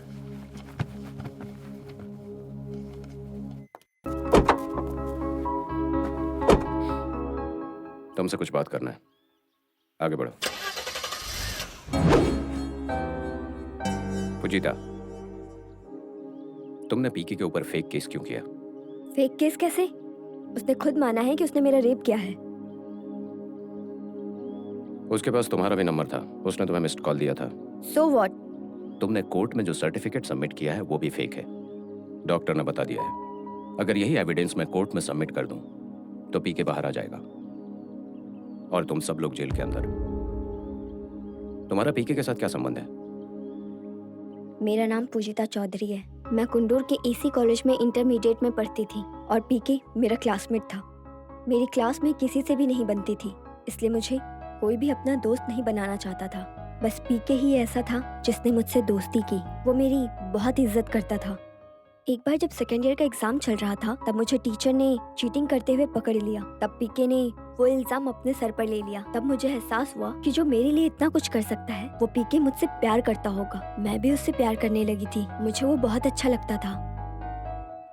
Speaker 7: तुमसे कुछ बात करना है, आगे बढ़ो। पूजिता, तुमने पीके के ऊपर फेक केस क्यों किया?
Speaker 3: फेक केस कैसे? उसने खुद माना है कि उसने मेरा रेप किया है।
Speaker 7: उसके पास तुम्हारा भी नंबर था, उसने तुम्हें मिस्ड कॉल दिया था।
Speaker 3: So what?
Speaker 7: तुमने कोर्ट में जो सर्टिफिकेट सबमिट किया है वो भी फेक है, डॉक्टर ने बता दिया है। अगर यही एविडेंस मैं कोर्ट में सबमिट कर दूं तो पीके बाहर आ जाएगा और तुम सब लोग जेल के अंदर। तुम्हारा पीके के साथ क्या संबंध है?
Speaker 3: मेरा नाम पूजिता चौधरी है। मैं कुंडूर के एसी कॉलेज में इंटरमीडिएट में पढ़ती थी और पीके मेरा क्लासमेट था। मेरी क्लास में किसी से भी नहीं बनती थी, इसलिए मुझे कोई भी अपना दोस्त नहीं बनाना चाहता था। बस पीके ही ऐसा था जिसने मुझसे दोस्ती की। वो मेरी बहुत इज्जत करता था। एक बार जब सेकेंड ईयर का एग्जाम चल रहा था तब मुझे टीचर ने चीटिंग करते हुए पकड़ लिया। तब पीके ने वो इल्जाम अपने सर पर ले लिया। तब मुझे एहसास हुआ कि जो मेरे लिए इतना कुछ कर सकता है वो पीके मुझसे प्यार करता होगा। मैं भी उससे प्यार करने लगी थी। मुझे वो बहुत अच्छा लगता था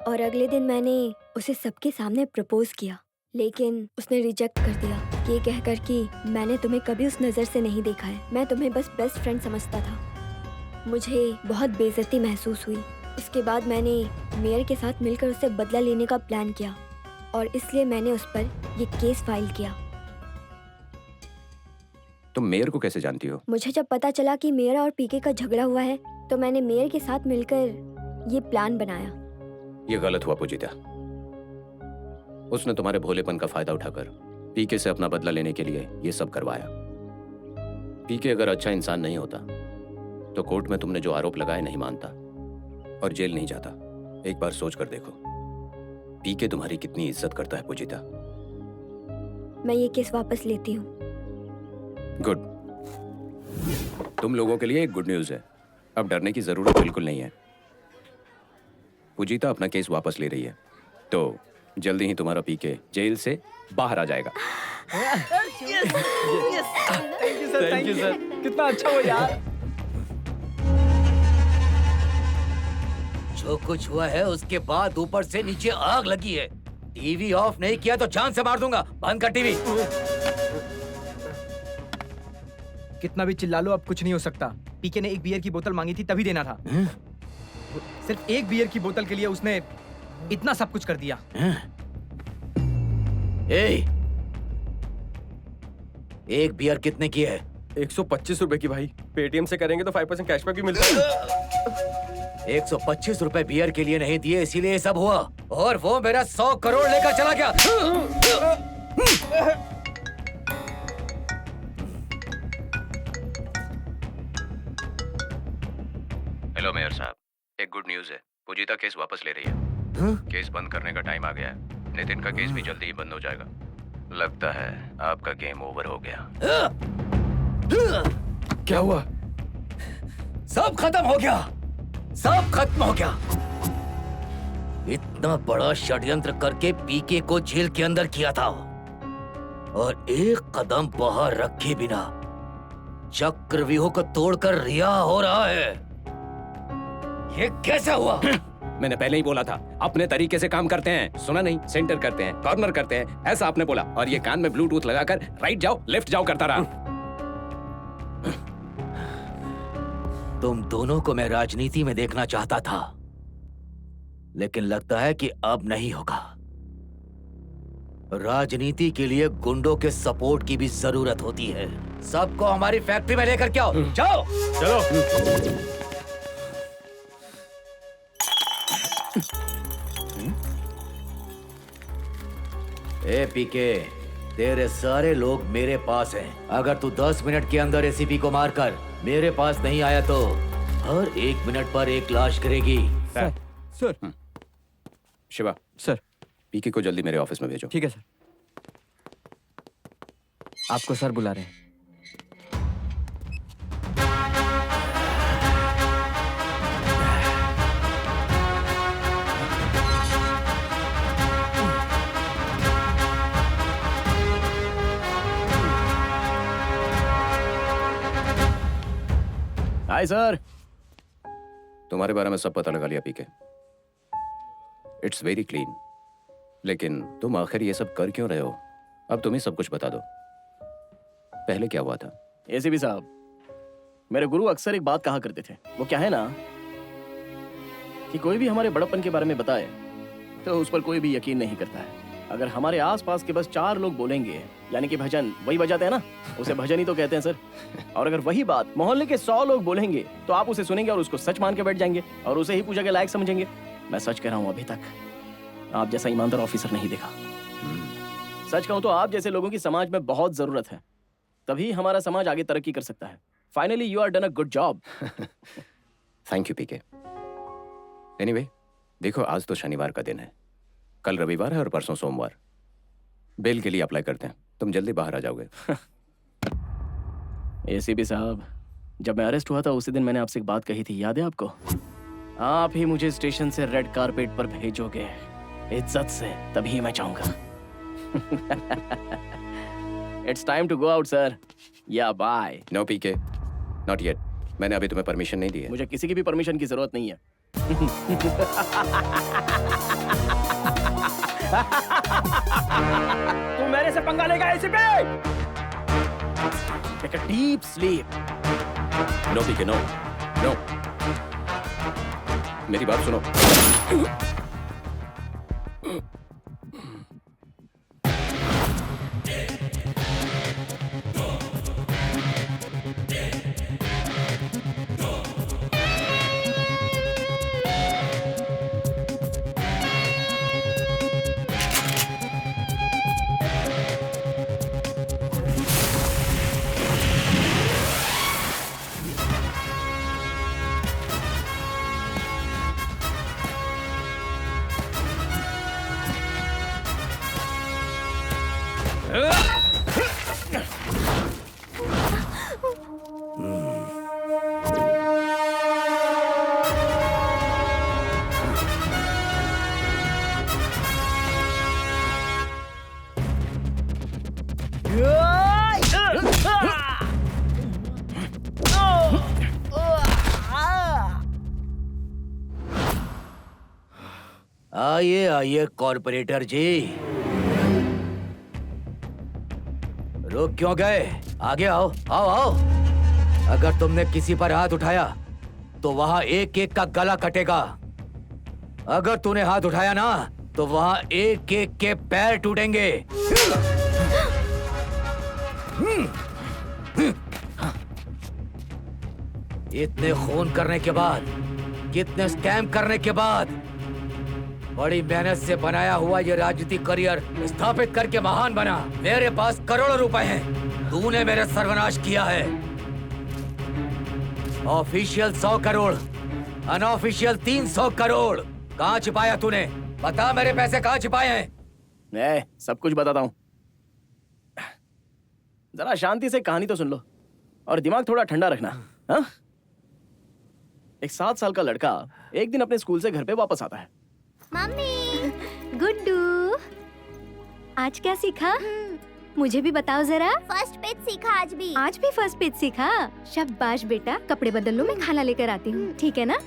Speaker 3: और अगले दिन मैंने उसे सबके सामने प्रपोज किया, लेकिन उसने रिजेक्ट कर दिया ये कहकर कि मैंने तुम्हें कभी उस नजर से नहीं देखा है, मैं तुम्हें बस बेस्ट फ्रेंड समझता था। मुझे बहुत बेइज्जती महसूस हुई। इसके बाद मैंने मेयर के साथ मिलकर उससे बदला लेने का प्लान किया और इसलिए मैंने उस पर ये केस फाइल किया।
Speaker 7: तुम मेयर को कैसे जानती हो?
Speaker 3: मुझे जब पता चला कि मेयर और पीके का झगड़ा हुआ है तो मैंने मेयर के साथ मिलकर ये प्लान बनाया।
Speaker 7: ये गलत हुआ पूजिता। उसने तुम्हारे भोलेपन का फायदा उठाकर पीके से अपना बदला लेने के लिए ये सब करवाया। पीके अगर अच्छा इंसान नहीं होता तो कोर्ट में तुमने जो आरोप लगाए नहीं मानता और जेल नहीं जाता। एक बार सोच कर देखो पीके तुम्हारी कितनी इज्जत करता है पूजिता।
Speaker 3: मैं ये केस वापस लेती हूँ।
Speaker 7: गुड। तुम लोगों के लिए एक गुड न्यूज है, अब डरने की जरूरत बिल्कुल नहीं है। पूजिता अपना केस वापस ले रही है तो जल्दी ही तुम्हारा पीके जेल से बाहर आ जाएगा।
Speaker 9: Thank you sir. कितना अच्छा हो यार।
Speaker 8: जो कुछ हुआ है उसके बाद ऊपर से नीचे आग लगी है। टीवी ऑफ नहीं किया तो जान से मार दूंगा। बंद कर टीवी।
Speaker 9: कितना भी चिल्ला लो अब कुछ नहीं हो सकता। पीके ने एक बियर की बोतल मांगी थी तभी देना था। सिर्फ एक बियर की बोतल के लिए उसने इतना सब कुछ कर दिया।
Speaker 8: एक बियर कितने की है?
Speaker 4: 125 रुपए की भाई। पेटीएम से करेंगे तो 5% कैशबैक भी मिलता है।
Speaker 8: 125 रुपए बियर के लिए नहीं दिए, इसीलिए ये सब हुआ। और वो मेरा 100 करोड़ लेकर चला गया।
Speaker 7: हेलो मेयर साहब, एक गुड न्यूज है। पूजिता केस वापस ले रही है। केस बंद करने का टाइम आ गया है। नितिन का केस भी जल्दी ही बंद हो जाएगा। लगता है आपका गेम ओवर हो गया।
Speaker 4: क्या हुआ?
Speaker 8: सब खत्म हो गया। सब खत्म हो गया। इतना बड़ा षड्यंत्र करके पीके को जेल के अंदर किया था और एक कदम बाहर रखे बिना चक्रव्यूह को तोड़कर रिहा हो रहा है। ये कैसा हुआ?
Speaker 7: मैंने पहले ही बोला था अपने तरीके से काम करते हैं। सुना नहीं? सेंटर करते हैं, कॉर्नर करते हैं, ऐसा आपने बोला और ये कान में ब्लूटूथ लगाकर राइट जाओ लेफ्ट जाओ करता रहा।
Speaker 8: तुम दोनों को मैं राजनीति में देखना चाहता था, लेकिन लगता है कि अब नहीं होगा। राजनीति के लिए गुंडों के सपोर्ट की भी जरूरत होती है। सबको हमारी फैक्ट्री में लेकर के आओ। जाओ।
Speaker 4: चलो।
Speaker 8: ए पीके, तेरे सारे लोग मेरे पास हैं। अगर तू 10 मिनट के अंदर एसीपी को मारकर मेरे पास नहीं आया तो हर 1 मिनट पर एक लाश गिरेगी।
Speaker 12: सर।
Speaker 7: शिवा
Speaker 12: सर।
Speaker 7: पीके को जल्दी मेरे ऑफिस में भेजो।
Speaker 12: ठीक है सर। आपको सर बुला रहे हैं।
Speaker 1: Hi sir.
Speaker 7: तुम्हारे बारे में सब पता लगा लिया पीके। It's very clean. लेकिन तुम आखिर ये सब कर क्यों रहे हो? अब तुम ही सब कुछ बता दो। पहले क्या हुआ था?
Speaker 1: एसीपी साहब, मेरे गुरु अक्सर एक बात कहा करते थे। वो क्या है ना कि कोई भी हमारे बड़प्पन के बारे में बताए तो उस पर कोई भी यकीन नहीं करता है। अगर हमारे आसपास के बस 4 लोग बोलेंगे, यानी कि भजन वही बजाते हैं ना, उसे भजन ही तो कहते हैं सर। और अगर वही बात मोहल्ले के 100 लोग बोलेंगे तो आप उसे सुनेंगे और उसको सच मान के बैठ जाएंगे और उसे ही पूजा के लायक समझेंगे। मैं सच कह रहा हूँ, अभी तक आप जैसा ईमानदार ऑफिसर नहीं देखा। सच कहूँ तो आप जैसे लोगों की समाज में बहुत जरूरत है, तभी हमारा समाज आगे तरक्की कर सकता है। Finally you are done a good job.
Speaker 7: Thank you PK. Anyway, देखो आज तो शनिवार का दिन है, कल रविवार है और परसों सोमवार। बेल के लिए अप्लाई करते हैं, तुम जल्दी बाहर आ जाओगे।
Speaker 1: एसीपी साहब, जब मैं अरेस्ट हुआ था उसी दिन मैंने आपसे एक बात कही थी, याद है आपको? आप ही मुझे स्टेशन से रेड कारपेट पर भेजोगे इज्जत से, तभी मैं जाऊंगा। It's time to go out sir. या bye.
Speaker 7: No PK, not yet. मैंने अभी तुम्हें परमिशन नहीं दी है।
Speaker 1: मुझे किसी की भी परमिशन की जरूरत नहीं है। तू मेरे से पंगा लेगा ACP? Take a deep sleep.
Speaker 7: No PK, no no, मेरी बात सुनो।
Speaker 13: आइए आइए कॉर्पोरेटर जी, रुक क्यों गए? आगे आओ आओ आओ। अगर तुमने किसी पर हाथ उठाया तो वहां एक एक का गला कटेगा। अगर तूने हाथ उठाया ना तो वहां एक एक के पैर टूटेंगे। इतने खून करने के बाद, कितने स्कैम करने के बाद, बड़ी मेहनत से बनाया हुआ ये राजनीतिक करियर स्थापित करके महान बना। मेरे पास करोड़ों रुपए हैं, तूने मेरा सर्वनाश किया है। Official 100 crore, unofficial 300 crore. कहाँ छिपाया तूने? बता, मेरे पैसे कहाँ छिपाए हैं?
Speaker 1: मैं सब कुछ बताता हूँ, जरा शांति से कहानी तो सुन लो और दिमाग थोड़ा ठंडा रखना। हाँ? एक 7 साल का लड़का एक दिन अपने स्कूल से घर पे वापस आता है।
Speaker 3: मम्मी,
Speaker 10: गुड्डू, आज क्या सीखा? मुझे भी बताओ जरा।
Speaker 3: फर्स्ट पेज सीखा आज भी।
Speaker 10: आज भी फर्स्ट पेज सीखा? शाबाश बेटा, कपड़े बदल लो, मैं खाना लेकर आती हूँ, ठीक है ना?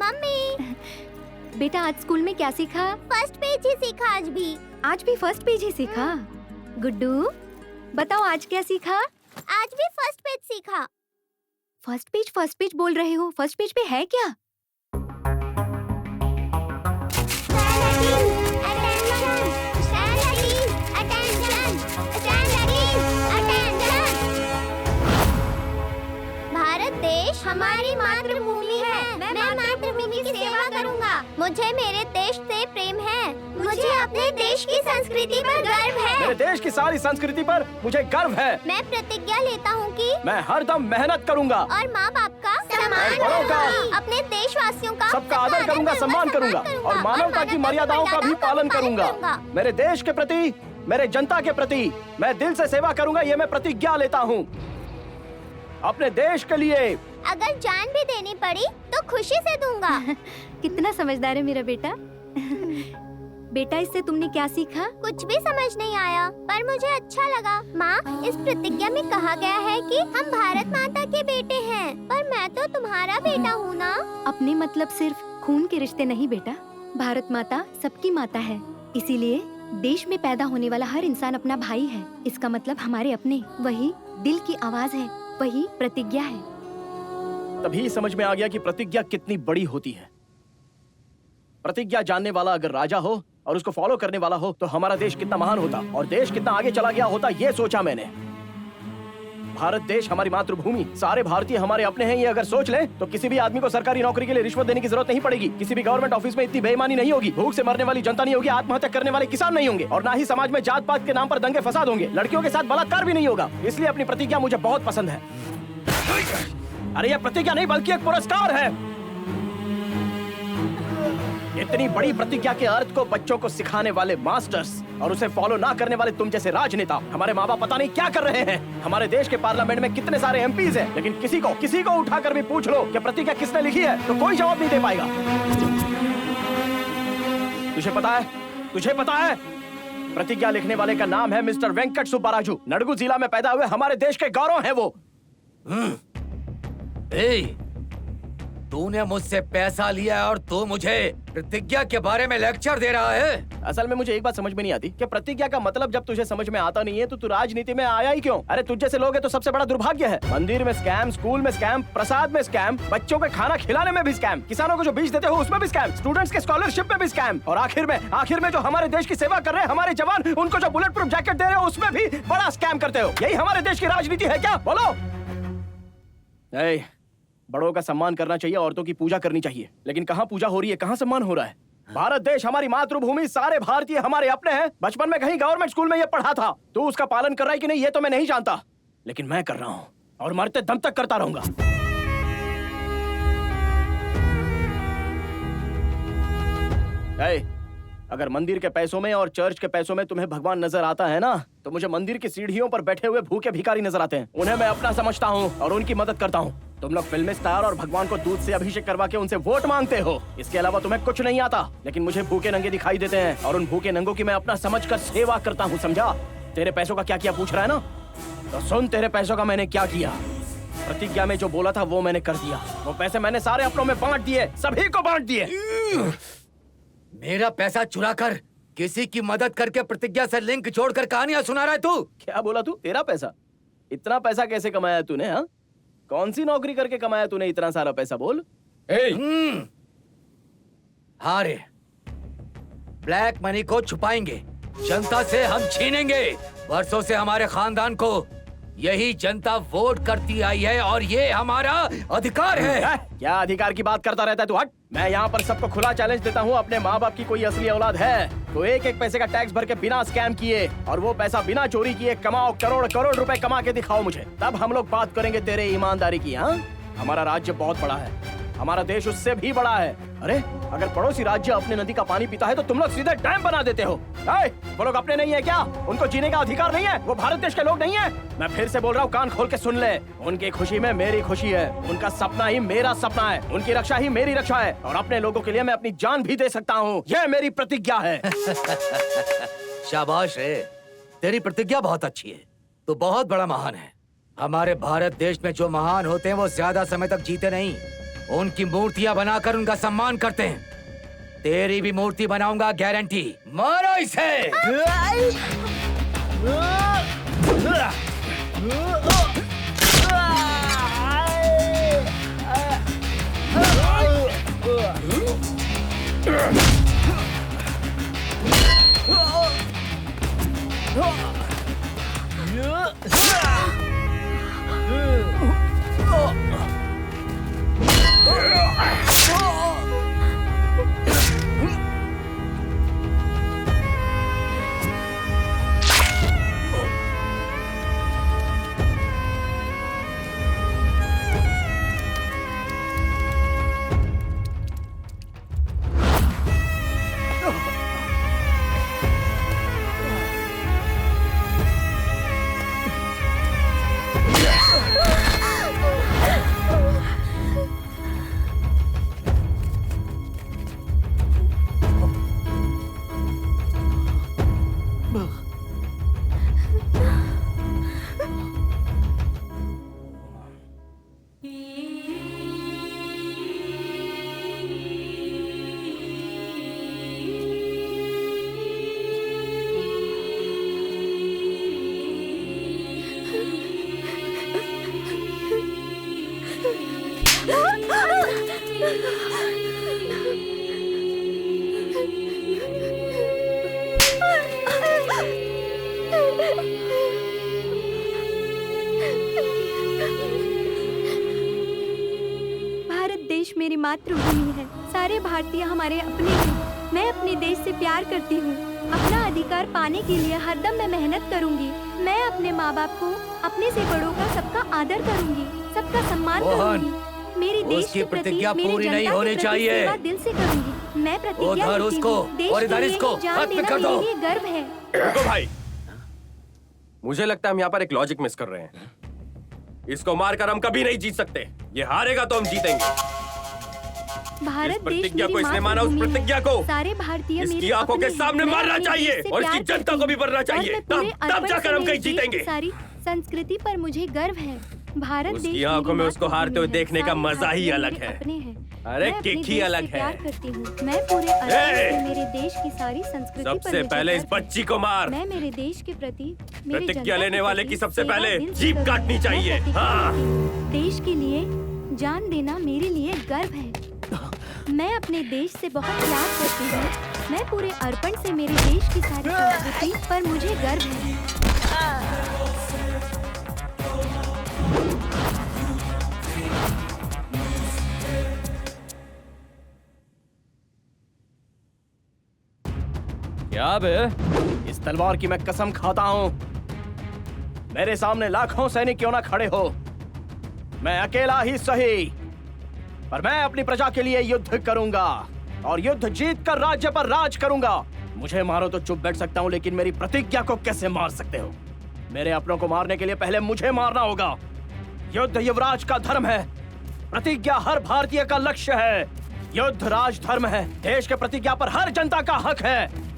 Speaker 3: मम्मी,
Speaker 10: बेटा आज स्कूल में क्या सीखा?
Speaker 3: फर्स्ट पेज ही सीखा आज भी।
Speaker 10: आज भी फर्स्ट पेज ही सीखा? गुड्डू बताओ आज क्या सीखा?
Speaker 3: आज भी फर्स्ट पेज सीखा।
Speaker 10: फर्स्ट पेज बोल रहे हो, फर्स्ट पेज पे है क्या?
Speaker 3: भारत देश हमारी मातृभूमि है। मैं मातृभूमि की सेवा करूंगा। मुझे मेरे देश से प्रेम है। मुझे अपने देश की संस्कृति पर गर्व है।
Speaker 1: मेरे देश की सारी संस्कृति पर मुझे गर्व है।
Speaker 3: मैं प्रतिज्ञा लेता हूँ कि
Speaker 1: मैं हरदम मेहनत करूंगा
Speaker 3: और माँ बाप का सम्मान करूंगा। अपने देशवासियों का
Speaker 1: सबका आदर करूंगा, सम्मान करूंगा और मानवता की मर्यादाओं का भी पालन करूंगा। मेरे देश के प्रति, मेरे जनता के प्रति मैं दिल से सेवा करूंगा, ये मैं प्रतिज्ञा लेता हूँ अपने देश के लिए।
Speaker 3: अगर जान भी देनी पड़ी तो खुशी से दूंगा।
Speaker 10: कितना समझदार है मेरा बेटा। बेटा इससे तुमने क्या सीखा?
Speaker 3: कुछ भी समझ नहीं आया, पर मुझे अच्छा लगा। माँ, इस प्रतिज्ञा में कहा गया है कि हम भारत माता के बेटे हैं, पर मैं तो तुम्हारा बेटा हूँ ना।
Speaker 10: अपने मतलब सिर्फ खून के रिश्ते नहीं बेटा, भारत माता सबकी माता है। इसीलिए देश में पैदा होने वाला हर इंसान अपना भाई है। इसका मतलब हमारे अपने, वही दिल की आवाज है, वही प्रतिज्ञा है।
Speaker 1: तभी समझ में आ गया कि प्रतिज्ञा कितनी बड़ी होती है। प्रतिज्ञा जानने वाला अगर राजा हो और उसको फॉलो करने वाला हो तो हमारा देश कितना महान होता और देश कितना आगे चला गया होता, ये सोचा मैंने। भारत देश हमारी मातृभूमि, सारे भारतीय हमारे अपने हैं, ये अगर सोच ले तो किसी भी आदमी को सरकारी नौकरी के लिए रिश्वत देने की जरूरत नहीं पड़ेगी। किसी भी गवर्नमेंट ऑफिस में इतनी बेईमानी नहीं होगी, भूख से मरने वाली जनता नहीं होगी, आत्महत्या करने वाले किसान नहीं होंगे और ना ही समाज में जात पात के नाम पर दंगे फसाद होंगे, लड़कियों के साथ बलात्कार भी नहीं होगा। इसलिए अपनी प्रतिज्ञा मुझे बहुत पसंद है। अरे यह प्रतिज्ञा नहीं बल्कि एक पुरस्कार है। इतनी बड़ी प्रतिज्ञा के अर्थ को बच्चों को सिखाने वाले मास्टर्स और उसे फॉलो ना करने वाले तुम जैसे राजनेता, हमारे माँ बाप पता नहीं क्या कर रहे हैं। हमारे देश के पार्लियामेंट में कितने सारे एमपीज हैं, लेकिन किसी को उठाकर भी पूछ लो कि प्रतिज्ञा किसने लिखी है तो कोई जवाब नहीं दे पाएगा। तुझे पता है प्रतिज्ञा लिखने वाले का नाम है मिस्टर वेंकट सुब्बाराजू। नडगू जिला में पैदा हुए हमारे देश के गौरव है वो।
Speaker 13: तूने मुझसे पैसा लिया और तू मुझे प्रतिज्ञा के बारे में लेक्चर दे रहा है।
Speaker 1: असल में मुझे एक बात समझ में नहीं आती कि प्रतिज्ञा का मतलब जब तुझे समझ में आता नहीं है तो तू राजनीति में आया ही क्यों? अरे तुझ जैसे लोग हैं तो सबसे बड़ा दुर्भाग्य है। मंदिर में स्कैम, स्कूल में स्कैम, प्रसाद में स्कैम, बच्चों को खाना खिलाने में भी स्कैम, किसानों को जो बीज देते हो उसमें भी स्कैम, स्टूडेंट्स के स्कॉलरशिप में भी स्कैम, और आखिर में जो हमारे देश की सेवा कर रहे हैं हमारे जवान, उनको जो बुलेट प्रूफ जैकेट दे रहे हो उसमें भी बड़ा स्कैम करते हो। यही हमारे देश की राजनीति है क्या? बोलो। बड़ों का सम्मान करना चाहिए, औरतों की पूजा करनी चाहिए, लेकिन कहाँ पूजा हो रही है, कहाँ सम्मान हो रहा है? भारत देश हमारी मातृभूमि, सारे भारतीय हमारे अपने हैं। बचपन में कहीं गवर्नमेंट स्कूल में ये पढ़ा था। तू उसका पालन कर रहा है कि नहीं ये तो मैं नहीं जानता, लेकिन मैं कर रहा हूँ और मरते दम तक करता रहूंगा। अगर मंदिर के पैसों में और चर्च के पैसों में तुम्हें भगवान नजर आता है ना, तो मुझे मंदिर की सीढ़ियों पर बैठे हुए भूखे भिखारी नजर आते हैं। उन्हें मैं अपना समझता हूँ और उनकी मदद करता हूँ। तुम लोग फिल्म स्टार और भगवान को दूध से अभिषेक करवा के उनसे वोट मांगते हो, इसके अलावा तुम्हें कुछ नहीं आता। लेकिन मुझे भूखे नंगे दिखाई देते हैं और उन भूखे नंगों की मैं अपना समझकर सेवा करता हूँ, समझा? तेरे पैसों का क्या किया पूछ रहा है ना, तो सुन, तेरे पैसों का मैंने क्या किया। प्रतिज्ञा में जो बोला था वो मैंने कर दिया। वो पैसे मैंने सारे अपनों में बांट दिए, सभी को बांट दिए।
Speaker 13: मेरा पैसा चुरा कर किसी की मदद करके प्रतिज्ञा से लिंक जोड़कर कहानियां सुना रहा है तू?
Speaker 1: क्या बोला तू? तेरा पैसा? इतना पैसा कैसे कमाया तूने? हाँ, कौन सी नौकरी करके कमाया तूने इतना सारा पैसा? बोल।
Speaker 13: हाँ रे, ब्लैक मनी को छुपाएंगे, जनता से हम छीनेंगे। वर्षों से हमारे खानदान को यही जनता वोट करती आई है और ये हमारा अधिकार है।
Speaker 1: क्या अधिकार की बात करता रहता है तू? हट। मैं यहाँ पर सबको खुला चैलेंज देता हूँ, अपने माँ बाप की कोई असली औलाद है तो एक एक पैसे का टैक्स भर के बिना स्कैम किए और वो पैसा बिना चोरी किए कमाओ, करोड़ करोड़ रुपए कमा के दिखाओ मुझे, तब हम लोग बात करेंगे तेरे ईमानदारी की। हाँ, हमारा राज्य बहुत बड़ा है, हमारा देश उससे भी बड़ा है। अरे अगर पड़ोसी राज्य अपने नदी का पानी पीता है तो तुम लोग सीधे डैम बना देते हो। वो लोग अपने नहीं है क्या? उनको जीने का अधिकार नहीं है? वो भारत देश के लोग नहीं है? मैं फिर से बोल रहा हूँ, कान खोल के सुन ले। उनकी खुशी में मेरी खुशी है, उनका सपना ही मेरा सपना है, उनकी रक्षा ही मेरी रक्षा है और अपने लोगों के लिए मैं अपनी जान भी दे सकता हूँ। यह मेरी प्रतिज्ञा है।
Speaker 13: शाबाश है, तेरी प्रतिज्ञा बहुत अच्छी है, तो बहुत बड़ा महान है। हमारे भारत देश में जो महान होते हैं वो ज्यादा समय तक जीते नहीं, उनकी मूर्तियां बनाकर उनका सम्मान करते हैं। तेरी भी मूर्ति बनाऊंगा, गारंटी। मारो इसे।
Speaker 10: भारत देश मेरी मातृभूमि है। सारे भारतीय हमारे अपने हैं। मैं अपने देश से प्यार करती हूँ। अपना अधिकार पाने के लिए हरदम मैं मेहनत करूँगी। मैं अपने माँ बाप को, अपने से बड़ों का सबका आदर करूँगी, सबका सम्मान करूँगी। मेरी देश
Speaker 13: उसकी
Speaker 10: के प्रति,
Speaker 13: प्रतिज्ञा
Speaker 10: मेरी
Speaker 13: पूरी
Speaker 10: जनता
Speaker 13: नहीं
Speaker 10: के
Speaker 13: होनी
Speaker 10: प्रति
Speaker 13: चाहिए।
Speaker 10: सेवा दिल से करूँगी। मैं प्रतिज्ञा
Speaker 13: उधर
Speaker 10: लेती
Speaker 13: उसको
Speaker 10: हूँ। देश
Speaker 13: और इधर
Speaker 10: के लिए
Speaker 13: इसको
Speaker 10: जान
Speaker 13: खत्म
Speaker 10: देना
Speaker 13: कर दो।
Speaker 10: मेरे लिए गर्व है।
Speaker 4: रुको भाई, मुझे लगता है हम यहाँ पर एक लॉजिक मिस कर रहे हैं। इसको मारकर हम कभी नहीं जीत सकते। ये हारेगा तो हम जीतेंगे।
Speaker 10: भारत
Speaker 4: इस प्रतिज्ञा
Speaker 10: देश
Speaker 4: को
Speaker 10: मेरी
Speaker 4: इसने माना, उस
Speaker 10: मातृभूमि
Speaker 4: प्रतिज्ञा
Speaker 10: है।
Speaker 4: को
Speaker 10: सारे भारतीय
Speaker 4: इसकी
Speaker 10: मेरे
Speaker 4: आंखों के
Speaker 10: अपने हैं।
Speaker 4: सामने
Speaker 10: मैं
Speaker 4: मारना
Speaker 10: अपने
Speaker 4: चाहिए
Speaker 10: देश से
Speaker 4: और इसकी
Speaker 10: प्यार
Speaker 4: जनता
Speaker 10: करती
Speaker 4: को भी
Speaker 10: हूँ।
Speaker 4: मरना
Speaker 10: और
Speaker 4: चाहिए।
Speaker 10: मैं पूरे
Speaker 4: तब
Speaker 10: अर्पण
Speaker 4: जाकर
Speaker 10: से
Speaker 4: हम
Speaker 10: मेरे
Speaker 4: कहीं
Speaker 10: देश की
Speaker 4: जीतेंगे।
Speaker 10: सारी संस्कृति पर मुझे गर्व है। भारत
Speaker 4: उसकी
Speaker 10: देश
Speaker 4: आंखों
Speaker 10: मेरी
Speaker 4: में उसको हारते हुए
Speaker 10: मातृभूमि है।
Speaker 4: देखने का
Speaker 10: सारे
Speaker 4: मजा ही
Speaker 10: भारतीय
Speaker 4: अलग
Speaker 10: मेरे
Speaker 4: है।
Speaker 10: अपने हैं।
Speaker 4: अरे
Speaker 10: मैं अपने
Speaker 4: किक ही
Speaker 10: देश
Speaker 4: अलग
Speaker 10: से प्यार
Speaker 4: है।
Speaker 10: करती हूँ। मैं पूरे अर्पण से मेरे देश की सारी संस्कृति पर
Speaker 4: सबसे
Speaker 10: मुझे
Speaker 4: पहले इस
Speaker 10: गर्व है।
Speaker 4: बच्ची को मार।
Speaker 10: मैं मेरे देश के प्रति, मेरी
Speaker 4: प्रतिज्ञा
Speaker 10: जनता
Speaker 4: लेने
Speaker 10: के
Speaker 4: वाले
Speaker 10: प्रति
Speaker 4: की सबसे
Speaker 10: सेवा
Speaker 4: पहले
Speaker 10: दिल से
Speaker 4: जीभ
Speaker 10: करूंगी।
Speaker 4: काटनी
Speaker 10: मैं
Speaker 4: चाहिए।
Speaker 10: प्रतिज्ञा
Speaker 4: हाँ।
Speaker 10: लेती हूँ। देश के लिए जान देना मेरे लिए गर्व है। मैं अपने देश से बहुत प्यार करती हूँ। मैं पूरे अर्पण से मेरे देश की सारी संस्कृति पर मुझे गर्व है।
Speaker 1: क्या बे? इस तलवार की मैं कसम खाता हूँ। मेरे सामने लाखों सैनिक क्यों ना खड़े हो, मैं अकेला ही सही, पर मैं अपनी प्रजा के लिए युद्ध करूंगा और युद्ध जीत कर राज्य पर राज करूंगा। मुझे मारो तो चुप बैठ सकता हूँ, लेकिन मेरी प्रतिज्ञा को कैसे मार सकते हो? मेरे अपनों को मारने के लिए पहले मुझे मारना होगा। युद्ध युवराज का धर्म है। प्रतिज्ञा हर भारतीय का लक्ष्य है। युद्ध राज धर्म है। देश के प्रतिज्ञा पर हर जनता का हक है।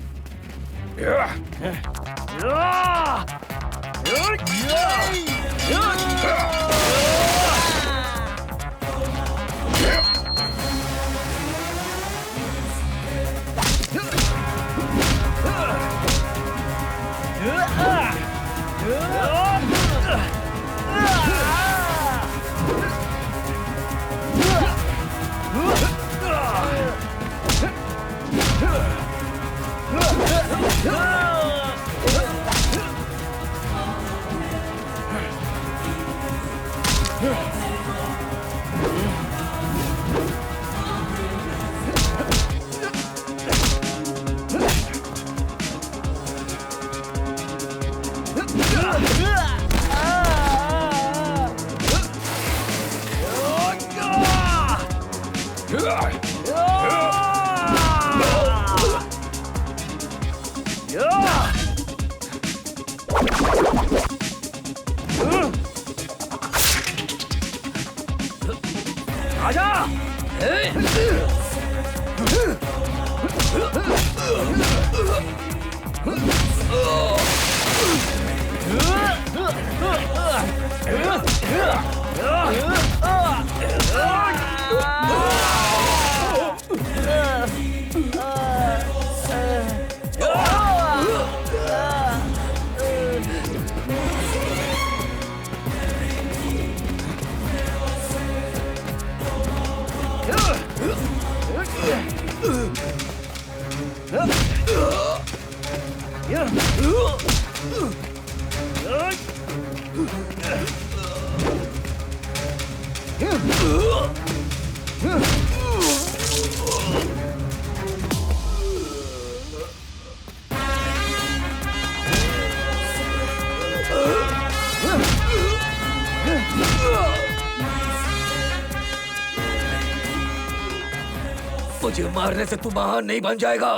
Speaker 13: मुझे मारने से तू महान नहीं बन जाएगा।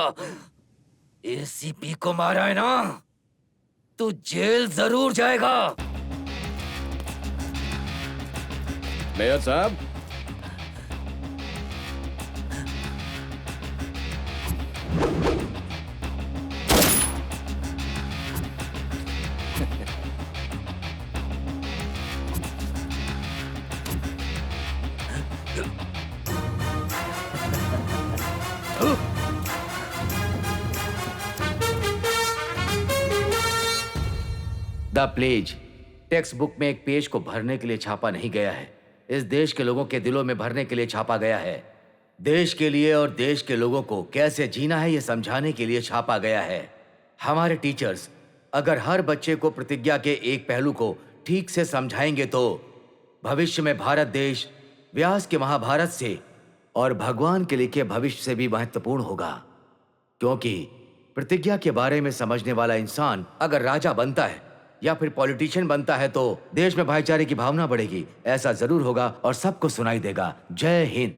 Speaker 13: एसीपी को मारा है ना, तू जेल जरूर जाएगा।
Speaker 7: मेयर साहब,
Speaker 13: द प्लेज टेक्स्ट बुक में एक पेज को भरने के लिए छापा नहीं गया है। इस देश के लोगों के दिलों में भरने के लिए छापा गया है। देश के लिए और देश के लोगों को कैसे जीना है ये समझाने के लिए छापा गया है। हमारे टीचर्स अगर हर बच्चे को प्रतिज्ञा के एक पहलू को ठीक से समझाएंगे तो भविष्य में भारत देश व्यास के महाभारत से और भगवान के लिखे भविष्य से भी महत्वपूर्ण होगा। क्योंकि प्रतिज्ञा के बारे में समझने वाला इंसान अगर राजा बनता है या फिर पॉलिटिशियन बनता है तो देश में भाईचारे की भावना बढ़ेगी। ऐसा जरूर होगा और सबको सुनाई देगा। जय हिंद।